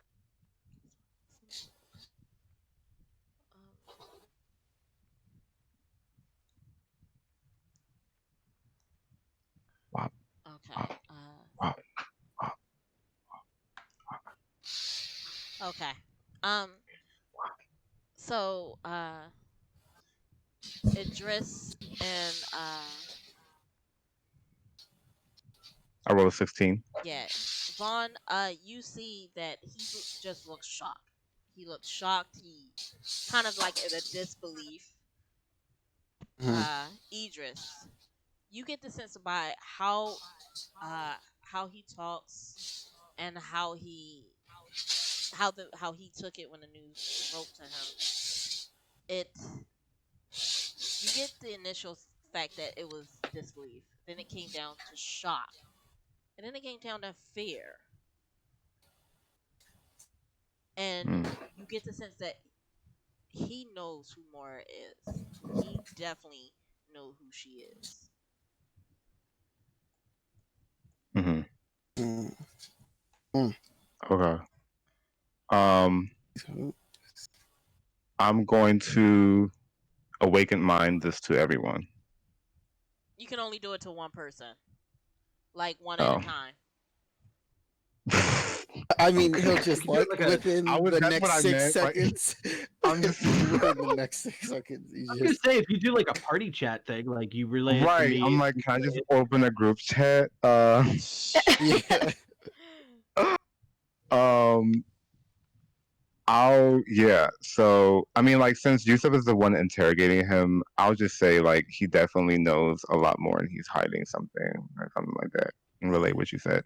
Wow. Okay. Wow. Okay. So Idris and I rolled a 16. yeah, Vaughn, you see that just looks shocked. He looks shocked. He kind of like in a disbelief. Idris, you get the sense by how he talks and how he took it when the news broke to him. It you get the initial fact that it was disbelief. Then it came down to shock. And then it came down to fear. And Mm. you get the sense that he knows who Mora is. He definitely knows who she is. Mm-hmm. Mm. Okay. I'm going to awaken mind this to everyone. You can only do it to one person. Like one Oh. at a time. I mean, Okay. he'll just You can do like it like a- within the that's next what I 6 meant, like, seconds. I'm just- within the next 6 seconds. I was gonna say, if you do like a party chat thing, like you relay it to Right. me. I'm like, can I just open a group chat? Yeah. So I mean, like, since Yusuf is the one interrogating him, I'll just say like he definitely knows a lot more and he's hiding something or something like that. And relate what you said.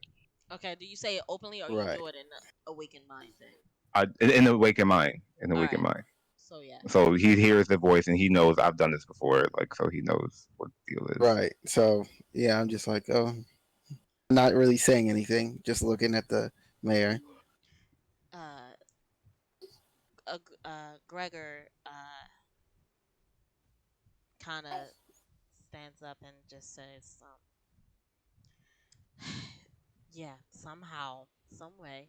Okay, do you say it openly or Right. you do it in the awakened mind thing? In the awakened mind. In the awakened Alright. mind. So yeah. So he hears the voice and he knows I've done this before, like, so he knows what the deal is. Right. So yeah, I'm just like, oh, not really saying anything, just looking at the mayor. Gregor kind of stands up and just says, yeah, somehow, some way,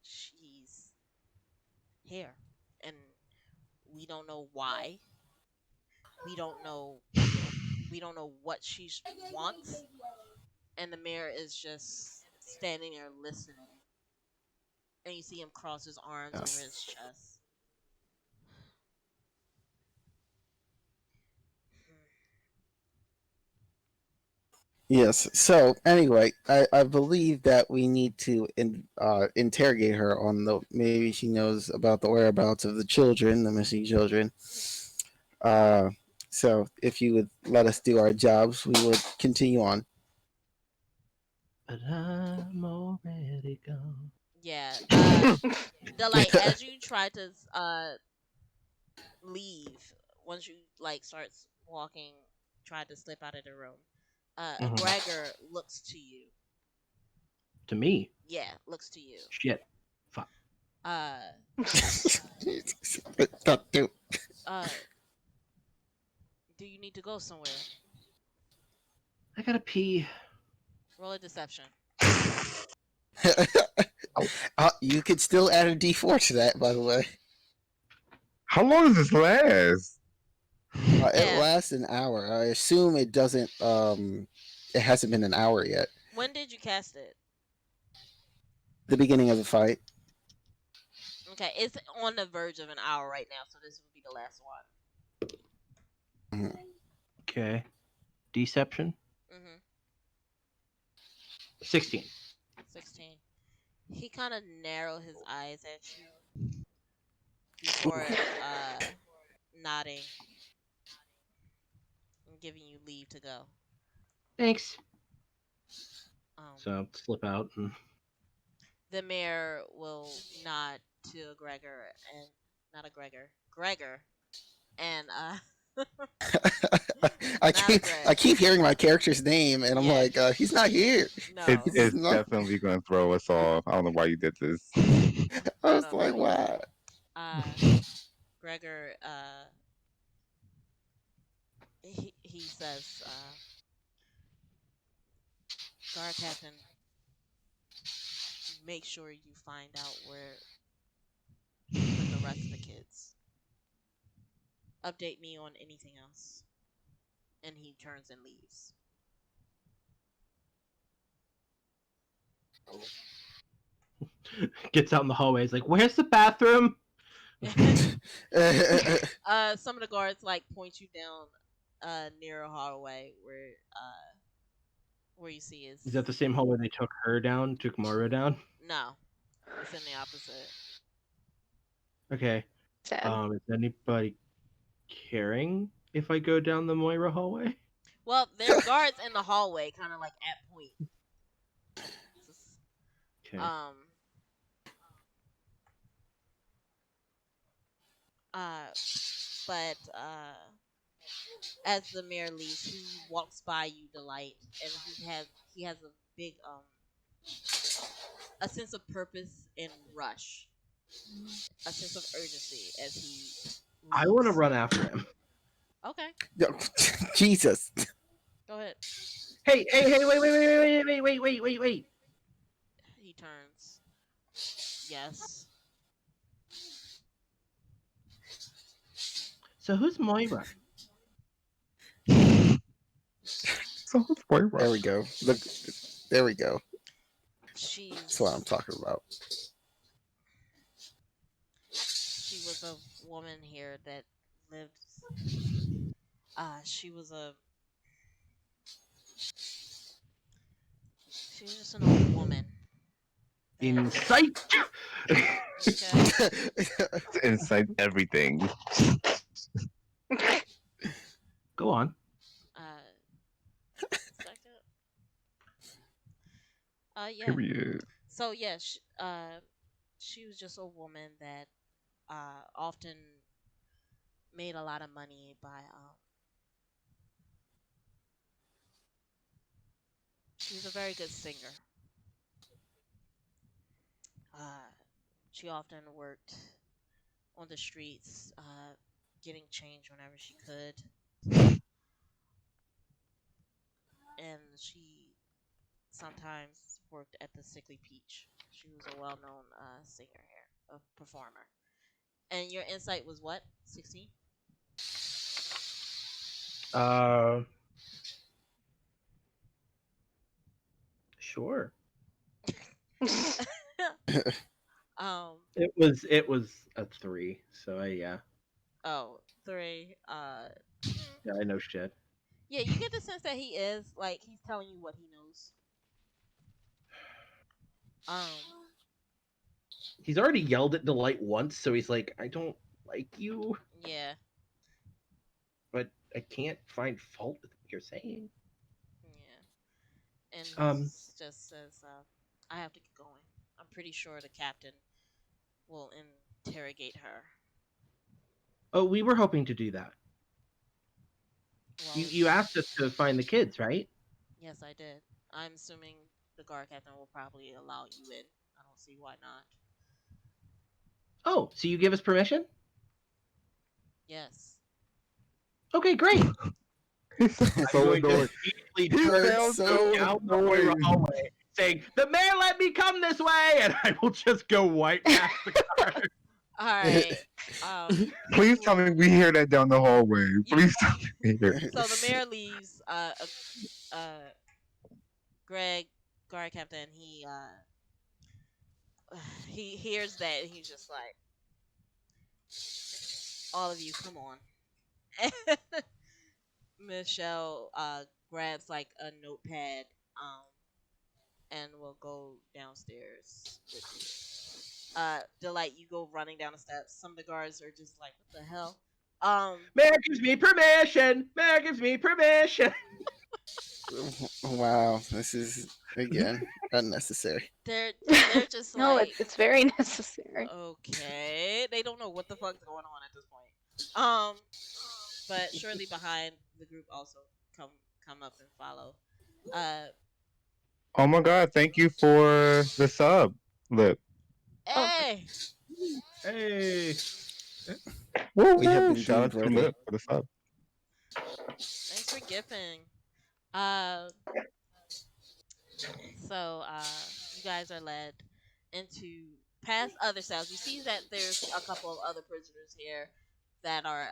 she's here, and we don't know why. We don't know. We don't know what she wants, and the mayor is just standing there listening. And you see him cross his arms Yes. over his chest. Yes. So anyway, I believe that we need to interrogate her on the maybe she knows about the whereabouts of the children, the missing children. So if you would let us do our jobs, we would continue on. But I'm already gone. Yeah. Like as you try to leave, once you like starts walking, try to slip out of the room. Mhm. Gregor looks to you. To me. Yeah, looks to you. Shit. Fuck. Do you need to go somewhere? I gotta pee. Roll a deception. You could still add a D4 to that, by the way. How long does this last? It lasts an hour. I assume it doesn't. It hasn't been an hour yet. When did you cast it? The beginning of the fight. Okay, it's on the verge of an hour right now, so this will be the last one. Okay. Deception. 16. 16. He kind of narrowed his eyes at you before nodding and giving you leave to go. Thanks. So slip out and the mayor will nod to Gregor and Gregor and I keep hearing my character's name and I'm like, he's not here. No, it's definitely gonna throw us off. I don't know why you did this. I was like, wow. Gregor he says, Guard Captain, make sure you find out where you put the rest of the kids. Update me on anything else. And he turns and leaves. gets out in the hallway. He's like, "Where's the bathroom?" Some of the guards like point you down near a hallway where where you see is Is that the same hallway they took her down? Took Mario down? no, it's in the opposite. Okay. Sad. Is anybody caring if I go down the Moira hallway? Well, there are guards in the hallway, kind of like at point. Okay. Um. But as the mayor leaves, he walks by you, Delight, and he has a big a sense of purpose and rush, a sense of urgency as he I want to leaves. run after him. Okay, Jesus. go ahead. Hey, wait. He turns. Yes. So who's Moira? So it's Moira. There we go. Look, there we go. She's That's what I'm talking about. she was a woman here that lived. She was just an old woman. that- Insight. Okay. It's inside everything. Go on. Second. Yeah. Period. So yeah, she was just a woman that often made a lot of money by she was a very good singer. She often worked on the streets, getting change whenever she could, and she sometimes worked at the Sickly Peach. She was a well-known singer here, a performer. And your insight was what? 16? Sure. um. It was a 3. So yeah. Oh, 3. Yeah, I know shit. Yeah, you get the sense that he is like he's telling you what he knows. He's already yelled at Delight once, so he's like, I don't like you, Yeah, but I can't find fault with what you're saying. yeah. And he just says, "I have to get going. I'm pretty sure the captain will interrogate her." Oh, we were hoping to do that. Well, You asked us to find the kids, right? yes, I did. I'm assuming the guard captain will probably allow you in. I don't see why not. Oh, so you give us permission? Yes. Okay, great. He's so I'm going to annoyed. immediately He turn sounds and so go down the Moira annoyed. hallway, saying, "The mayor let me come this way," and I will just go right past the guard. All right. Please tell me we hear that down the hallway. Please tell me we hear. So the mayor leaves. Greg, guard captain, he hears that and he's just like, all of you, come on. Michelle grabs like a notepad and will go downstairs with you. Delight, you go running down the steps. Some of the guards are just like, what the hell? Mayor gives me permission. Mayor gives me permission. Wow, this is again unnecessary. they're just No, like, it's very necessary. okay, they don't know what the fuck's going on at this point. But surely behind the group also come up and follow. Oh my god! Thank you for the sub, Lip. Hey, Hey. Woo We have woo! been Shout out deemed to worthy. Lip for the sub. thanks for gifting. Uh, so you guys are led into past other cells. You see that there's a couple of other prisoners here that are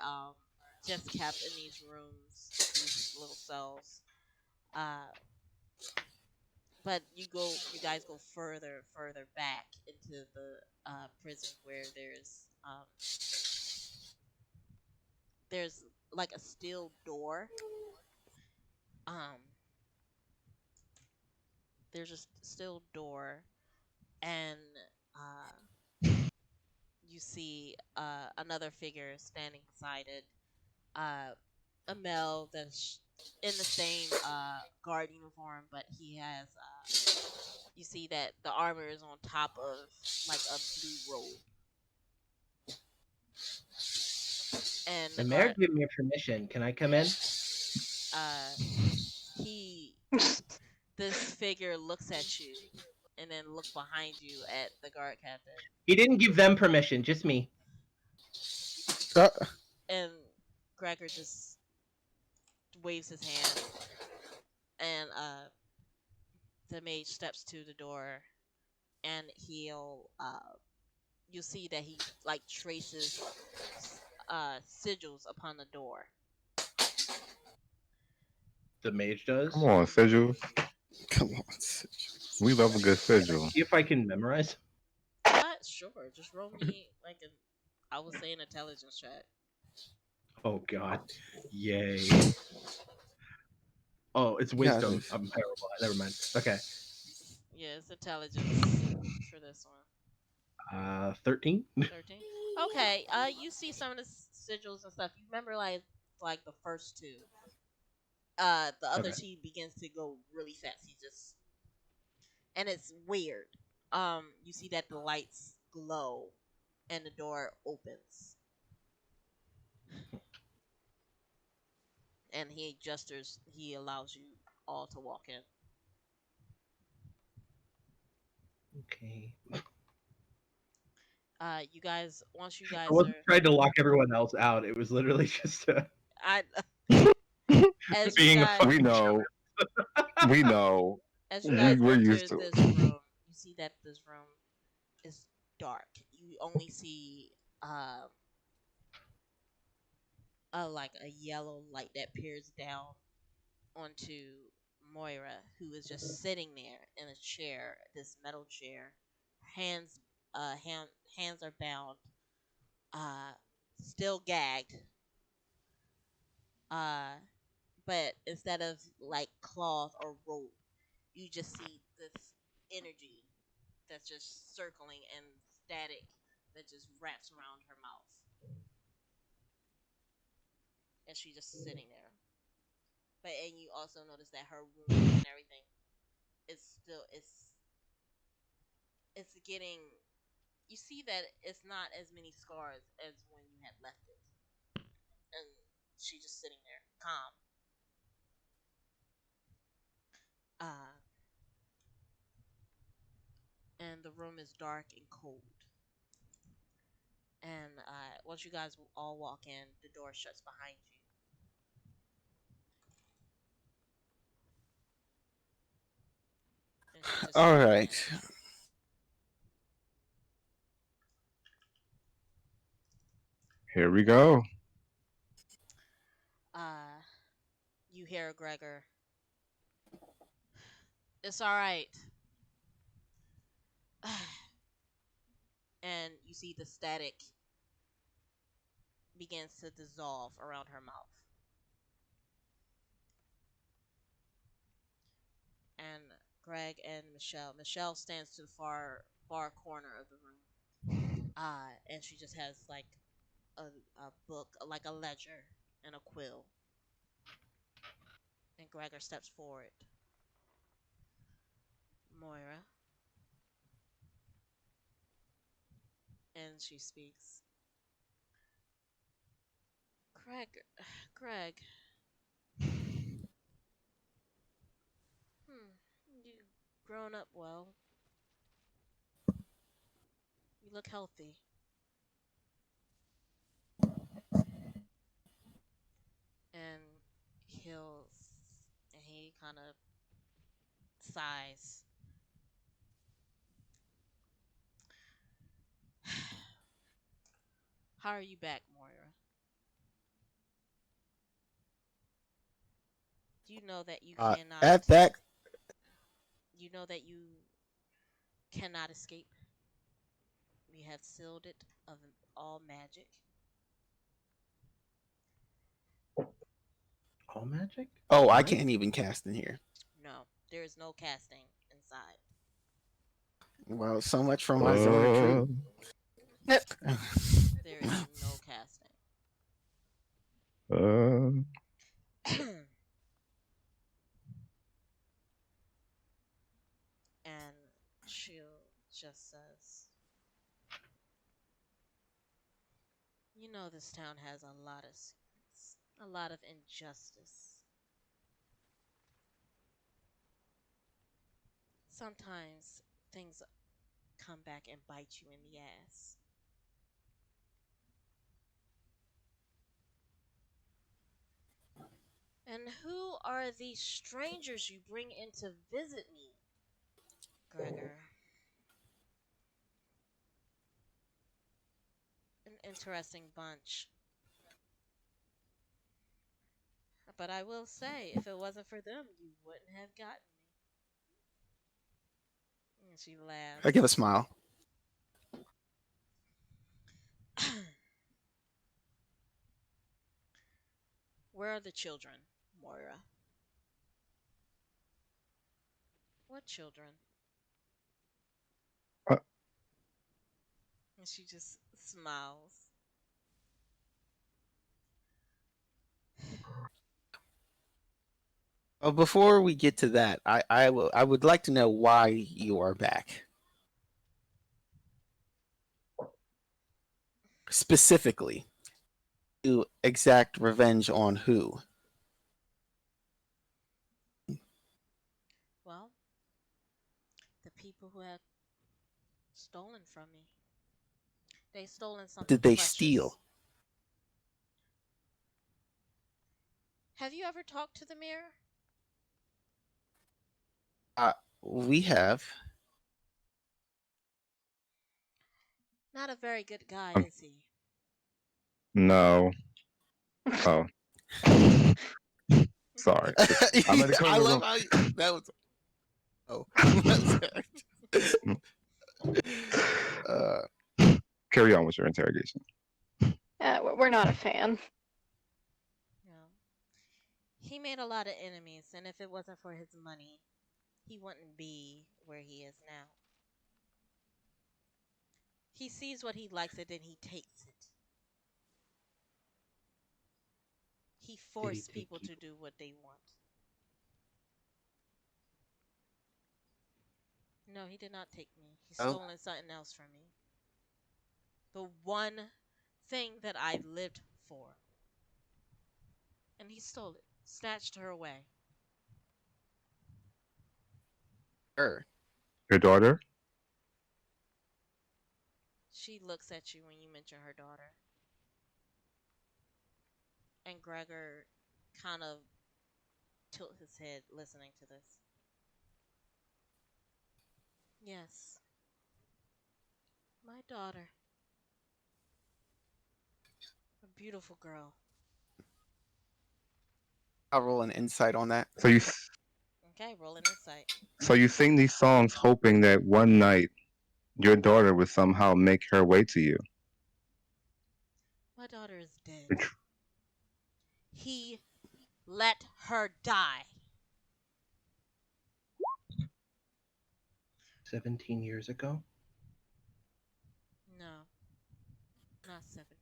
just kept in these rooms, these little cells. But you guys go further back into the prison where there's like a steel door. Um, there's a still door, and you see another figure standing beside it. A male that's in the same guard uniform, but he has. You see that the armor is on top of like a blue robe, and the The mayor guard. gave me permission. Can I come in? Uh, he this figure looks at you and then look behind you at the guard captain, He didn't give them permission, just me. Uh, and Gregor just waves his hand, and the mage steps to the door, and you'll see that he like traces sigils upon the door. The mage does. Come on, sigils. come on. We love a good sigil. See if I can memorize. Sure. Just roll me like I would say an intelligence check. Oh god. Yay. Oh, it's Yeah, wisdom. this- I'm terrible. Never mind. Okay. Yeah, it's intelligence for this one. 13? 13. Okay. You see some of the sigils and stuff. You remember like the first two. The other Okay. two begins to go really fast. He just and it's weird. You see that the lights glow and the door opens. And he allows you all to walk in. Okay. You guys, once you I guys wasn't are, trying to lock everyone else out. It was literally just I, as you being a guys, We fucking know. We know. as you guys We're enter used to this it. room, you see that this room is dark. You only see like a yellow light that peers down onto Moira, who is just sitting there in a chair, this metal chair. Hands, uh, hand, hands are bound, uh, still gagged. Uh, but instead of like cloth or rope, you just see this energy that's just circling and static that just wraps around her mouth, and she's just sitting there. But and you also notice that her wounds and everything is still it's getting. You see that it's not as many scars as when you had left it, and she's just sitting there, calm. Uh, and the room is dark and cold. And once you guys all walk in, the door shuts behind you. And she's just All sitting right. there. Here we go. Uh, you hear Gregor. It's all right. And you see the static begins to dissolve around her mouth. And Greg and Michelle. Michelle stands to the far corner of the room. And she just has like a book, like a ledger and a quill. And Gregor steps forward. Moira. And she speaks. Greg, you've grown up well. You look healthy. And he kind of sighs. How are you back, Moira? Do you know that At that, you know that you cannot escape? We have sealed it of all magic. all magic? oh, I What? can't even cast in here. No, there is no casting outside. Well, so much for my zone retreat. There is no casting. And Shield just says, "You know this town has a lot of secrets, a lot of injustice. Sometimes things come back and bite you in the ass. And who are these strangers you bring in to visit me, Gregor? An interesting bunch. But I will say, if it wasn't for them, you wouldn't have gotten me." And she laughs. I give a smile. "Where are the children, Moira?" "What children?" Uh, And she just smiles. Before we get to that, I would like to know why you are back. Specifically, to exact revenge on who? Well, the people who had stolen from me. They stolen something Did they precious. steal? Have you ever talked to the mirror? We have. Not a very good guy, Um, is he? no. Oh, sorry. I'm at the I corner room. love how that was. Oh, Carry on with your interrogation. We're not a fan. No. He made a lot of enemies, and if it wasn't for his money, he wouldn't be where he is now. He sees what he likes and then he takes it. He forced take people you? to do what they want. No, he did not take me. He Oh. stolen something else from me. The one thing that I lived for. And he stole it, snatched her away. Sure. Your daughter? She looks at you when you mention her daughter. And Gregor kind of tilt his head listening to this. "Yes, my daughter. A beautiful girl." I'll roll an insight on that. Okay, roll an insight. So you sing these songs hoping that one night your daughter would somehow make her way to you. My daughter is dead. Which- He let her die. 17 years ago? No, not 17.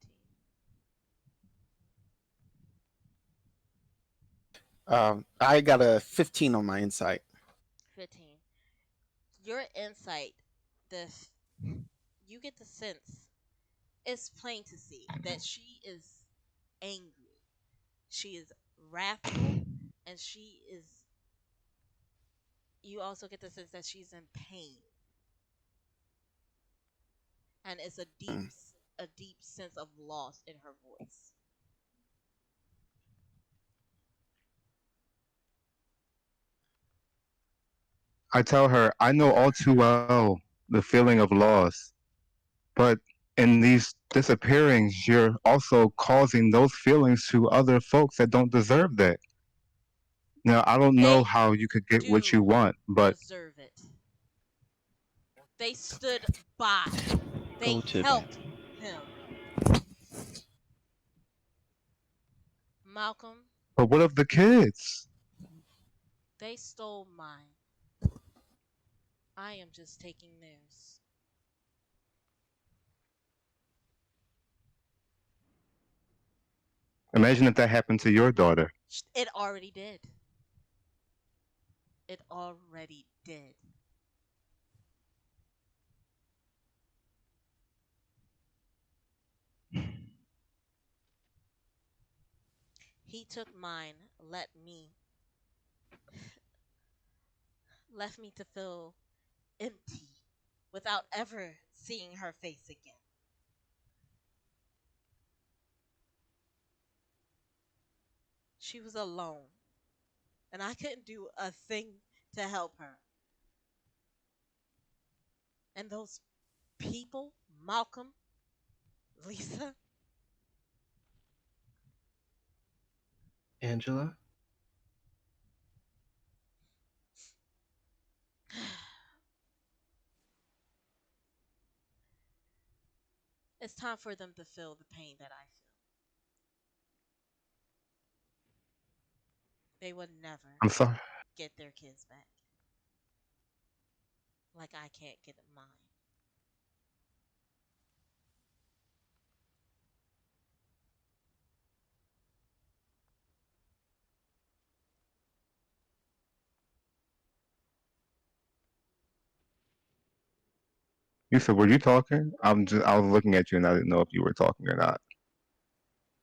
I got a 15 on my insight. 15. Your insight, the you get the sense, it's plain to see that she is angry. She is wrathful, and she is. You also get the sense that she's in pain, and it's Hmm. a deep sense of loss in her voice. I tell her, I know all too well the feeling of loss, but in these disappearings, you're also causing those feelings to other folks that don't deserve that. Now, I don't know They how you could get what you do want, but deserve it. They stood by. They Go to bed. helped him. Malcolm, what of the kids? they stole mine. I am just taking theirs. Imagine if that happened to your daughter. It already did. It already did. He took mine, left me to feel empty without ever seeing her face again. She was alone, and I couldn't do a thing to help her. And those people, Malcolm, Lisa, Angela? it's time for them to feel the pain that I feel. They would never I'm sorry. get their kids back like I can't get mine. You said, were you talking? I was looking at you and I didn't know if you were talking or not.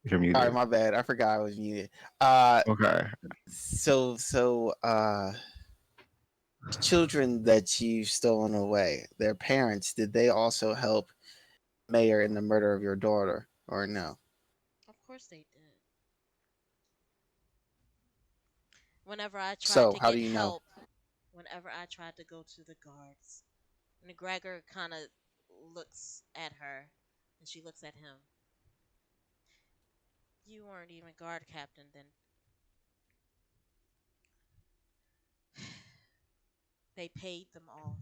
You're Sorry, muted. my bad. I forgot I was muted. Uh, Okay. so children that you've stolen away, their parents, did they also help Mayor in the murder of your daughter, or no? Of course they did. Whenever I tried So to how get do you know? help, whenever I tried to go to the guards, and Gregor kind of looks at her, and she looks at him. You weren't even guard captain then. They paid them off.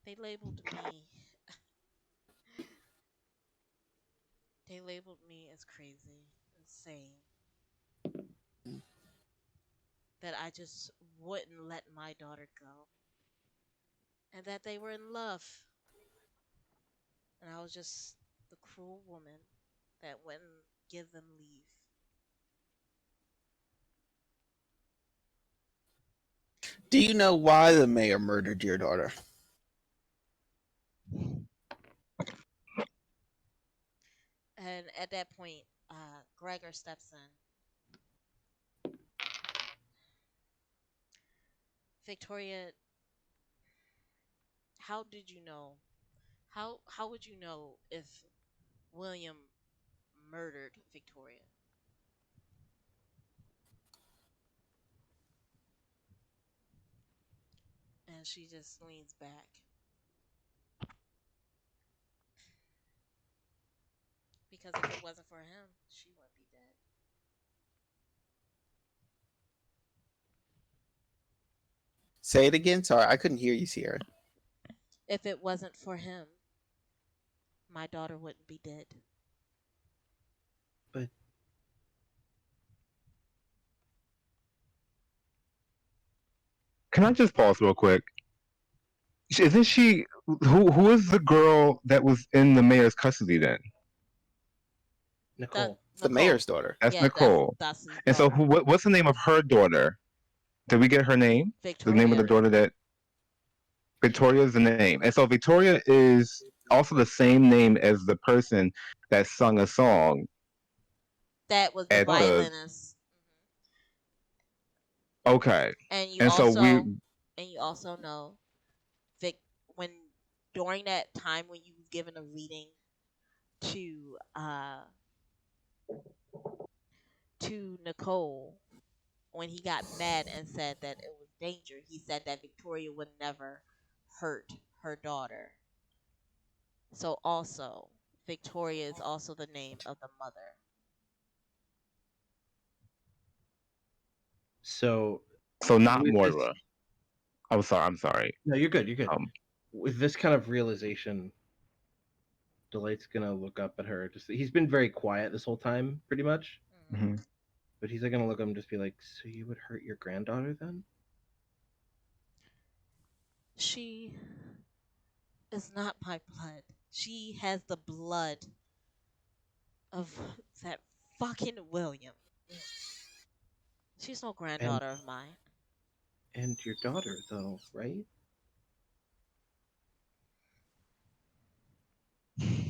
They labeled me. They labeled me as crazy, insane. That I just wouldn't let my daughter go, and that they were in love, and I was just the cruel woman that wouldn't give them leave. Do you know why the mayor murdered your daughter? And at that point, Gregor steps in. Victoria, how did you know? How would you know if William murdered Victoria? And she just leans back. Because if it wasn't for him, she wouldn't be dead. Say it again. Sorry, I couldn't hear you, Sierra. If it wasn't for him, my daughter wouldn't be dead. But Can I just pause real quick? Isn't she who is the girl that was in the mayor's custody then? Nicole. It's the mayor's daughter. That's Yeah, Nicole. that's his And so daughter. what's the name of her daughter? Did we get her name? The name of the Victoria. daughter that Victoria is the name. And so Victoria is also the same name as the person that sung a song That was the at the violinist. okay. And you And so also know Vic when during that time when you was given a reading to Nicole, when he got mad and said that it was danger, he said that Victoria would never hurt her daughter. So also Victoria is also the name of the mother. So not with this, Moira. I'm sorry. no, you're good. You're good. Um With this kind of realization, Delight's gonna look up at her. Just he's been very quiet this whole time, pretty much. Mhm. mhm. But he's like gonna look up and just be like, "So you would hurt your granddaughter then?" She is not my blood. She has the blood of that fucking William. She's no And granddaughter of mine. and your daughter though, right?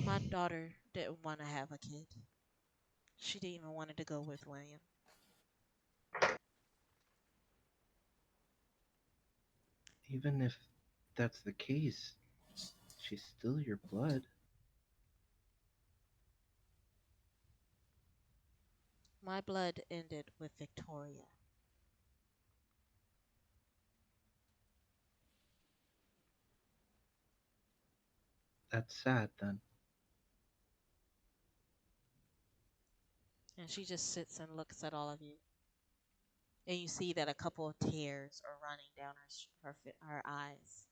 My daughter didn't want to have a kid. She didn't even wanted to go with William. Even if that's the case, she's still your blood. My blood ended with Victoria. That's sad then. And she just sits and looks at all of you. And you see that a couple of tears are running down her eyes.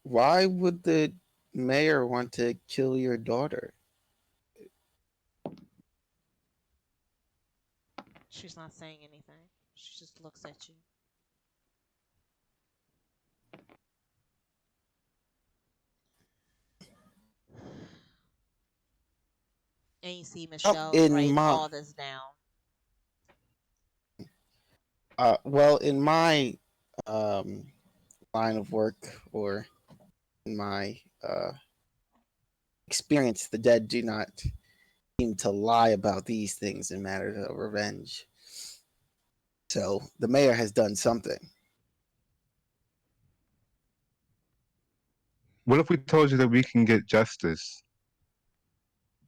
Why would the mayor want to kill your daughter? She's not saying anything. She just looks at you. And you see Michelle In write my all this down. well, in my um, line of work or in my experience, the dead do not seem to lie about these things in matters of revenge. So the mayor has done something. What if we told you that we can get justice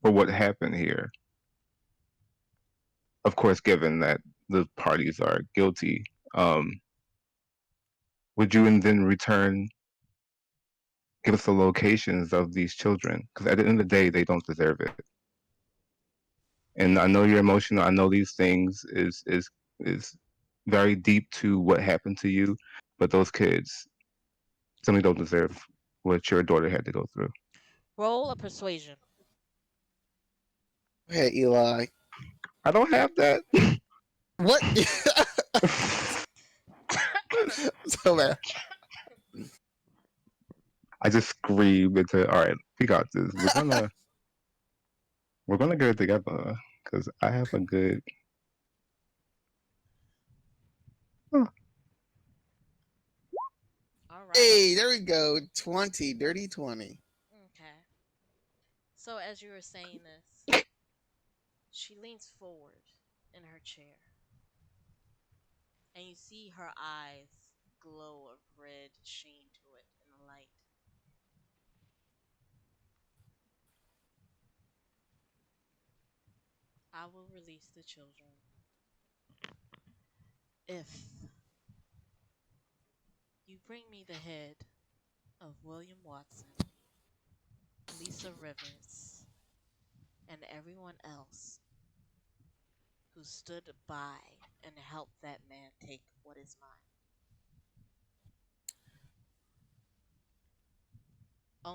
for what happened here? Of course, given that the parties are guilty, would you and then return, give us the locations of these children? Because at the end of the day, they don't deserve it. And I know you're emotional. I know these things is very deep to what happened to you, but those kids simply don't deserve what your daughter had to go through. Roll a persuasion. Hey, Eli. I don't have that. What? So bad. I just screamed into, all right, we got this. We're gonna get it together because I have a good. Huh. All right. Hey, there we go. 20, dirty 20. Okay. So as you were saying this, she leans forward in her chair. And you see her eyes glow a red sheen to it in the light. I will release the children if you bring me the head of William Watson, Lisa Rivers, and everyone else who stood by and helped that man take what is mine.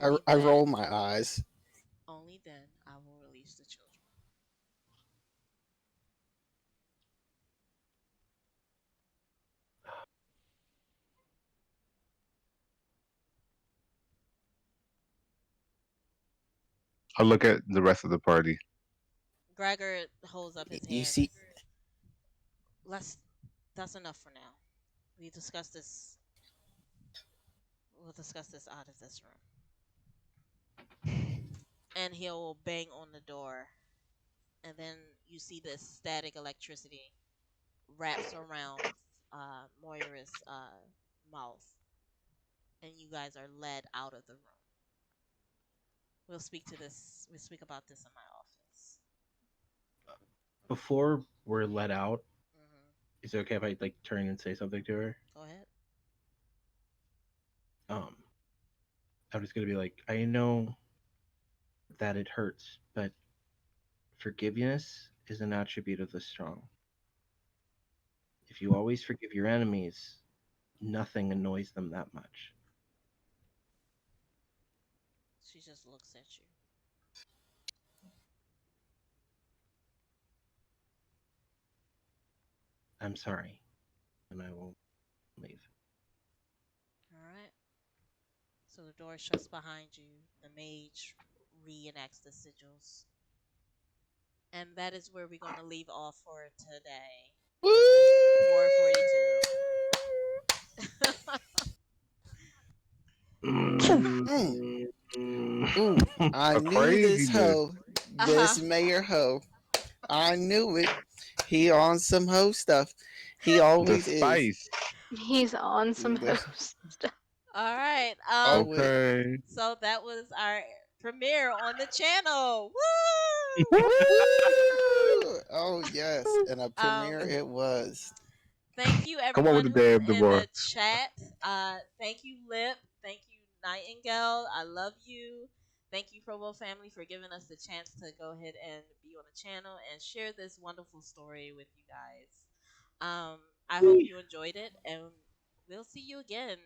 Only I then, roll my eyes. only then I will release the children. I look at the rest of the party. Gregor holds up his You hand. see, Let's. That's enough for now. We discussed this. We'll discuss this out of this room. And he'll bang on the door, and then you see this static electricity wraps around Moira's mouth, and you guys are led out of the room. We'll speak to this. We'll speak about this in my office. Before we're let out, Hmm. is it okay if I like turn and say something to her? Go ahead. Um, I'm just gonna be like, I know that it hurts, but forgiveness is an attribute of the strong. If you always forgive your enemies, nothing annoys them that much. She just looks at you. I'm sorry, and I will Leave. All right. So the door shuts behind you. The mage reenacts the sigils. And that is where we're going to leave off for today. Woo! 'Cause it's 4:42. Ooh, I A knew this craziness. hoe, Uh-huh. this mayor hoe. I knew it. He on some hoe stuff. He The always is. spice. He's on some The- host stuff. All right. Always. Okay. So that was our premiere on the channel. Woo! Woo! Oh yes, and a Um, premiere it was. Thank you, Come on with everyone the who was damn in Deborah. the chat. Thank you, Lip. Thank you, Nightingale. I love you. Thank you, Provo family, for giving us the chance to go ahead and be on the channel and share this wonderful story with you guys. I hope you enjoyed it, and we'll see you again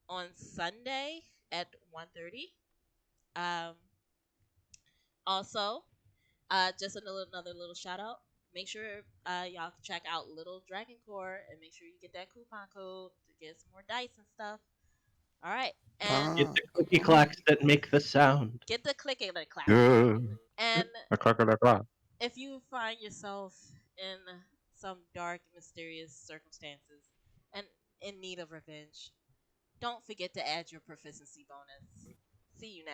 on Sunday at 1:30. Um, Also, just another little shout out. Make sure y'all check out Little Dragon Core and make sure you get that coupon code to get some more dice and stuff. All right, and Get Ah, the cookie okay. clacks that make the sound. get the clicking the clack. Yeah. And A clock, a clock. if you find yourself in some dark, mysterious circumstances and in need of revenge, don't forget to add your proficiency bonus. See you next.